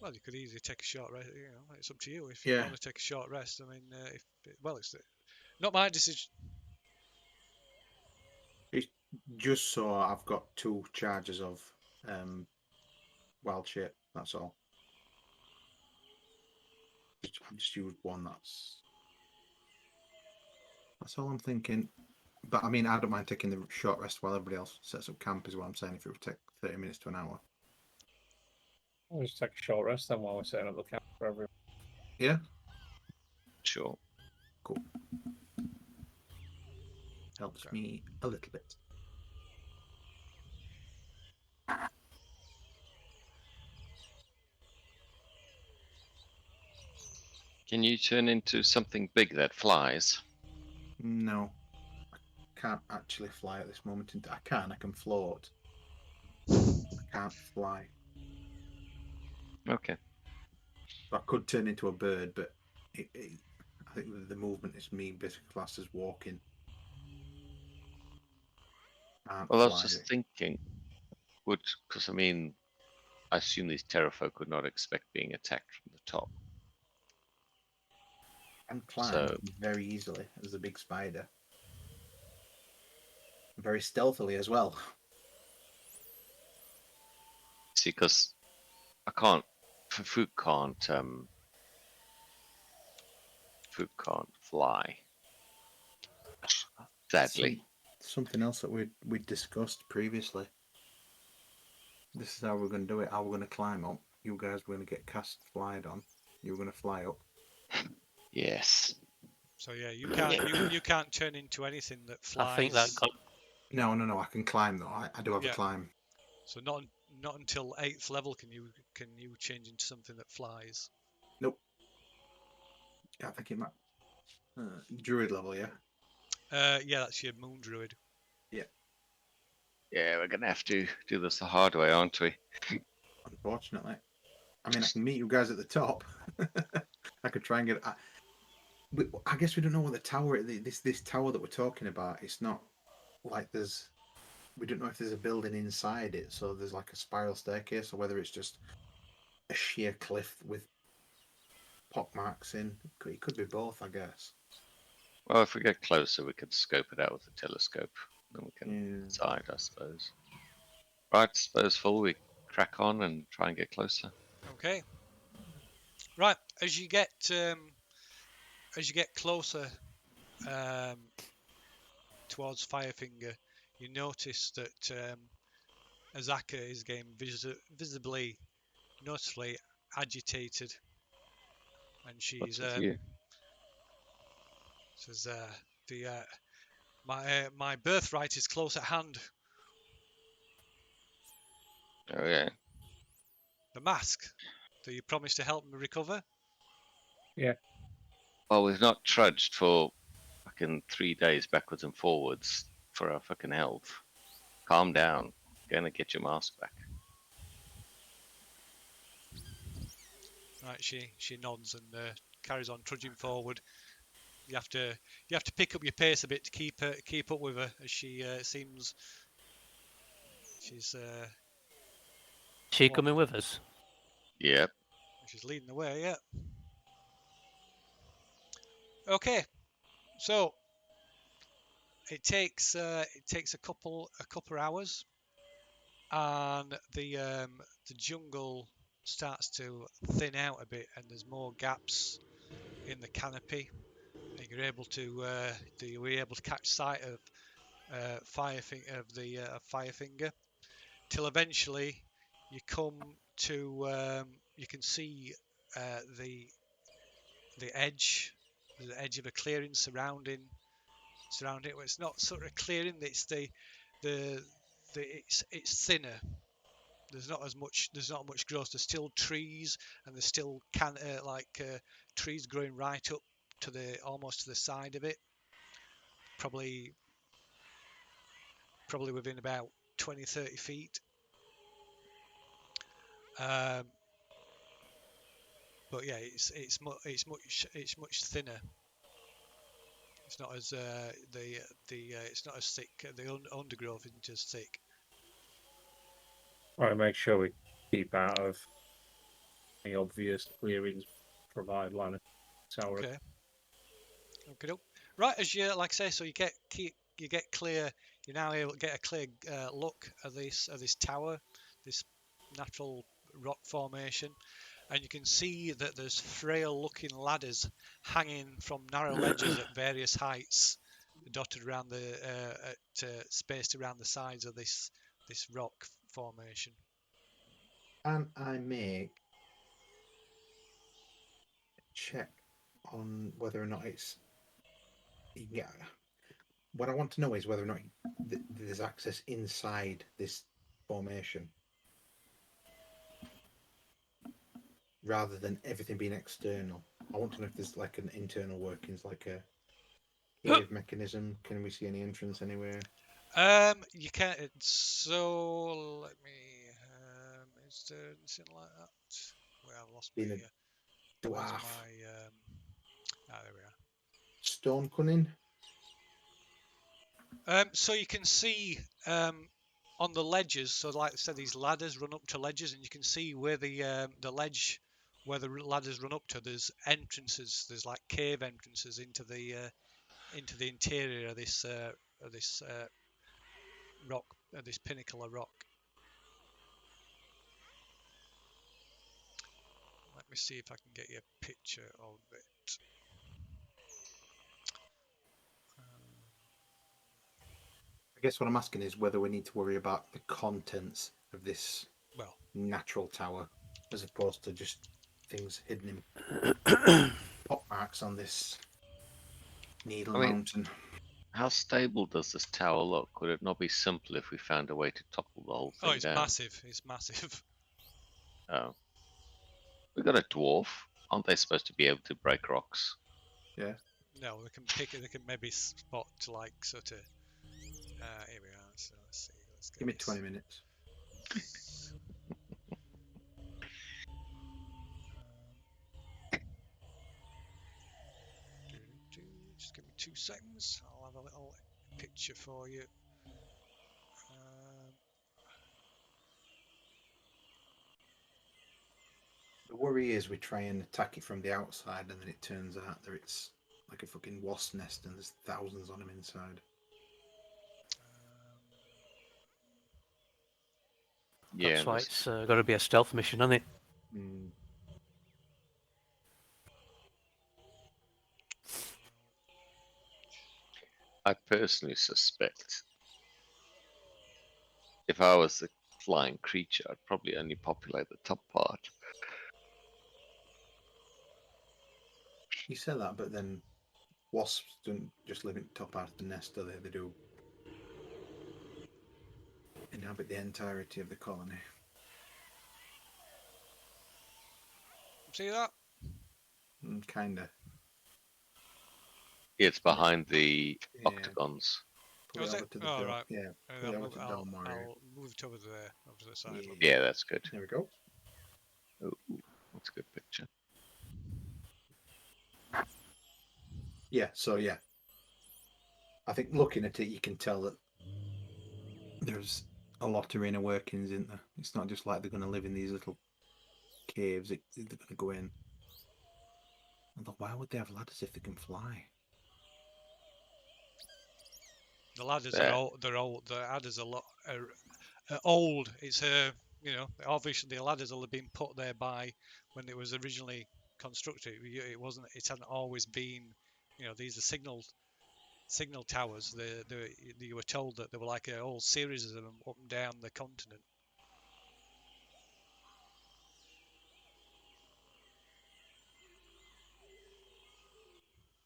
Well, you could easily take a short rest. It's up to you if you want to take a short rest. I mean, it's not my decision.
It's just so I've got 2 charges of wild shape. That's all. I've just used one. That's all I'm thinking. But I mean, I don't mind taking the short rest while everybody else sets up camp. Is what I'm saying. If it would take 30 minutes to an hour.
We'll just take a short rest then while we're setting up the camp for everyone.
Yeah.
Sure.
Cool. Helps me a little bit.
Can you turn into something big that flies?
No, I can't actually fly at this moment. I can float. I can't fly.
Okay.
So I could turn into a bird, but I think the movement is me basically classed as walking.
Well, I was just thinking, because I mean, I assume these terrafolk would not expect being attacked from the top.
And climb very easily as a big spider. Very stealthily as well.
See, because I can't, Food can't fly. Sadly.
Something else that we discussed previously. This is how we're going to do it. How we're going to climb up. You guys were going to get cast flied on. You were going to fly up.
Yes.
So yeah, you can't turn into anything that flies.
I think that got
No. I can climb though. I do have
Yeah.
a climb.
So not until 8th level can you change into something that flies.
Nope. Yeah, I think it might. Druid level, yeah.
Yeah, that's your moon druid.
Yeah, we're gonna have to do this the hard way, aren't we?
Unfortunately, I mean, I can meet you guys at the top. I could try and get. I guess we don't know what the tower. This tower that we're talking about. It's not like there's. We don't know if there's a building inside it, so there's like a spiral staircase, or whether it's just a sheer cliff with pockmarks in. It could be both, I guess.
Well, if we get closer, we could scope it out with a telescope. Then we can
Yeah.
decide, I suppose. Right, suppose full. We crack on and try and get closer.
Okay. Right, as you get closer towards Firefinger, you notice that Azaka is getting visibly, noticeably agitated, and she's
What's with you?
says, my birthright is close at hand.
Oh yeah.
The mask that you promised to help me recover.
Well, we've not trudged for fucking 3 days backwards and forwards for our fucking health. Calm down. Gonna get your mask back.
Right, she nods and carries on trudging forward. You have to pick up your pace a bit to keep up with her, as she seems she's
she
What?
coming with us?
Yep.
she's leading the way. Yeah. Okay, so it takes a couple hours, and the jungle starts to thin out a bit, and there's more gaps in the canopy. And you're able to catch sight of Firefinger, till eventually you come to you can see the edge of a clearing surrounding it. Well, it's not sort of clearing. It's the it's thinner. There's not much growth. There's still trees, and there's still trees growing right up to almost to the side of it. Probably within about 20-30 feet. But yeah, it's much thinner. It's not as it's not as thick. The undergrowth isn't as thick.
All right, make sure we keep out of any obvious clearings. Provide line of tower.
Okay. Okay. Right, as you like I say, so you get clear. You're now able to get a clear look at this tower, this natural rock formation, and you can see that there's frail-looking ladders hanging from narrow ledges at various heights, dotted around spaced around the sides of this rock formation.
Can I make a check on whether or not it's? Yeah. What I want to know is whether or not there's access inside this formation, rather than everything being external. I want to know if there's like an internal workings, like a cave mechanism. Can we see any entrance anywhere?
You can't. So let me. Is there anything like that? Well, I've lost
Being
my.
a
Where's
dwarf.
my? There we are.
Stone cunning.
So you can see on the ledges. So like I said, these ladders run up to ledges, and you can see where the ladders run up to. There's entrances. There's like cave entrances into the interior of this rock, this pinnacle of rock. Let me see if I can get you a picture of it.
I guess what I'm asking is whether we need to worry about the contents of this
Well,
natural tower as opposed to just things hidden in. pot marks on this needle
I mean-
mountain.
How stable does this tower look? Would it not be simple if we found a way to topple the whole
Oh,
thing
it's
down?
massive. It's massive.
Oh. We got a dwarf. Aren't they supposed to be able to break rocks?
Yeah.
No, they can pick it. They can maybe spot like sort of. Here we are. So let's see. Let's get
Give me
this.
20 minutes.
Just give me 2 seconds. I'll have a little picture for you.
The worry is we try and attack it from the outside, and then it turns out that it's like a fucking wasp nest, and there's thousands on them inside.
Yeah.
That's why
there's-
it's got to be a stealth mission, hasn't it?
Mm.
I personally suspect if I was the flying creature, I'd probably only populate the top part.
You say that, but then wasps don't just live in the top part of the nest, do they? They do inhabit the entirety of the colony.
See that?
Kinda.
It's behind the
Yeah.
octagons.
Pull
Was
it
it?
over to the
Oh,
Del-
right.
Yeah. Pull it over to Delmar.
I'll move it over there, over to the side.
Yeah.
Look.
Yeah, that's good.
There we go.
Ooh, that's a good picture.
Yeah, so yeah. I think looking at it, you can tell that there's a lot of inner workings in there. It's not just like they're going to live in these little caves. They're going to go in. Although, why would they have ladders if they can fly?
The ladders
There.
are old. They're old. The ladders are old. It's you know, obviously the ladders will have been put there by when it was originally constructed. It wasn't. It hadn't always been. You know, these are signal towers. You were told that there were like a whole series of them up and down the continent.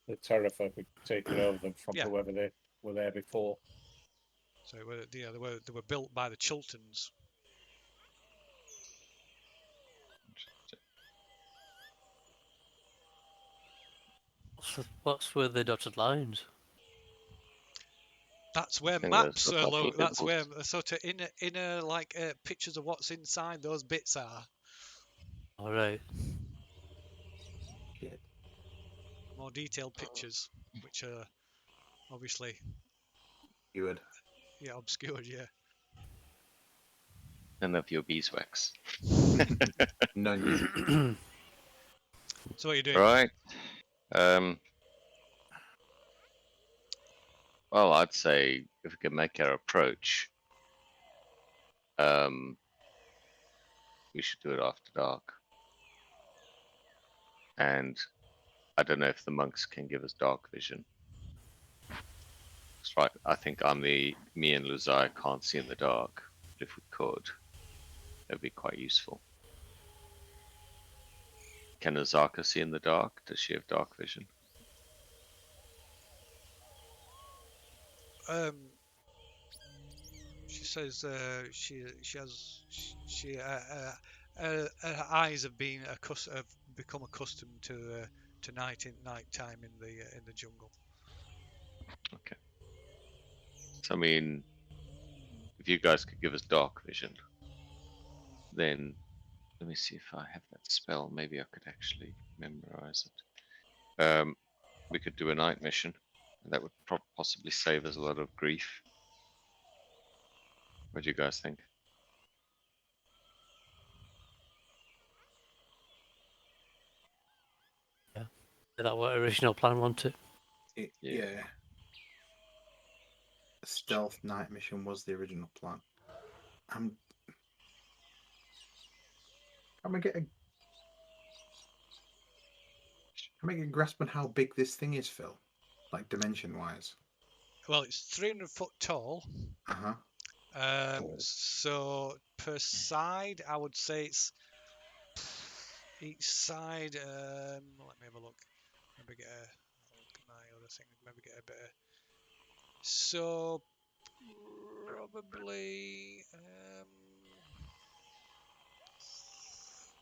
The Terrafor had taken over them from
Yeah.
whoever they were there before.
So they were built by the Chilterns.
What's with the dotted lines?
That's where
think there's
maps
a
are.
couple of
That's where
symbols.
sort of inner like pictures of what's inside those bits are.
All right.
Shit.
More detailed pictures, which are obviously
You would.
obscured. Yeah.
None of your beeswax.
None.
So what are you doing?
Right. Well, I'd say if we can make our approach, we should do it after dark. And I don't know if the monks can give us dark vision. That's right. I think me and Luzai can't see in the dark. But if we could, that'd be quite useful. Can Azaka see in the dark? Does she have dark vision?
She says her eyes have become accustomed to night time in the jungle.
Okay. So I mean, if you guys could give us dark vision, then let me see if I have that spell. Maybe I could actually memorize it. We could do a night mission. And that would possibly save us a lot of grief. What do you guys think?
Is that what original plan wanted?
Yeah. A stealth night mission was the original plan. Can we get a grasp on how big this thing is, Phil? Like dimension-wise.
Well, it's 300 foot tall.
Uh-huh.
So per side, I would say it's each side. Let me have a look. Maybe get a look at my other thing. Maybe get a bit of. So probably.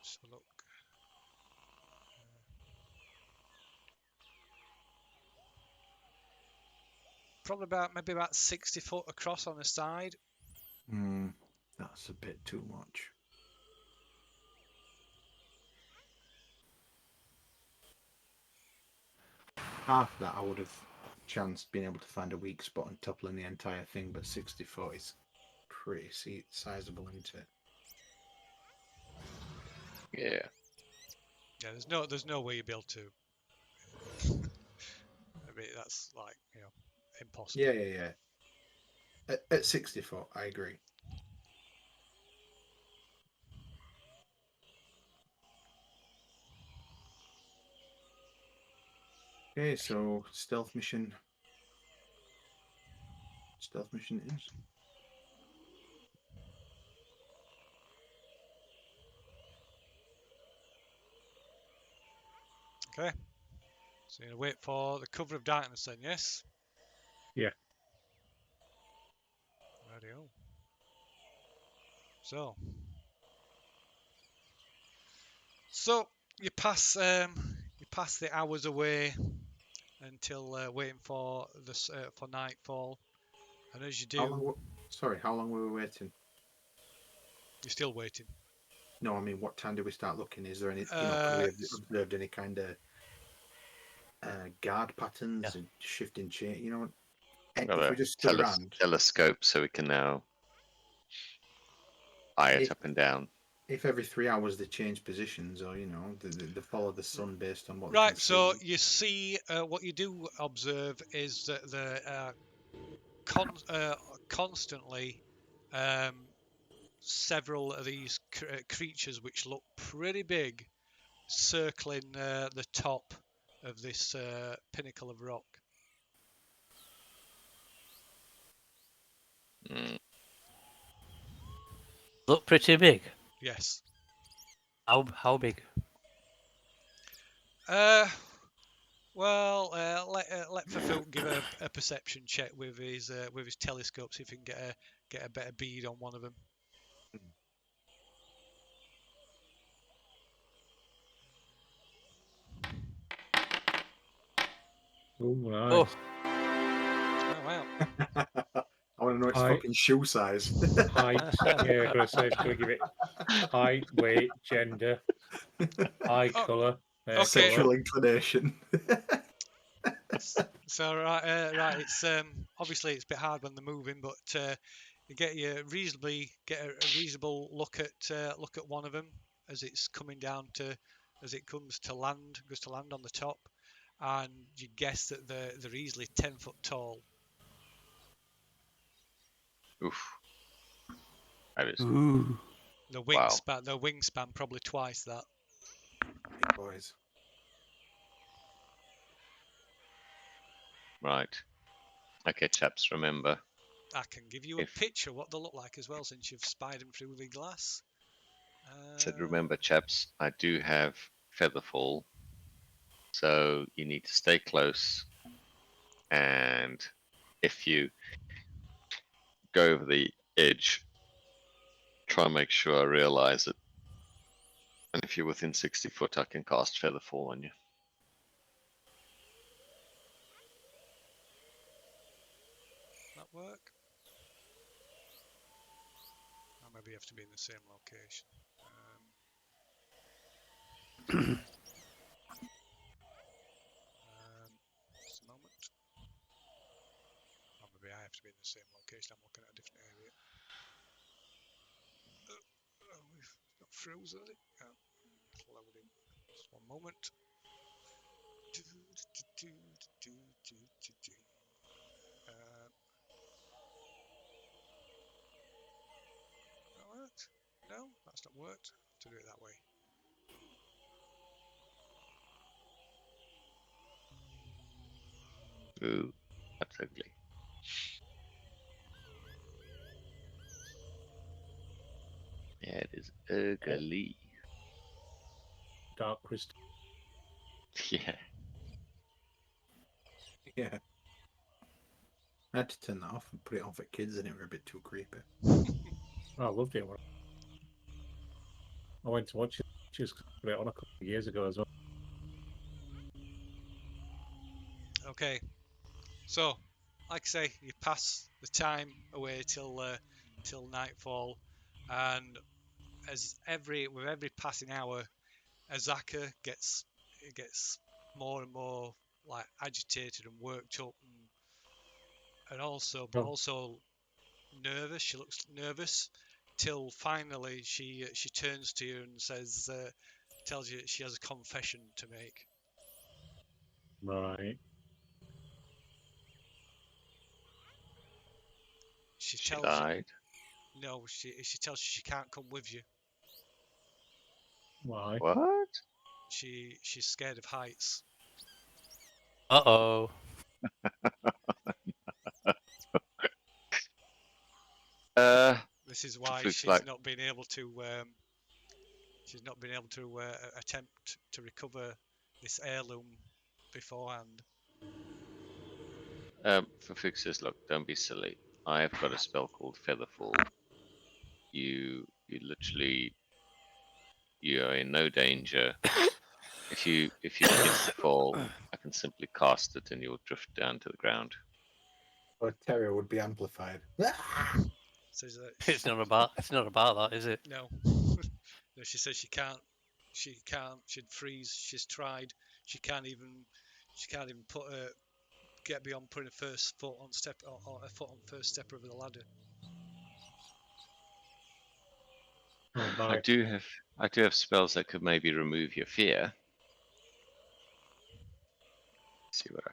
So look. Probably maybe about 60 foot across on the side.
That's a bit too much. Half that I would have chanced being able to find a weak spot and toppling the entire thing, but 60 foot is pretty sizable, isn't it?
Yeah.
Yeah, there's no way you'll be able to. I mean, that's like impossible.
Yeah. At 60 foot, I agree. Okay, so stealth mission. Stealth mission it is.
Okay. So you're gonna wait for the cover of darkness then, yes?
Yeah.
Radio. So you pass the hours away until waiting for for nightfall, and as you
How long?
do,
How long were we waiting?
you're still waiting.
No, I mean, what time did we start looking? Is there any? Could we have observed any kind of guard patterns,
Yeah.
shifting change?
Got
If
a
we just stood around,
telescope so we can now eye it
If-
up and down.
if every 3 hours they change positions, or they follow the sun based on what they
Right.
can
So
see.
you see, what you do observe is that the constantly several of these creatures which look pretty big circling the top of this pinnacle of rock.
Mm.
Look pretty big.
Yes.
How big?
Well, let Fafuk give a perception check with his telescope, see if he can get a better bead on one of them.
Oh, nice.
Oh.
Oh wow.
I want to know its
Height.
fucking shoe size.
Height. Yeah, gonna say, can we give it height, weight, gender, eye
Oh,
colour, hair
okay.
colour?
Sexual inclination.
So right, it's obviously it's a bit hard when they're moving, but you get a reasonable look at one of them as it's coming down as it goes to land on the top, and you guess that they're easily 10 foot tall.
Oof. That is
Ooh.
The
Wow.
wingspan probably twice that.
Big boys.
right. Okay, chaps, remember.
I can give you a picture of what they look like as well, since you've spied them through the glass.
Said remember, chaps, I do have Featherfall. So you need to stay close. And if you go over the edge, try and make sure I realize it. And if you're within 60 foot, I can cast Featherfall on you.
That work? Or maybe you have to be in the same location. Just a moment. Or maybe I have to be in the same location. I'm looking at a different area. It's not frozen, is it? Oh, it's loading. Just one moment. That worked? No, that's not worked. To do it that way.
Ooh, that's ugly. Yeah, it is ugly.
Dark crystal.
Yeah.
Yeah. I had to turn that off and put it on for kids, and it were a bit too creepy.
Oh, I loved it. I went to watch it. Just put it on a couple of years ago as well.
Okay, so like I say, you pass the time away till nightfall, and with every passing hour, Azaka gets more and more like agitated and worked up, and also nervous. She looks nervous till finally she turns to you and says, tells you she has a confession to make.
Right.
She
She
tells
lied.
no, she tells you she can't come with you.
Why?
What?
She's scared of heights.
Uh-oh.
Uh,
This is
for
why
Fuchs like,
she's not been able to attempt to recover this heirloom beforehand.
for Fuchs says, look, don't be silly. I have got a spell called Featherfall. You literally, you are in no danger. If you begin to fall, I can simply cast it and you'll drift down to the ground.
Or terror would be amplified.
Says that
It's not about that, is it?
no. No, she says she can't. She'd freeze. She's tried. She can't even. She can't even get beyond putting a first foot on step or a foot on first step over the ladder.
Oh,
I
bye.
do have spells that could maybe remove your fear. Let's see what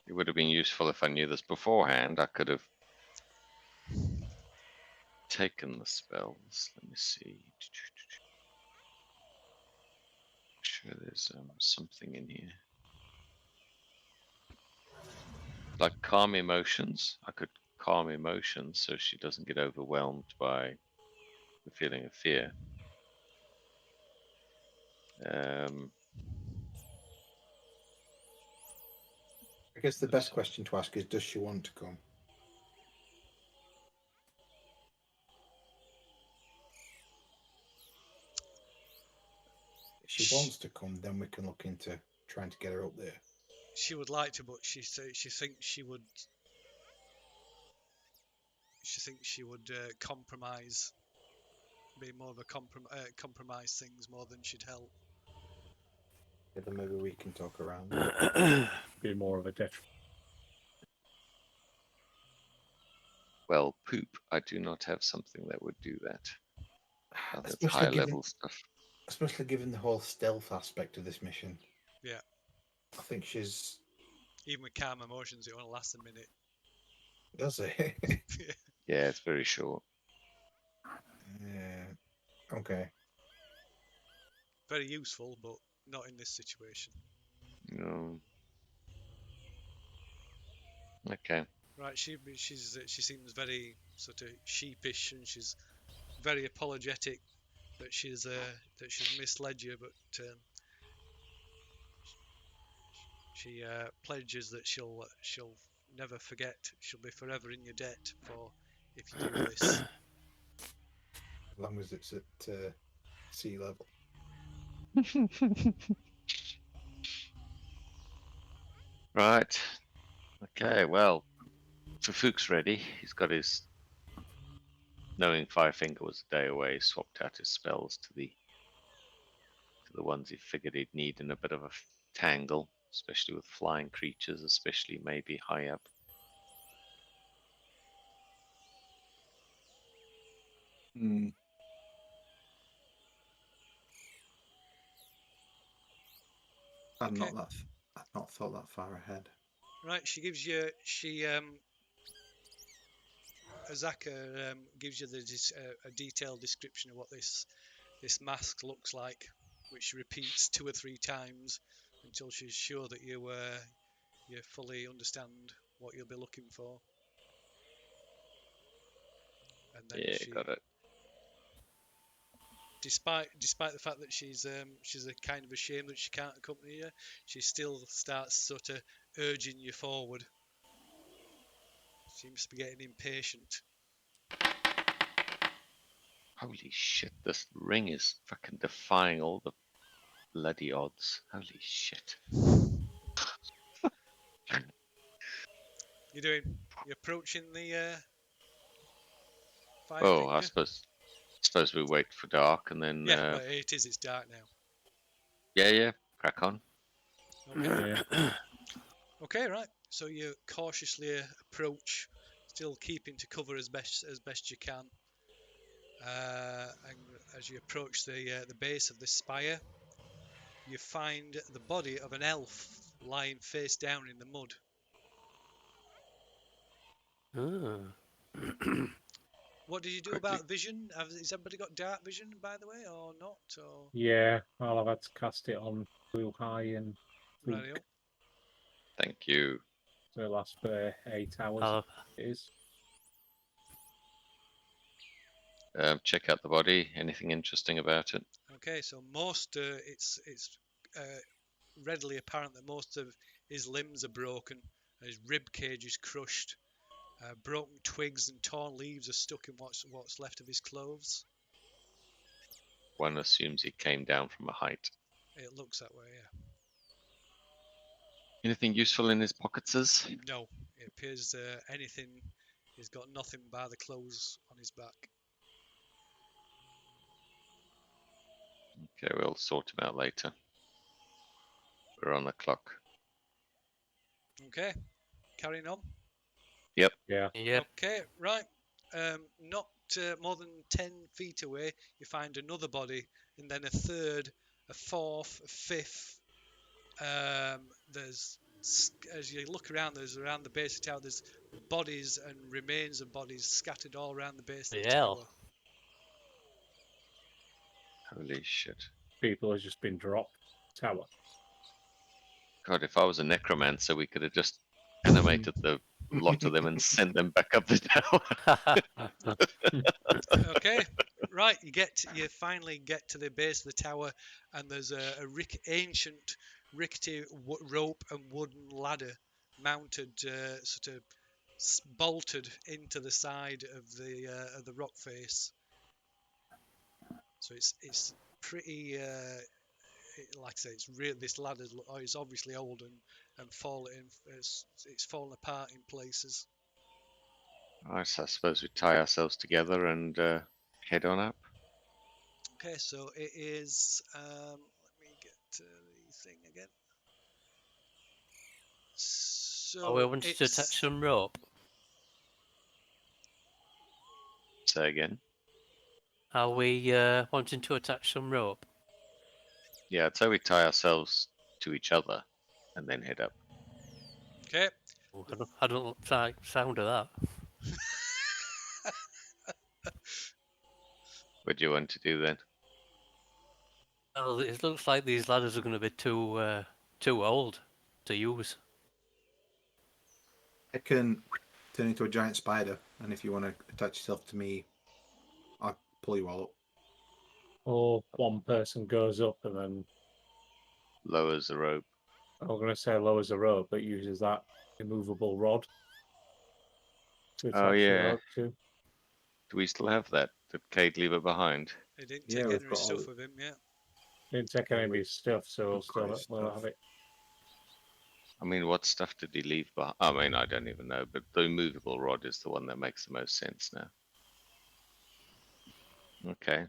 it would have been useful if I knew this beforehand. I could have taken the spells. Let me see. Sure, there's something in here. Like calm emotions. I could calm emotions so she doesn't get overwhelmed by the feeling of fear.
I guess the best question to ask is, does she want to come? If she wants to come, then we can look into trying to get her up there.
She would like to, but she thinks she would. She thinks she would compromise, be more of a compromise things more than she'd help.
Yeah, then maybe we can talk around it.
Be more of a detriment.
Well, poop. I do not have something that would do that. That's
Especially
higher
given,
level stuff.
especially given the whole stealth aspect of this mission.
Yeah.
I think she's.
Even with calm emotions, it only lasts a minute.
Does it?
Yeah, it's very short.
Yeah. Okay.
Very useful, but not in this situation.
No. Okay.
Right, she seems very sort of sheepish, and she's very apologetic that she's misled you, but she pledges that she'll never forget. She'll be forever in your debt for if you do this.
As long as it's at sea level.
Right. Okay, well, for Fuchs ready, he's got his knowing Five Finger was a day away, swapped out his spells to the ones he figured he'd need in a bit of a tangle, especially with flying creatures, especially maybe high up.
Hmm. I've
Okay.
not thought that far ahead.
Right, Azaka gives you a detailed description of what this mask looks like, which she repeats 2 or 3 times until she's sure that you fully understand what you'll be looking for. And then
Yeah, got it.
Despite the fact that she's a kind of ashamed that she can't accompany you, she still starts sort of urging you forward. Seems to be getting impatient.
Holy shit, this ring is fucking defying all the bloody odds. Holy shit.
You doing? You approaching the five
Oh,
finger?
I suppose we wait for dark and then
Yeah, well, it is. It's dark now.
yeah, crack on.
Okay.
Yeah.
Okay, right. So you cautiously approach, still keeping to cover as best you can. And as you approach the base of the spire, you find the body of an elf lying face down in the mud.
Ah.
What did you do
Quickly.
about vision? Has everybody got dark vision, by the way, or not? Or
Yeah, I'll have had to cast it on Blue High and
radio?
Thank you.
so it lasts for 8 hours.
I'll-
It is.
Check out the body. Anything interesting about it?
Okay, so most it's readily apparent that most of his limbs are broken, and his rib cage is crushed. Broken twigs and torn leaves are stuck in what's left of his clothes.
One assumes he came down from a height.
It looks that way, yeah.
Anything useful in his pockets?
No, it appears anything. He's got nothing by the clothes on his back.
Okay, we'll sort him out later. We're on the clock.
Okay, carrying on.
Yep.
Yeah.
Yep.
Okay, right. Not more than 10 feet away, you find another body, and then a third, a fourth, a fifth. There's, as you look around, there's around the base of the tower, there's bodies and remains of bodies scattered all around the base of the
Yeah.
tower.
Holy shit.
People have just been dropped. Tower.
God, if I was a necromancer, we could have just animated the lot of them and sent them back up the tower.
Okay, right. You finally get to the base of the tower, and there's a ancient rickety rope and wooden ladder mounted, sort of bolted into the side of the rock face. So it's pretty. Like I say, it's real. This ladder is obviously old and fallen. It's fallen apart in places.
Right, so I suppose we tie ourselves together and head on up.
Okay, so it is. Let me get to the thing again. So
we wanted to
it's
attach some rope.
Say again.
Are we wanting to attach some rope?
Yeah, so we tie ourselves to each other and then head up.
okay.
Oh, I don't like the sound of that.
What do you want to do then?
Well, it looks like these ladders are going to be too old to use.
I can turn into a giant spider, and if you want to attach yourself to me, I'll pull you all up.
Or one person goes up and then
Lowers the rope.
I'm going to say lowers a rope, but uses that immovable rod to attach
Oh,
the
yeah.
rope to.
Do we still have that? Did Cade leave it behind?
He didn't
Yeah,
take
we've
any of his
got
stuff
all-
with him, yeah.
Didn't take any of his stuff, so we'll
I've got
still
his
we'll
stuff.
have it.
I mean, what stuff did he leave behind? I mean, I don't even know, but the immovable rod is the one that makes the most sense now. Okay.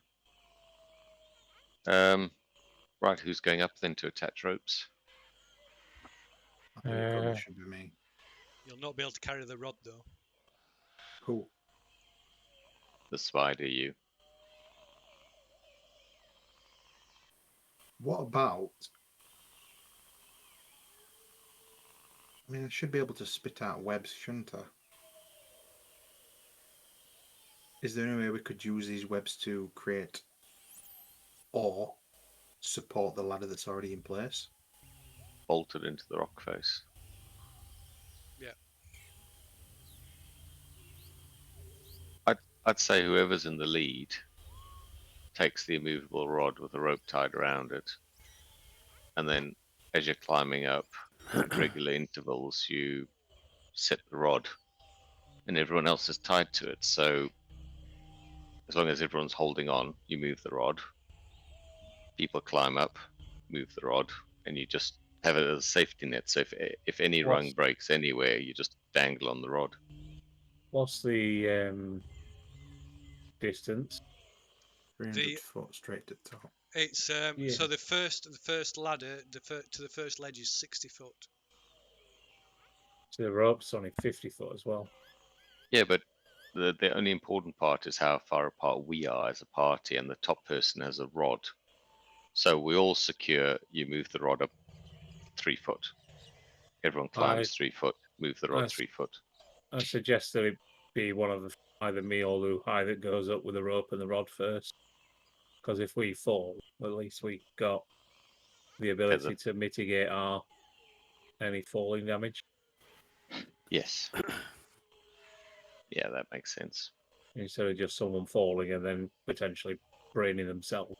Right, who's going up then to attach ropes?
I think it probably
Uh,
should be me.
You'll not be able to carry the rod though.
Who?
The spider, you.
What about? I mean, I should be able to spit out webs, shouldn't I? Is there any way we could use these webs to create or support the ladder that's already in place?
Bolted into the rock face.
Yeah.
I'd say whoever's in the lead takes the immovable rod with a rope tied around it. And then as you're climbing up, at regular intervals, you set the rod, and everyone else is tied to it. So as long as everyone's holding on, you move the rod. People climb up, move the rod, and you just have it as a safety net. So if any rung breaks anywhere, you just dangle on the rod.
What's the distance?
300 foot straight to the top.
It's so the first ladder to the first ledge is 60 foot.
So the rope's only 50 foot as well.
Yeah, but the only important part is how far apart we are as a party, and the top person has a rod. So we all secure. You move the rod up 3 foot. Everyone climbs 3 foot. Move the rod 3 foot.
I suggest that it be one of either me or Luhai that goes up with the rope and the rod first. Because if we fall, at least we got the ability to mitigate any falling damage.
Yes. Yeah, that makes sense.
Instead of just someone falling and then potentially braining themselves.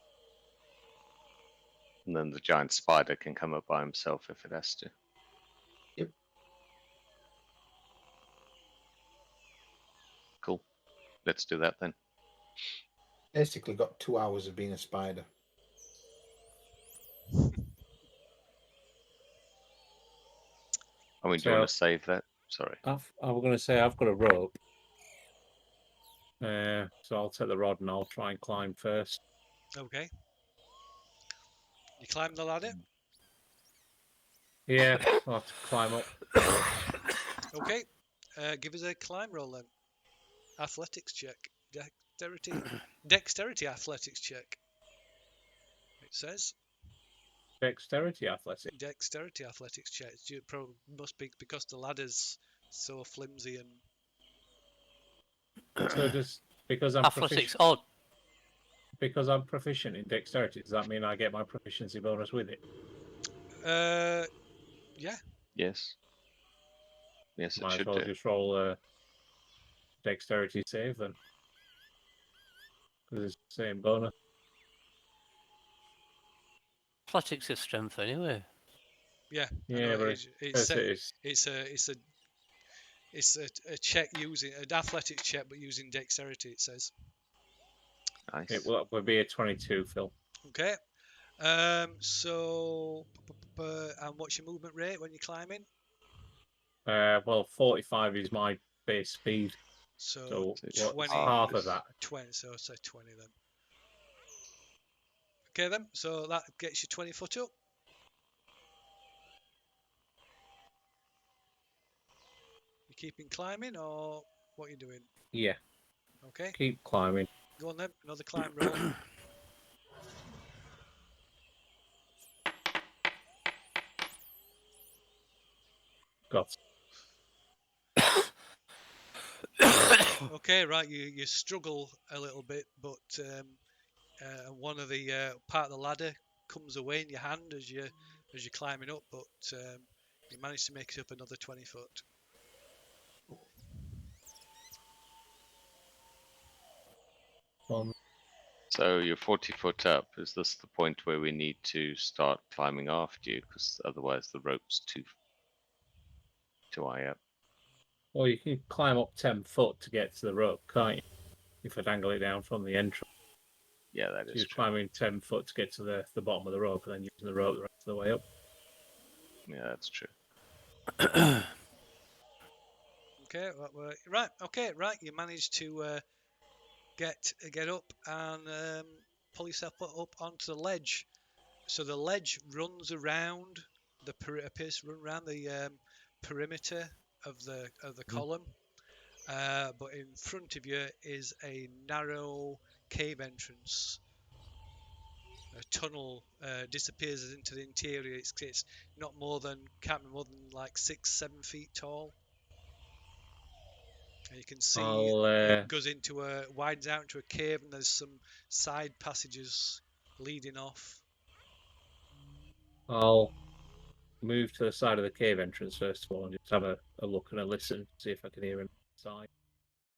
And then the giant spider can come up by himself if it has to.
Yep.
Cool. Let's do that then.
Basically got 2 hours of being a spider.
I mean, do you want to save that? Sorry.
I was going to say I've got a rope. So I'll take the rod and I'll try and climb first.
Okay. You climb the ladder?
Yeah, I'll have to climb up.
Okay. Give us a climb roll then. Athletics check. Dexterity athletics check. It says.
Dexterity athletics.
Dexterity athletics check. It must be because the ladder's so flimsy and.
So just because I'm
athletics odd.
Because I'm proficient in dexterity, does that mean I get my proficiency bonus with it?
Yeah.
Yes. Yes, it
Might
should
as well
do.
just roll a dexterity save then. Because it's the same bonus.
Athletics is strength anyway.
Yeah.
Yeah, but
it's a check using an athletics check, but using dexterity. It says.
Nice.
It would be a 22, Phil.
Okay. So, and what's your movement rate when you're climbing?
Well, 45 is my base speed.
So
20, half of that.
20. So say 20 then. Okay then. So that gets you 20 foot up. You keeping climbing, or what are you doing?
Yeah.
Okay.
Keep climbing.
Go on then. Another climb roll.
Got.
Okay, right. You struggle a little bit, but one of the part of the ladder comes away in your hand as you're climbing up, but you manage to make it up another 20 foot.
So you're 40 foot up. Is this the point where we need to start climbing after you? Because otherwise the rope's too high up.
Well, you can climb up 10 foot to get to the rope, can't you? If I dangle it down from the entrance.
Yeah, that is
you're
true.
climbing 10 foot to get to the bottom of the rope, and then using the rope the rest of the way up.
Yeah, that's true.
Okay, right. Okay, right. You managed to get up and pull yourself up onto the ledge. So the ledge runs around appears to run around the perimeter of the column, but in front of you is a narrow cave entrance. A tunnel disappears into the interior. It's not more than like 6-7 feet tall. And you can see it goes widens out into a cave, and there's some side passages leading off.
I'll move to the side of the cave entrance first of all and just have a look and a listen, see if I can hear him inside.